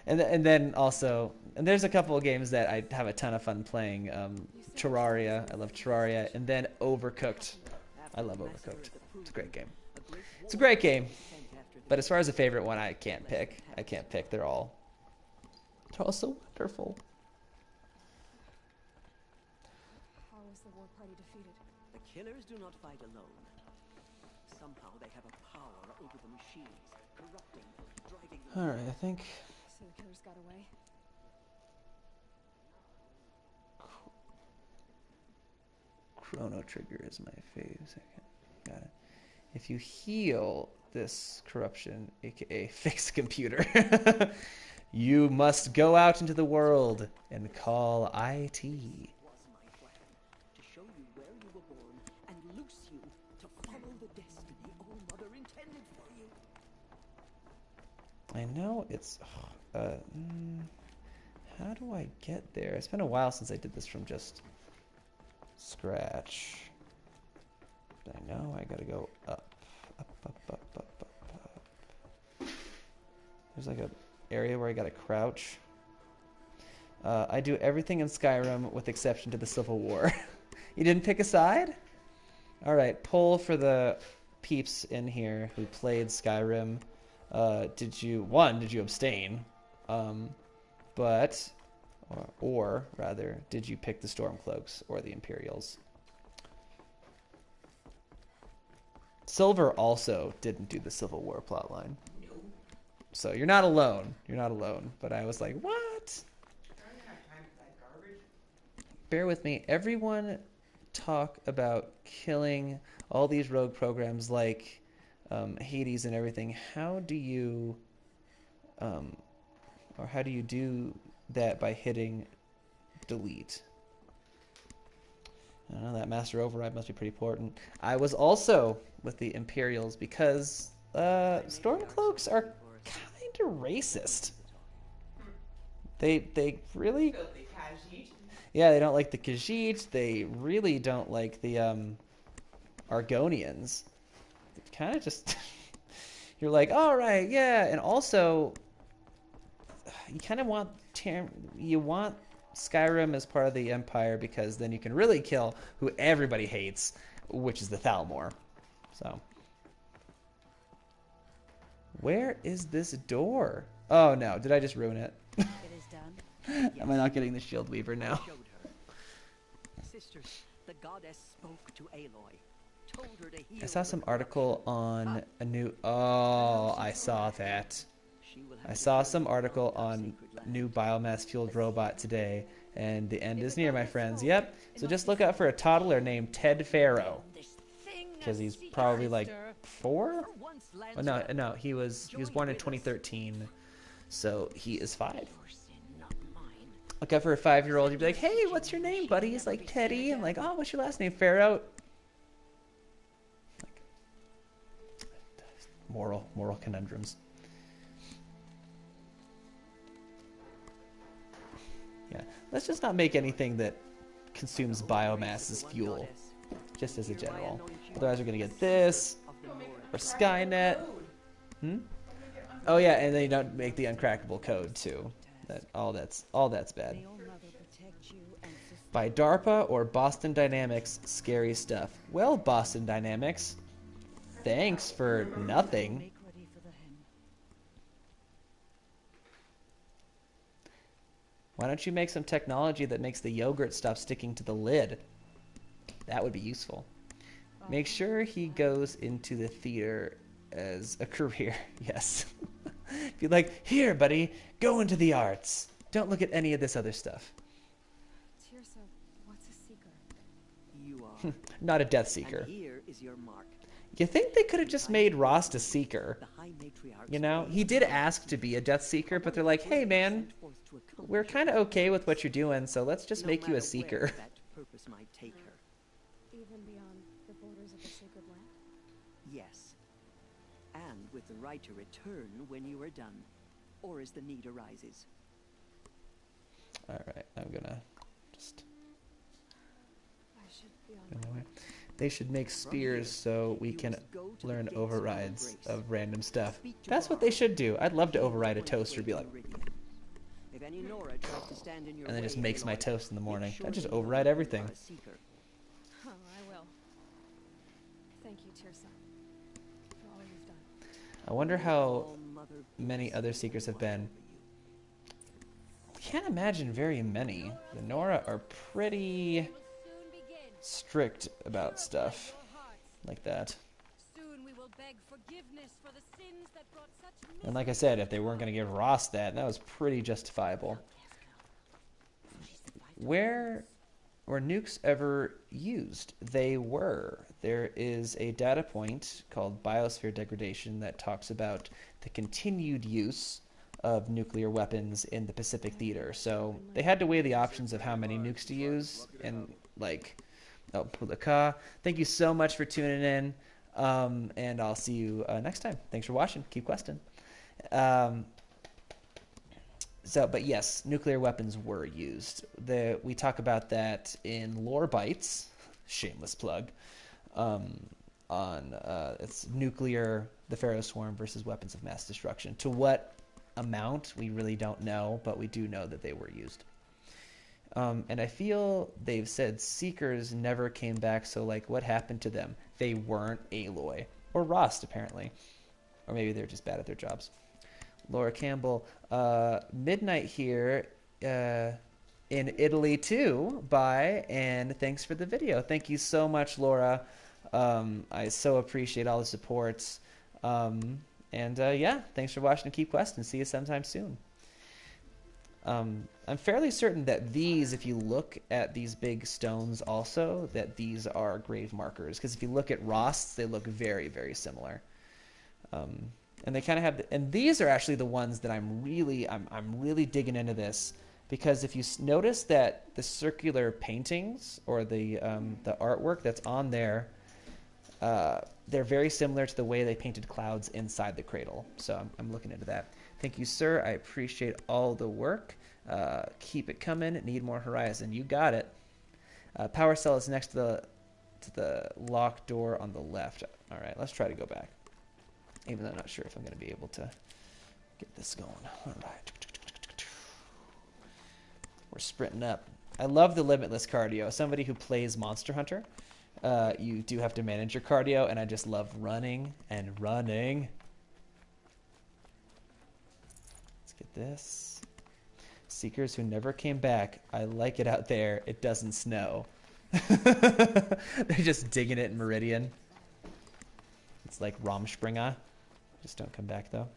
[SPEAKER 1] And then also, and there's a couple of games that I have a ton of fun playing. Terraria, I love Terraria, and then Overcooked. I love Overcooked. It's a great game. It's a great game. But as far as a favorite one, I can't pick. I can't pick. They're all so wonderful.
[SPEAKER 7] How was the war party defeated?
[SPEAKER 8] The killers do not fight alone. Somehow they have a power over the machines, corrupting, driving them.
[SPEAKER 1] All right, I think.
[SPEAKER 7] So the killers got away.
[SPEAKER 1] Chrono Trigger is my favorite. Got it. If you heal this corruption, aka fix a computer, you must go out into the world and call IT.
[SPEAKER 8] Was my plan to show you where you were born and loose you to follow the destiny All Mother intended for you.
[SPEAKER 1] I know it's. How do I get there? It's been a while since I did this from just scratch. But I know I gotta go up. There's like a area where I gotta crouch. I do everything in Skyrim with exception to the Civil War. You didn't pick a side? Alright, poll for the peeps in here who played Skyrim. Did you abstain? Or rather, did you pick the Stormcloaks or the Imperials? Silver also didn't do the Civil War plotline. So you're not alone. You're not alone. But I was like, what? Bear with me. Everyone talk about killing all these rogue programs like Hades and everything. How do you do that by hitting delete? I don't know, that master override must be pretty important. I was also with the Imperials because Stormcloaks are kind of racist. They really... Yeah, they don't like the Khajiit. They really don't like the Argonians. Kind of just... You're like, all right, yeah. And also, you kind of want... You want Skyrim as part of the Empire because then you can really kill who everybody hates, which is the Thalmor. So, where is this door? Oh no, did I just ruin it?
[SPEAKER 8] It is done.
[SPEAKER 1] Am I not getting the Shield Weaver now?
[SPEAKER 8] Sisters, the goddess spoke to Aloy, told her to heal.
[SPEAKER 1] I saw some article on a new... Oh, I saw that.
[SPEAKER 8] She will
[SPEAKER 1] I saw some article on new biomass-fueled robot today, and the end is near, my friends. Yep. So just look out for a toddler named Ted Pharaoh, because he's probably like 4. Oh, no, he was born in 2013, so he is 5. Look out for a 5-year-old. You'd be like, "Hey, what's your name, buddy?" He's like, "Teddy." I'm like, "Oh, what's your last name, Pharaoh?" Like, moral conundrums. Yeah, let's just not make anything that consumes biomass as fuel, just as a general. Otherwise, we're gonna get this or Skynet. Oh yeah, and then you don't make the uncrackable code too. All that's bad. By DARPA or Boston Dynamics, scary stuff. Well, Boston Dynamics, thanks for nothing. Why don't you make some technology that makes the yogurt stop sticking to the lid? That would be useful. Make sure he goes into the theater as a career. Yes. Be like, "Here, buddy, go into the arts. Don't look at any of this other stuff."
[SPEAKER 7] Tirsa, what's a seeker?
[SPEAKER 8] You are.
[SPEAKER 1] Not a death seeker.
[SPEAKER 8] And here is your mark.
[SPEAKER 1] You think they could have just made Rost a seeker? You know, he did ask to be a death seeker, but they're like, "Hey, man, we're kind of okay with what you're doing, so let's just make you a seeker."
[SPEAKER 8] That purpose might take her.
[SPEAKER 7] Even beyond the borders of the sacred land?
[SPEAKER 8] Yes. And with the right to return when you are done, or as the need arises.
[SPEAKER 1] Alright, I'm gonna just...
[SPEAKER 7] I should be on my way.
[SPEAKER 1] They should make spears so we can learn overrides of random stuff. That's what they should do. I'd love to override a toaster, be like...
[SPEAKER 8] If any Nora tries to stand in your
[SPEAKER 1] And then just
[SPEAKER 8] way
[SPEAKER 1] makes my
[SPEAKER 8] any
[SPEAKER 1] toast in the morning.
[SPEAKER 8] sure
[SPEAKER 1] I'd just
[SPEAKER 8] that you
[SPEAKER 1] override
[SPEAKER 8] are
[SPEAKER 1] everything.
[SPEAKER 8] a seeker.
[SPEAKER 7] Oh, I will. Thank you, Tirsa, for all you've done.
[SPEAKER 1] I wonder how many other seekers have been. Can't imagine very many. The Nora are pretty strict about stuff like that.
[SPEAKER 7] Soon we will beg forgiveness for the sins that brought such
[SPEAKER 1] And like I said, if they weren't going to give Ross that was pretty justifiable. Were nukes ever used? They were. There is a data point called biosphere degradation that talks about the continued use of nuclear weapons in the Pacific Theater. So they had to weigh the options of how many nukes to use, and like, oh, Pulaka. Thank you so much for tuning in, and I'll see you next time. Thanks for watching. Keep questing. But yes, nuclear weapons were used. We talk about that in Lore Bites, shameless plug, it's nuclear, the Pharaoh Swarm versus weapons of mass destruction. To what amount, we really don't know, but we do know that they were used. And I feel they've said Seekers never came back, so like, what happened to them? They weren't Aloy. Or Rost, apparently. Or maybe they're just bad at their jobs. Laura Campbell, midnight here in Italy too. Bye, and thanks for the video. Thank you so much, Laura. I so appreciate all the supports. Yeah, thanks for watching and keep questing. See you sometime soon. I'm fairly certain that these, if you look at these big stones also, that these are grave markers. Because if you look at Rosts, they look very, very similar. And they kind of have, and these are actually the ones that I'm really digging into this, because if you notice that the circular paintings or the artwork that's on there, they're very similar to the way they painted clouds inside the cradle. So I'm looking into that. Thank you, sir. I appreciate all the work. Keep it coming. Need more Horizon. You got it. Power cell is next to the locked door on the left. All right, let's try to go back. Even though I'm not sure if I'm going to be able to get this going. All right. We're sprinting up. I love the limitless cardio. As somebody who plays Monster Hunter, you do have to manage your cardio, and I just love running and running. Let's get this. Seekers who never came back. I like it out there. It doesn't snow. They're just digging it in Meridian. It's like Romspringer. Just don't come back, though.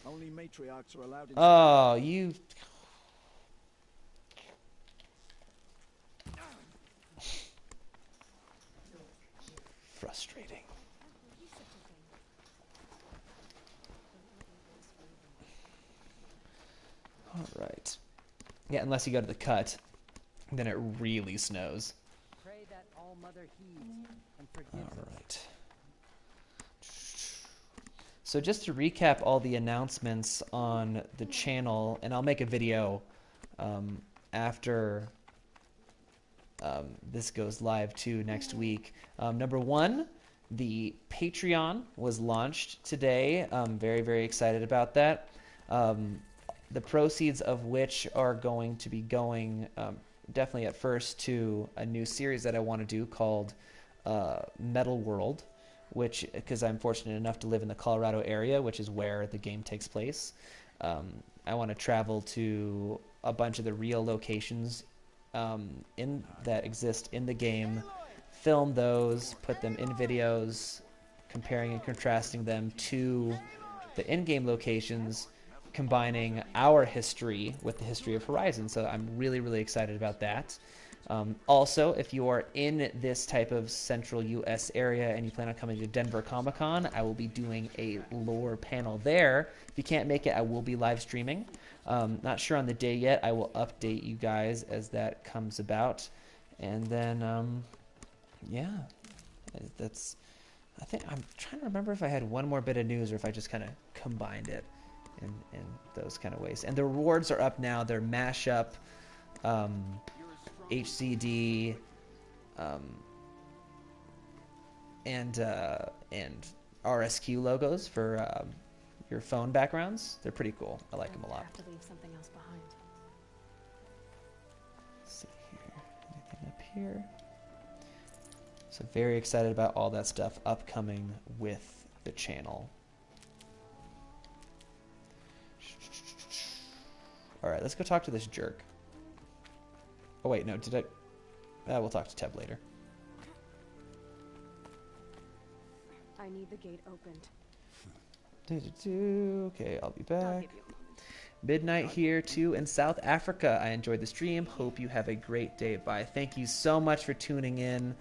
[SPEAKER 11] Only matriarchs are allowed in.
[SPEAKER 1] Oh, you. Frustrating. All right. Yeah, unless you go to the cut, then it really snows.
[SPEAKER 8] Pray that All Mother heeds and forgives
[SPEAKER 1] All
[SPEAKER 8] us.
[SPEAKER 1] right. So just to recap all the announcements on the channel, and I'll make a video after this goes live too next week. Number one, the Patreon was launched today. I'm very, very excited about that. The proceeds of which are going to be going definitely at first to a new series that I want to do called Metal World, which, because I'm fortunate enough to live in the Colorado area, which is where the game takes place. I want to travel to a bunch of the real locations that exist in the game, film those, put them in videos, comparing and contrasting them to the in-game locations, combining our history with the history of Horizon. So I'm really, really excited about that. Also, if you are in this type of central U.S. area and you plan on coming to Denver Comic-Con, I will be doing a lore panel there. If you can't make it, I will be live streaming. Not sure on the day yet. I will update you guys as that comes about. And then, yeah, that's... I think I'm trying to remember if I had one more bit of news or if I just kind of combined it in those kind of ways. And the rewards are up now. They're mashup, HCD, and RSQ logos for your phone backgrounds. They're pretty cool. I like them a lot.
[SPEAKER 7] Have to leave something else behind.
[SPEAKER 1] Let's see here. Anything up here? So very excited about all that stuff upcoming with the channel. All right, let's go talk to this jerk. Oh wait, no, did I? We'll talk to Teb later.
[SPEAKER 7] I need the gate opened.
[SPEAKER 1] Okay, I'll be back. Midnight here too in South Africa. I enjoyed the stream. Hope you have a great day. Bye. Thank you so much for tuning in.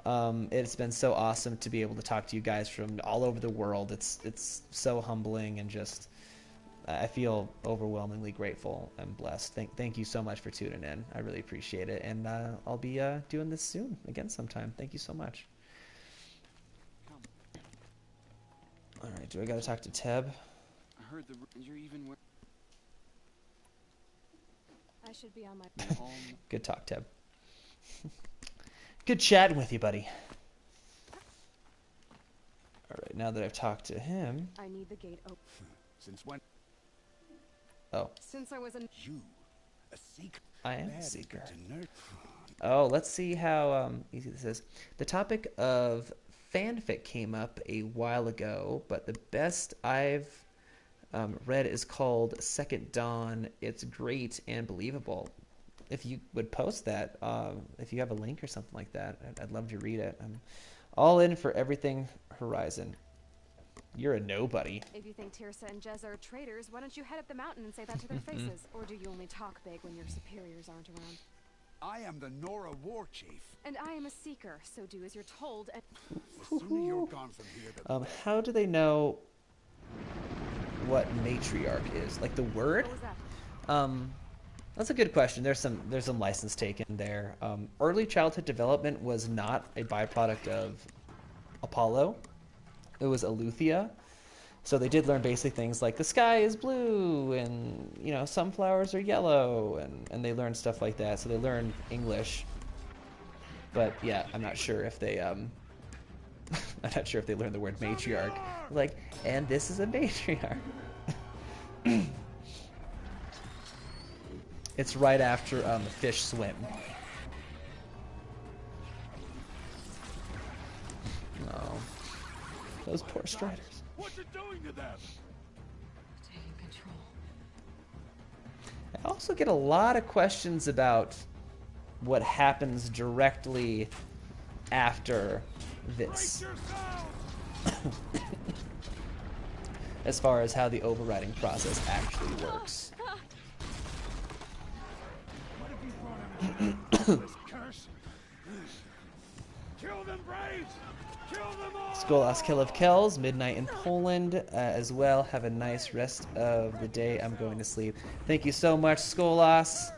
[SPEAKER 1] It's been so awesome to be able to talk to you guys from all over the world. It's so humbling and just I feel overwhelmingly grateful and blessed. Thank you so much for tuning in. I really appreciate it, and I'll be doing this soon again sometime. Thank you so much. All right, do I got to talk to Teb?
[SPEAKER 5] I heard you're even.
[SPEAKER 7] I should be on my.
[SPEAKER 1] Good talk, Teb. Good chatting with you, buddy. All right, now that I've talked to him.
[SPEAKER 7] I need the gate open.
[SPEAKER 4] Since when?
[SPEAKER 1] Oh.
[SPEAKER 7] Since I was a
[SPEAKER 4] seeker.
[SPEAKER 1] I am a seeker. Oh, let's see how easy this is. The topic of fanfic came up a while ago, but the best I've read is called Second Dawn. It's great and believable. If you would post that, if you have a link or something like that, I'd love to read it. I'm all in for everything Horizon. You're a nobody.
[SPEAKER 7] If you think Tirsa and Jez are traitors, why don't you head up the mountain and say that to their faces? Or do you only talk big when your superiors aren't around?
[SPEAKER 4] I am the Nora war chief.
[SPEAKER 7] And I am a seeker, so do as you're told. And
[SPEAKER 4] The sooner you're gone from here, the
[SPEAKER 1] How do they know what matriarch is? Like the word?
[SPEAKER 7] What was that?
[SPEAKER 1] That's a good question. There's some license taken there. Early childhood development was not a byproduct of Apollo. It was Aletheia. So they did learn basic things like the sky is blue and, you know, sunflowers are yellow, and they learned stuff like that. So they learned English. But yeah, I'm not sure if they I'm not sure if they learned the word matriarch. Like, and this is a matriarch. It's right after the fish swim. No. Those poor striders.
[SPEAKER 4] What you doing to them?
[SPEAKER 15] Taking control.
[SPEAKER 1] I also get a lot of questions about what happens directly after this. as far as how the overriding process actually works.
[SPEAKER 13] This curse. Kill them, Braves! Kill them all!
[SPEAKER 1] Skolas Kill of Kells, midnight in Poland as well. Have a nice rest of the day. I'm going to sleep. Thank you so much, Skolas.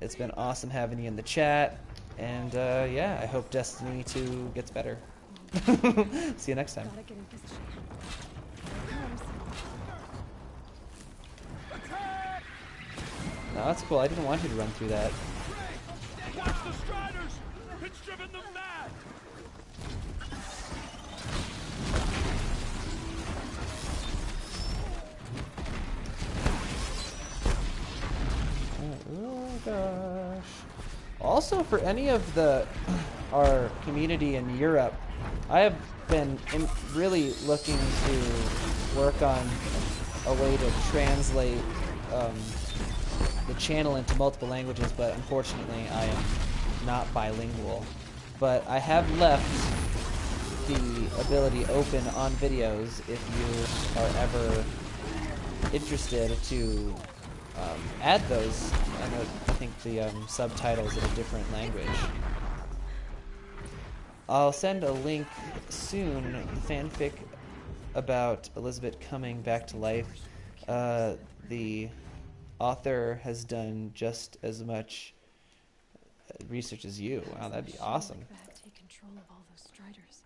[SPEAKER 1] It's been awesome having you in the chat. And yeah, I hope Destiny 2 gets better. See you next time. No, that's cool. I didn't want you to run through that.
[SPEAKER 13] Watch the Striders! It's driven them mad!
[SPEAKER 1] Oh gosh. Also, for any of our community in Europe, I have been really looking to work on a way to translate the channel into multiple languages, but unfortunately I am not bilingual. But I have left the ability open on videos if you are ever interested to add those. I think the subtitles in a different language. I'll send a link soon, the fanfic about Elizabeth coming back to life. The author has done just as much research as you. Wow, that'd be awesome.
[SPEAKER 7] Take control of all those Striders.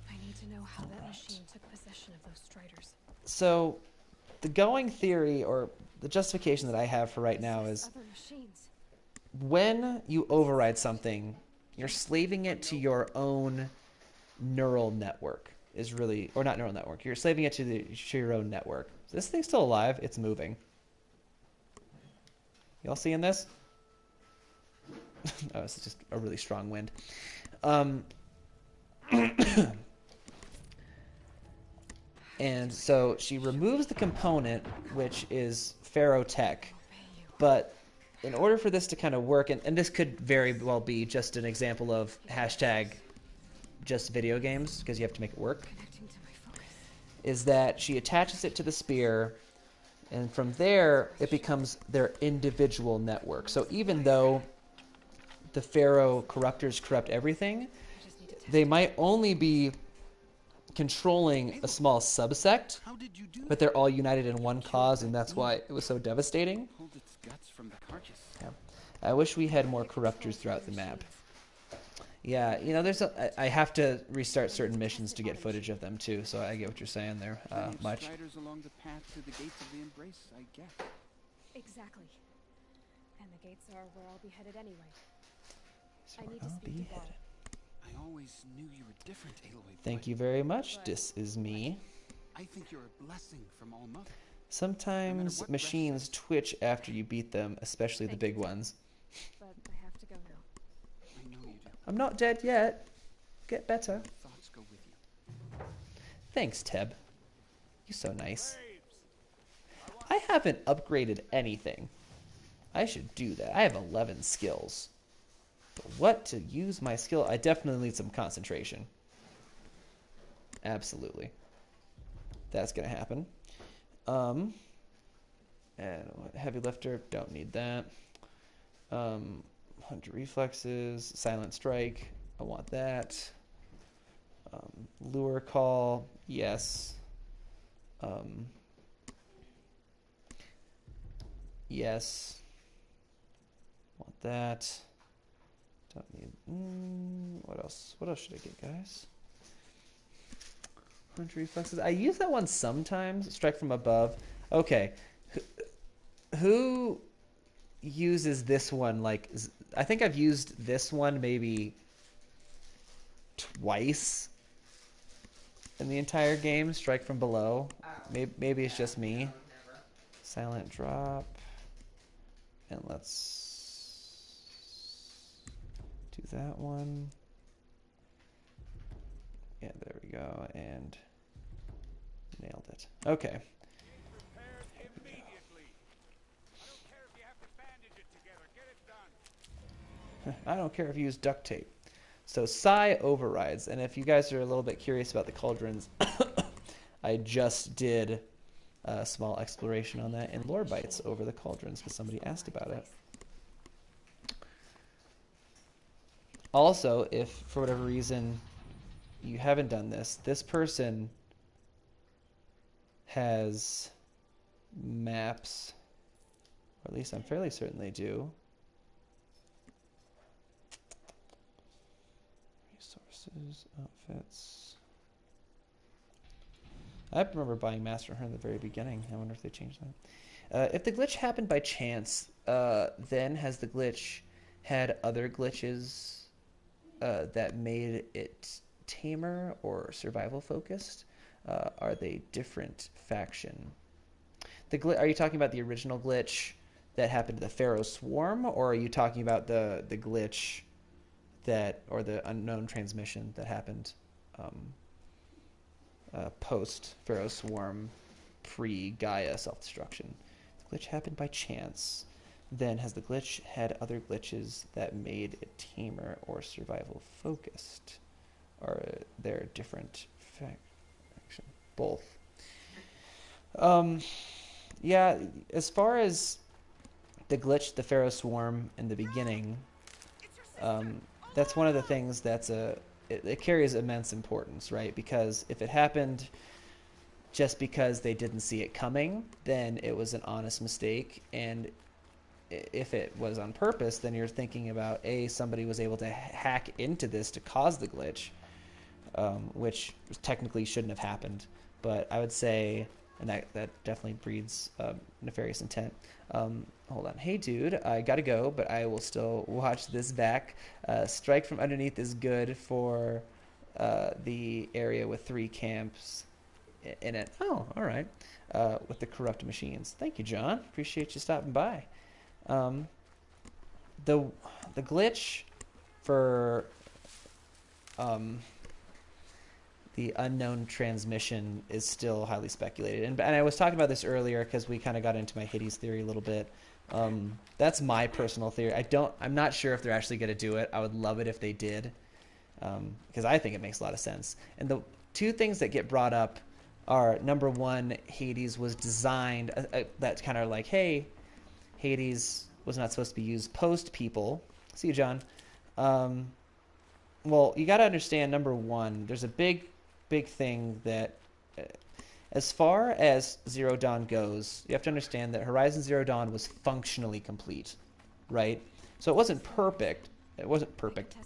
[SPEAKER 7] I need to know how that machine took possession of those Striders.
[SPEAKER 1] So, the going theory, or the justification that I have for right now is,
[SPEAKER 7] Other machines.
[SPEAKER 1] when you override something, you're slaving it to your own neural network. Is really, or not neural network. You're slaving it to your own network. This thing's still alive. It's moving. Y'all seeing this? Oh, it's just a really strong wind. And so she removes the component, which is Pharaoh tech. But in order for this to kind of work, and this could very well be just an example of hashtag just video games, because you have to make it work, is that she attaches it to the spear, and from there it becomes their individual network. So even though the Pharaoh corruptors corrupt everything, they might only be controlling a small subsect, but they're all united in one cause, and that's why it was so devastating. Yeah. I wish we had more corruptors throughout the map. Yeah, you know, I have to restart certain missions to get footage of them too, so I get what you're saying there. Much.
[SPEAKER 5] Striders along the path to the gates of the Embrace, I guess.
[SPEAKER 7] Exactly. And the gates are where I'll be headed anyway. I need to speak to Bob.
[SPEAKER 5] I always knew you were different, Aloy.
[SPEAKER 1] Thank you very much. This is me.
[SPEAKER 5] I think you're a blessing from All Mother.
[SPEAKER 1] Sometimes machines twitch after you beat them, especially the big ones.
[SPEAKER 7] But I have to go now.
[SPEAKER 5] I know you do.
[SPEAKER 1] I'm not dead yet. Get better.
[SPEAKER 5] Thoughts go with you.
[SPEAKER 1] Thanks, Teb. You're so nice. I haven't upgraded anything. I should do that. I have 11 skills. But what to use my skill? I definitely need some concentration. Absolutely. That's going to happen. And heavy lifter, don't need that. 100 reflexes, silent strike, I want that. Lure call, yes. Yes. Want that. Don't need. What else? What else should I get, guys? 100 reflexes. I use that one sometimes. Strike from above. Okay. Who uses this one? Like, I think I've used this one maybe twice in the entire game. Strike from below. Maybe it's just me. Silent drop. And let's do that one. Yeah, there we go. And nailed it. Okay. I don't care if you use duct tape. So psi overrides. And if you guys are a little bit curious about the cauldrons, I just did a small exploration on that in Lore Bites over the cauldrons because somebody asked about it. Also, if for whatever reason you haven't done this, this person has maps, or at least I'm fairly certain they do. Resources, outfits. I remember buying Master Hunter in the very beginning. I wonder if they changed that. If the glitch happened by chance, then has the glitch had other glitches that made it tamer or survival focused? Are they different faction? Are you talking about the original glitch that happened to the Pharaoh swarm, or are you talking about the glitch that, or the unknown transmission that happened post Pharaoh swarm, pre Gaia self-destruction? The glitch happened by chance. Then has the glitch had other glitches that made it tamer or survival focused? Are there different faction? Both. Yeah, as far as the glitch, the Pharaoh swarm in the beginning, that's one of the things that's it carries immense importance, right? Because if it happened just because they didn't see it coming, then it was an honest mistake. And if it was on purpose, then you're thinking about, somebody was able to hack into this to cause the glitch, which technically shouldn't have happened. But I would say, and that definitely breeds nefarious intent. Hold on. Hey, dude, I gotta go, but I will still watch this back. Strike from underneath is good for the area with 3 camps in it. Oh, all right. With the corrupt machines. Thank you, John. Appreciate you stopping by. The glitch for the unknown transmission is still highly speculated, and I was talking about this earlier because we kind of got into my Hades theory a little bit. That's my personal theory. I'm not sure if they're actually going to do it. I would love it if they did, because I think it makes a lot of sense. And the 2 things that get brought up are, number 1, Hades was designed that's kind of like, hey, Hades was not supposed to be used post people. See you, John. Well, you got to understand, number 1, there's a big thing that, as far as Zero Dawn goes, you have to understand that Horizon Zero Dawn was functionally complete, right? So it wasn't perfect. It wasn't perfect,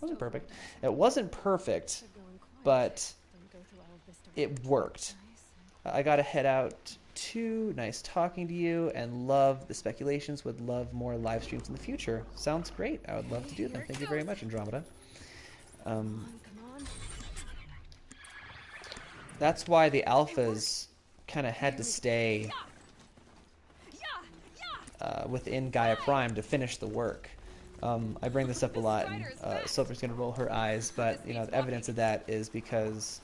[SPEAKER 1] but it worked. I got to head out too. Nice talking to you, and love the speculations. Would love more live streams in the future. Sounds great. I would love to do them. Thank you very much, Andromeda. That's why the alphas kind of had to stay within Gaia Prime to finish the work. I bring this up a lot, and Silver's going to roll her eyes, but the evidence of that is because,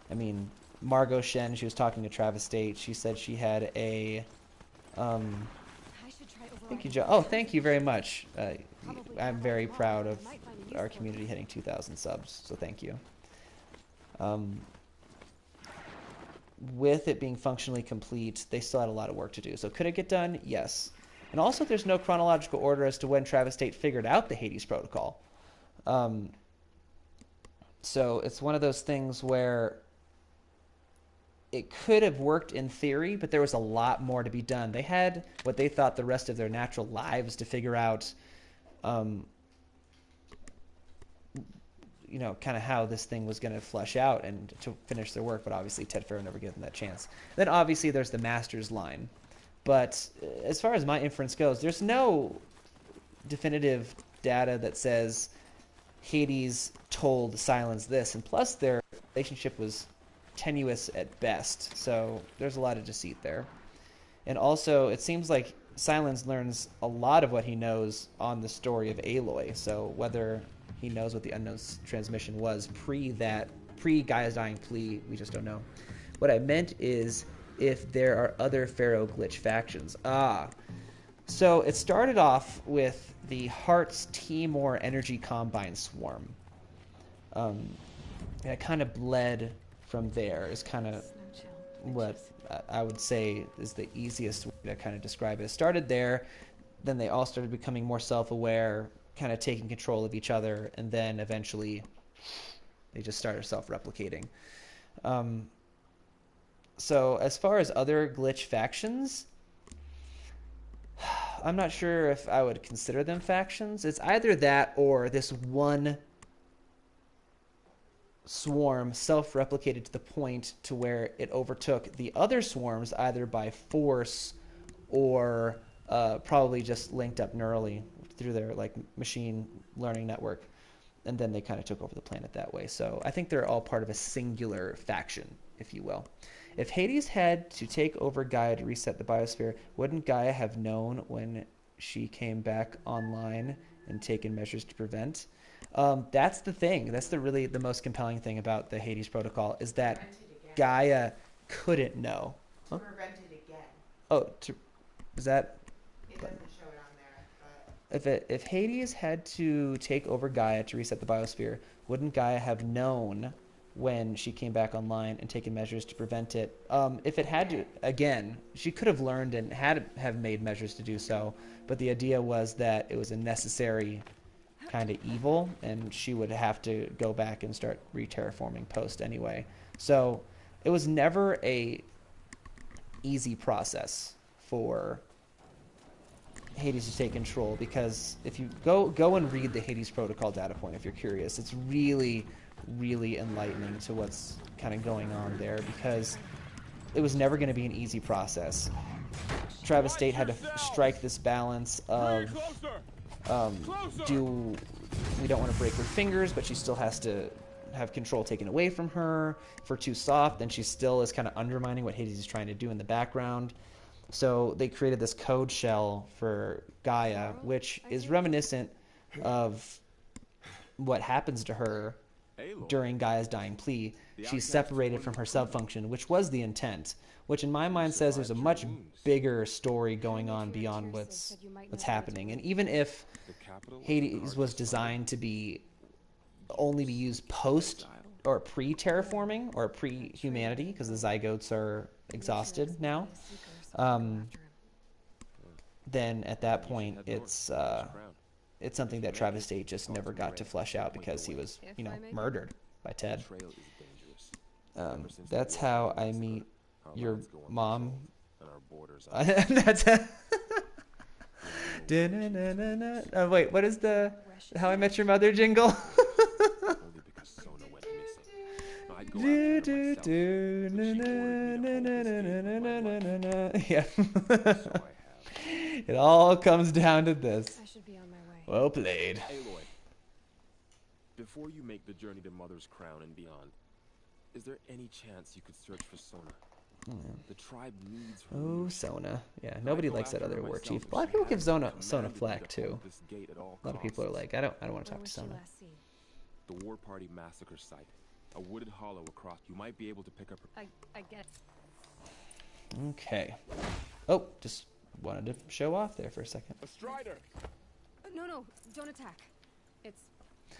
[SPEAKER 1] I mean, Margot Shen, she was talking to Travis State. She said she had a thank you, Joe. Oh, thank you very much. I'm very proud of our community hitting 2,000 subs, so thank you. With it being functionally complete, they still had a lot of work to do. So could it get done? Yes. And also, there's no chronological order as to when Travis State figured out the Hades protocol. So it's one of those things where it could have worked in theory, but there was a lot more to be done. They had what they thought the rest of their natural lives to figure out, kind of how this thing was going to flesh out and to finish their work. But obviously, Ted Pharaoh never gave them that chance. Then obviously, there's the Masters line. But as far as my inference goes, there's no definitive data that says Hades told Silence this. And plus, their relationship was tenuous at best. So there's a lot of deceit there. And also, it seems like Silence learns a lot of what he knows on the story of Aloy. So whether he knows what the unknown transmission was pre-Gaia's dying plea, we just don't know. What I meant is if there are other Pharaoh glitch factions. So it started off with the Heart's Timor Energy Combine Swarm. And it kind of bled from there. Is kind of what I would say is the easiest way to kind of describe it. It started there, then they all started becoming more self-aware, kind of taking control of each other, and then eventually they just started self-replicating. So as far as other glitch factions, I'm not sure if I would consider them factions. It's either that or this one swarm self-replicated to the point to where it overtook the other swarms either by force or probably just linked up neurally through their like machine learning network, and then they kind of took over the planet that way. So I think they're all part of a singular faction, if you will. If Hades had to take over Gaia to reset the biosphere, wouldn't Gaia have known when she came back online and taken measures to prevent? That's the thing. That's the most compelling thing about the Hades protocol is that Gaia couldn't know.
[SPEAKER 14] To prevent it again.
[SPEAKER 1] Oh, is that?
[SPEAKER 14] It doesn't show it on there, but
[SPEAKER 1] If Hades had to take over Gaia to reset the biosphere, wouldn't Gaia have known when she came back online and taken measures to prevent it? If it had to, again, she could have learned and have made measures to do so, but the idea was that it was a necessary kind of evil, and she would have to go back and start re-terraforming post anyway. So it was never a easy process for Hades to take control, because if you go and read the Hades protocol data point if you're curious, it's really enlightening to what's kind of going on there, because it was never going to be an easy process. Travis State had to strike this balance of we don't want to break her fingers, but she still has to have control taken away from her. If we're too soft, then she still is kind of undermining what Hades is trying to do in the background. So they created this code shell for Gaia, which is reminiscent of what happens to her during Gaia's dying plea. She's separated from her subfunction, which was the intent, which in my mind says there's a much bigger story going on beyond what's happening. And even if Hades was designed to only be used post or pre-terraforming or pre-humanity, because the zygotes are exhausted now, then at that point it's something that Travis State just never got to flesh out because he was, murdered by Ted. That's how I meet your mom. That's wait, what is the How I Met Your Mother jingle? Yeah. It all comes down to this.
[SPEAKER 7] I should be on my way.
[SPEAKER 1] Well played.
[SPEAKER 16] Aloy, before you make the journey to Mother's Crown and beyond, is there any chance you could search for Sona? The tribe needs her.
[SPEAKER 1] Oh, Sona. Yeah, nobody likes that other war chief. A lot of people give Sona flack too. A lot of people are like, I don't want to talk to Sona.
[SPEAKER 16] The war party massacre site. A wooded hollow across. You might be able to pick up her.
[SPEAKER 7] I get.
[SPEAKER 1] Okay. Oh, just wanted to show off there for a second.
[SPEAKER 13] A strider.
[SPEAKER 7] No, don't attack. It's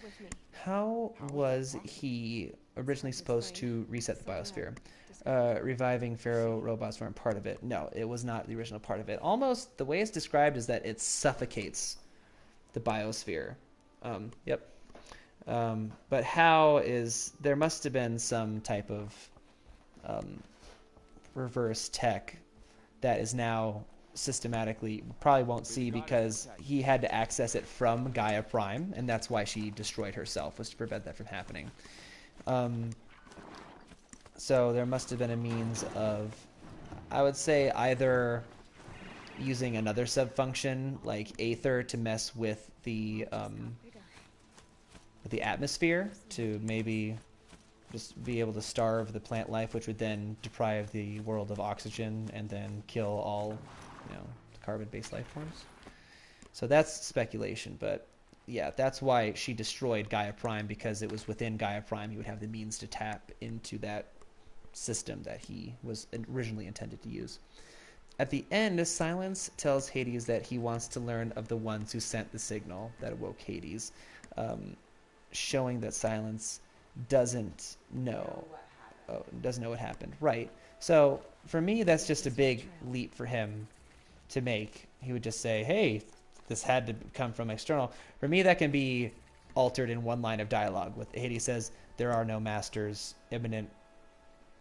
[SPEAKER 7] with me.
[SPEAKER 1] How was he originally supposed to reset the biosphere? Reviving Pharaoh robots weren't part of it. No, it was not the original part of it. Almost the way it's described is that it suffocates the biosphere. Yep. But how is... There must have been some type of reverse tech that is now systematically probably won't see, because he had to access it from Gaia Prime, and that's why she destroyed herself, was to prevent that from happening. So there must have been a means of, I would say, either using another subfunction like Aether to mess with the atmosphere to maybe just be able to starve the plant life, which would then deprive the world of oxygen and then kill all, carbon-based life forms. So that's speculation, but yeah, that's why she destroyed Gaia Prime, because it was within Gaia Prime he would have the means to tap into that system that he was originally intended to use. at the end, Silence tells Hades that he wants to learn of the ones who sent the signal that awoke Hades, showing that Silence doesn't know what happened. Right. So for me, that's just a big leap for him to make. He would just say, hey, this had to come from external. For me, that can be altered in one line of dialogue with Hades says, there are no masters, imminent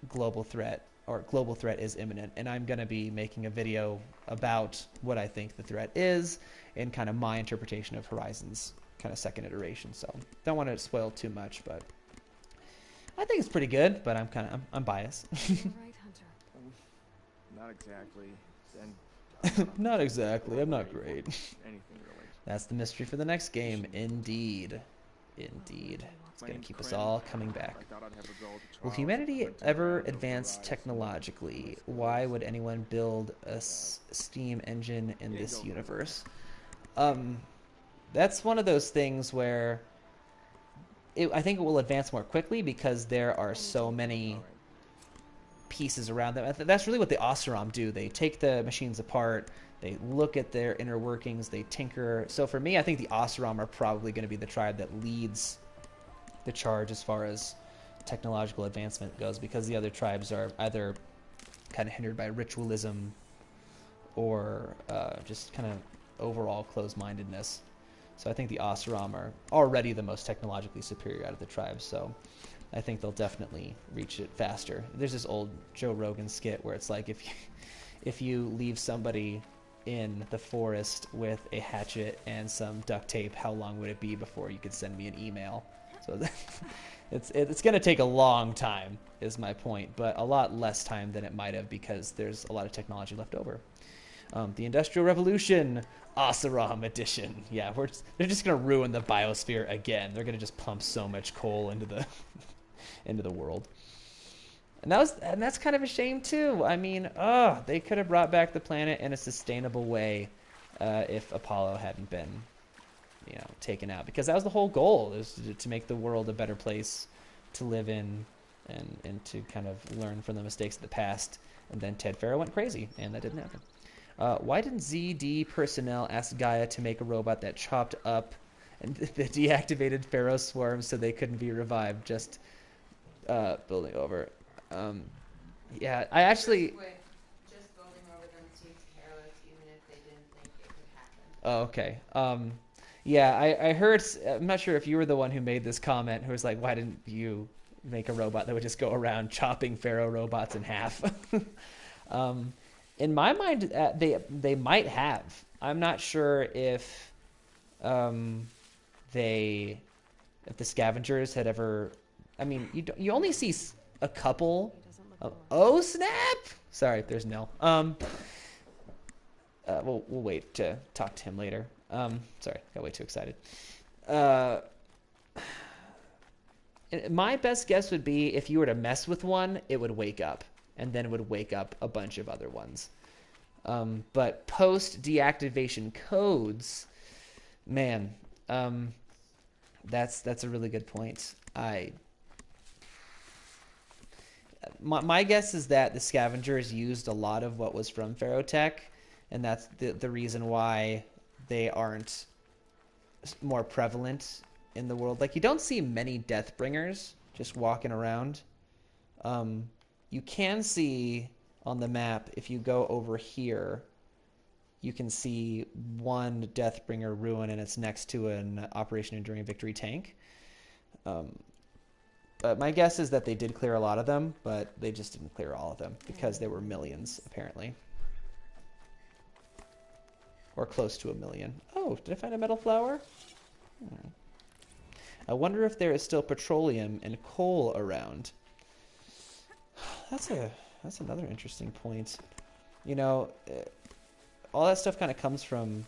[SPEAKER 1] global threat, or global threat is imminent. And I'm going to be making a video about what I think the threat is and kind of my interpretation of Horizon's kind of second iteration. So don't want to spoil too much, but I think it's pretty good, but I'm biased.
[SPEAKER 16] Not exactly.
[SPEAKER 1] Not exactly. I'm not great.
[SPEAKER 16] Anything really.
[SPEAKER 1] That's the mystery for the next game. Indeed. Indeed. It's going to keep us all coming back. Will humanity ever advance technologically? Why would anyone build a steam engine in this universe? That's one of those things where I think it will advance more quickly because there are so many pieces around them. That's really what the Oseram do. They take the machines apart, they look at their inner workings, they tinker. So for me, I think the Oseram are probably going to be the tribe that leads the charge as far as technological advancement goes, because the other tribes are either kind of hindered by ritualism or just kind of overall closed-mindedness. So I think the Oseram are already the most technologically superior out of the tribes, so I think they'll definitely reach it faster. There's this old Joe Rogan skit where it's like if you leave somebody in the forest with a hatchet and some duct tape, how long would it be before you could send me an email? So it's going to take a long time, is my point, but a lot less time than it might have because there's a lot of technology left over. The Industrial Revolution, Oseram edition. Yeah, they're just going to ruin the biosphere again. They're going to just pump so much coal into the into the world. And that's kind of a shame too. I mean, they could have brought back the planet in a sustainable way if Apollo hadn't been, taken out, because that was the whole goal, is to make the world a better place to live in and to kind of learn from the mistakes of the past. And then Ted Pharaoh went crazy, and that didn't happen. Why didn't ZD personnel ask Gaia to make a robot that chopped up and the deactivated Pharaoh swarms so they couldn't be revived? Just building over. Yeah, I actually.
[SPEAKER 14] Just building over them seems careless, even if they didn't think it could happen.
[SPEAKER 1] Oh, okay. Yeah, I heard. I'm not sure if you were the one who made this comment, who was like, "Why didn't you make a robot that would just go around chopping Pharaoh robots in half?" In my mind, they might have. I'm not sure if the scavengers had ever. I mean, you only see a couple. Oh snap! Sorry, there's Nell. We'll wait to talk to him later. Sorry, got way too excited. My best guess would be if you were to mess with one, it would wake up, and then it would wake up a bunch of other ones. But post deactivation codes, man, that's a really good point. My guess is that the scavengers used a lot of what was from Pharaoh Tech, and that's the reason why they aren't more prevalent in the world. Like, you don't see many Deathbringers just walking around. You can see on the map, if you go over here, you can see one Deathbringer ruin, and it's next to an Operation Enduring Victory tank. But my guess is that they did clear a lot of them, but they just didn't clear all of them because there were millions, apparently. Or close to 1 million. Oh, did I find a metal flower? I wonder if there is still petroleum and coal around. That's another interesting point. All that stuff kind of comes from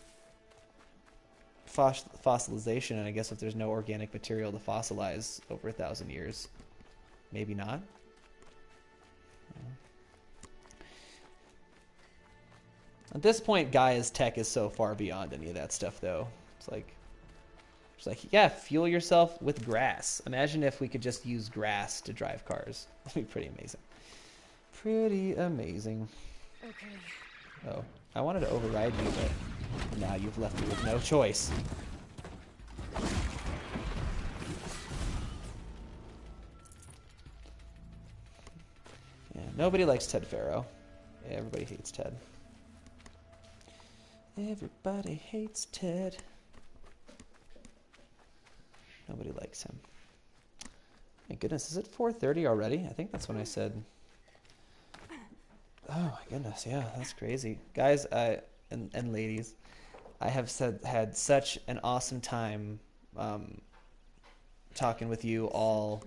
[SPEAKER 1] fossilization, and I guess if there's no organic material to fossilize over 1,000 years, maybe not. At this point, Gaia's tech is so far beyond any of that stuff, though. It's like, yeah, fuel yourself with grass. Imagine if we could just use grass to drive cars. That'd be pretty amazing. Pretty amazing.
[SPEAKER 7] Okay,
[SPEAKER 1] Oh, I wanted to override you, but now you've left me with no choice. Yeah, nobody likes Ted Pharaoh. Everybody hates Ted. Everybody hates Ted. Nobody likes him. My goodness, is it 4:30 already? I think that's when I said. Oh my goodness, yeah, that's crazy. Guys, and ladies, I have had such an awesome time talking with you all.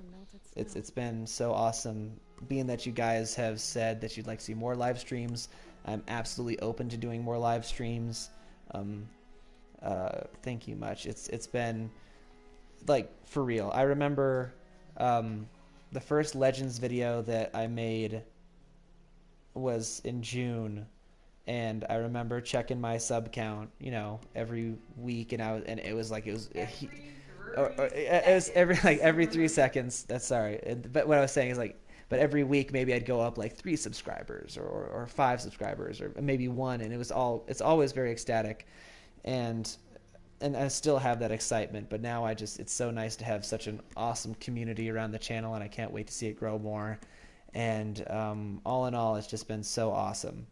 [SPEAKER 1] It's been so awesome. Being that you guys have said that you'd like to see more live streams, I'm absolutely open to doing more live streams. Thank you much. It's been like for real. I remember the first Legends video that I made was in June, and I remember checking my sub count, you know, every week, and it was every 3 seconds. That's sorry, but what I was saying is like, but every week maybe I'd go up like 3 subscribers or 5 subscribers or maybe 1, and it's always very ecstatic, and I still have that excitement, but now it's so nice to have such an awesome community around the channel, and I can't wait to see it grow more. And all in all, it's just been so awesome.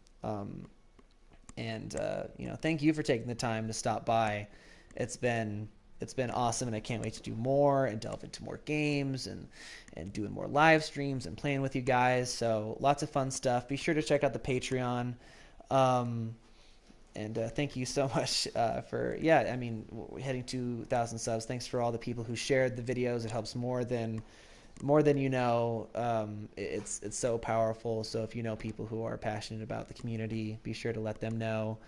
[SPEAKER 1] You know, thank you for taking the time to stop by. It's been awesome, and I can't wait to do more and delve into more games and doing more live streams and playing with you guys. So lots of fun stuff. Be sure to check out the Patreon. Thank you so much for, yeah, I mean, we're heading to 1,000 subs. Thanks for all the people who shared the videos. It helps more than you know. It's so powerful. So if you know people who are passionate about the community, be sure to let them know.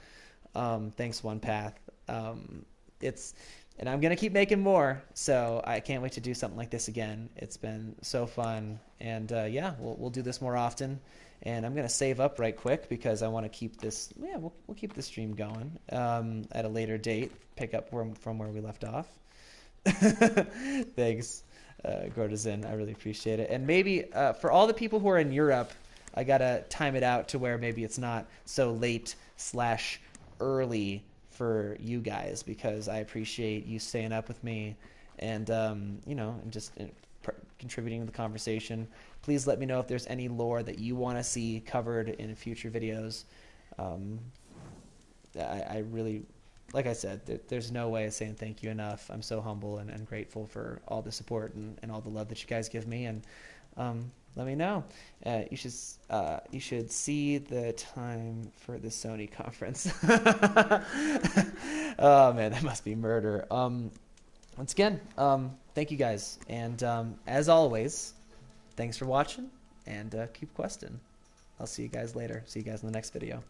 [SPEAKER 1] Thanks, One Path. And I'm going to keep making more, so I can't wait to do something like this again. It's been so fun, and yeah, we'll do this more often. And I'm going to save up right quick because I want to keep this, yeah, we'll keep the stream going at a later date, pick up from where we left off. Thanks, Gordazin, I really appreciate it. And maybe for all the people who are in Europe, I got to time it out to where maybe it's not so late/early for you guys, because I appreciate you staying up with me and you know, and just contributing to the conversation. Please let me know if there's any lore that you want to see covered in future videos. I really, like I said, there's no way of saying thank you enough. I'm so humble and grateful for all the support and all the love that you guys give me. And let me know. You should see the time for the Sony conference. Oh man, that must be murder. Once again, thank you guys, and as always, thanks for watching, and keep questing. I'll see you guys later. See you guys in the next video.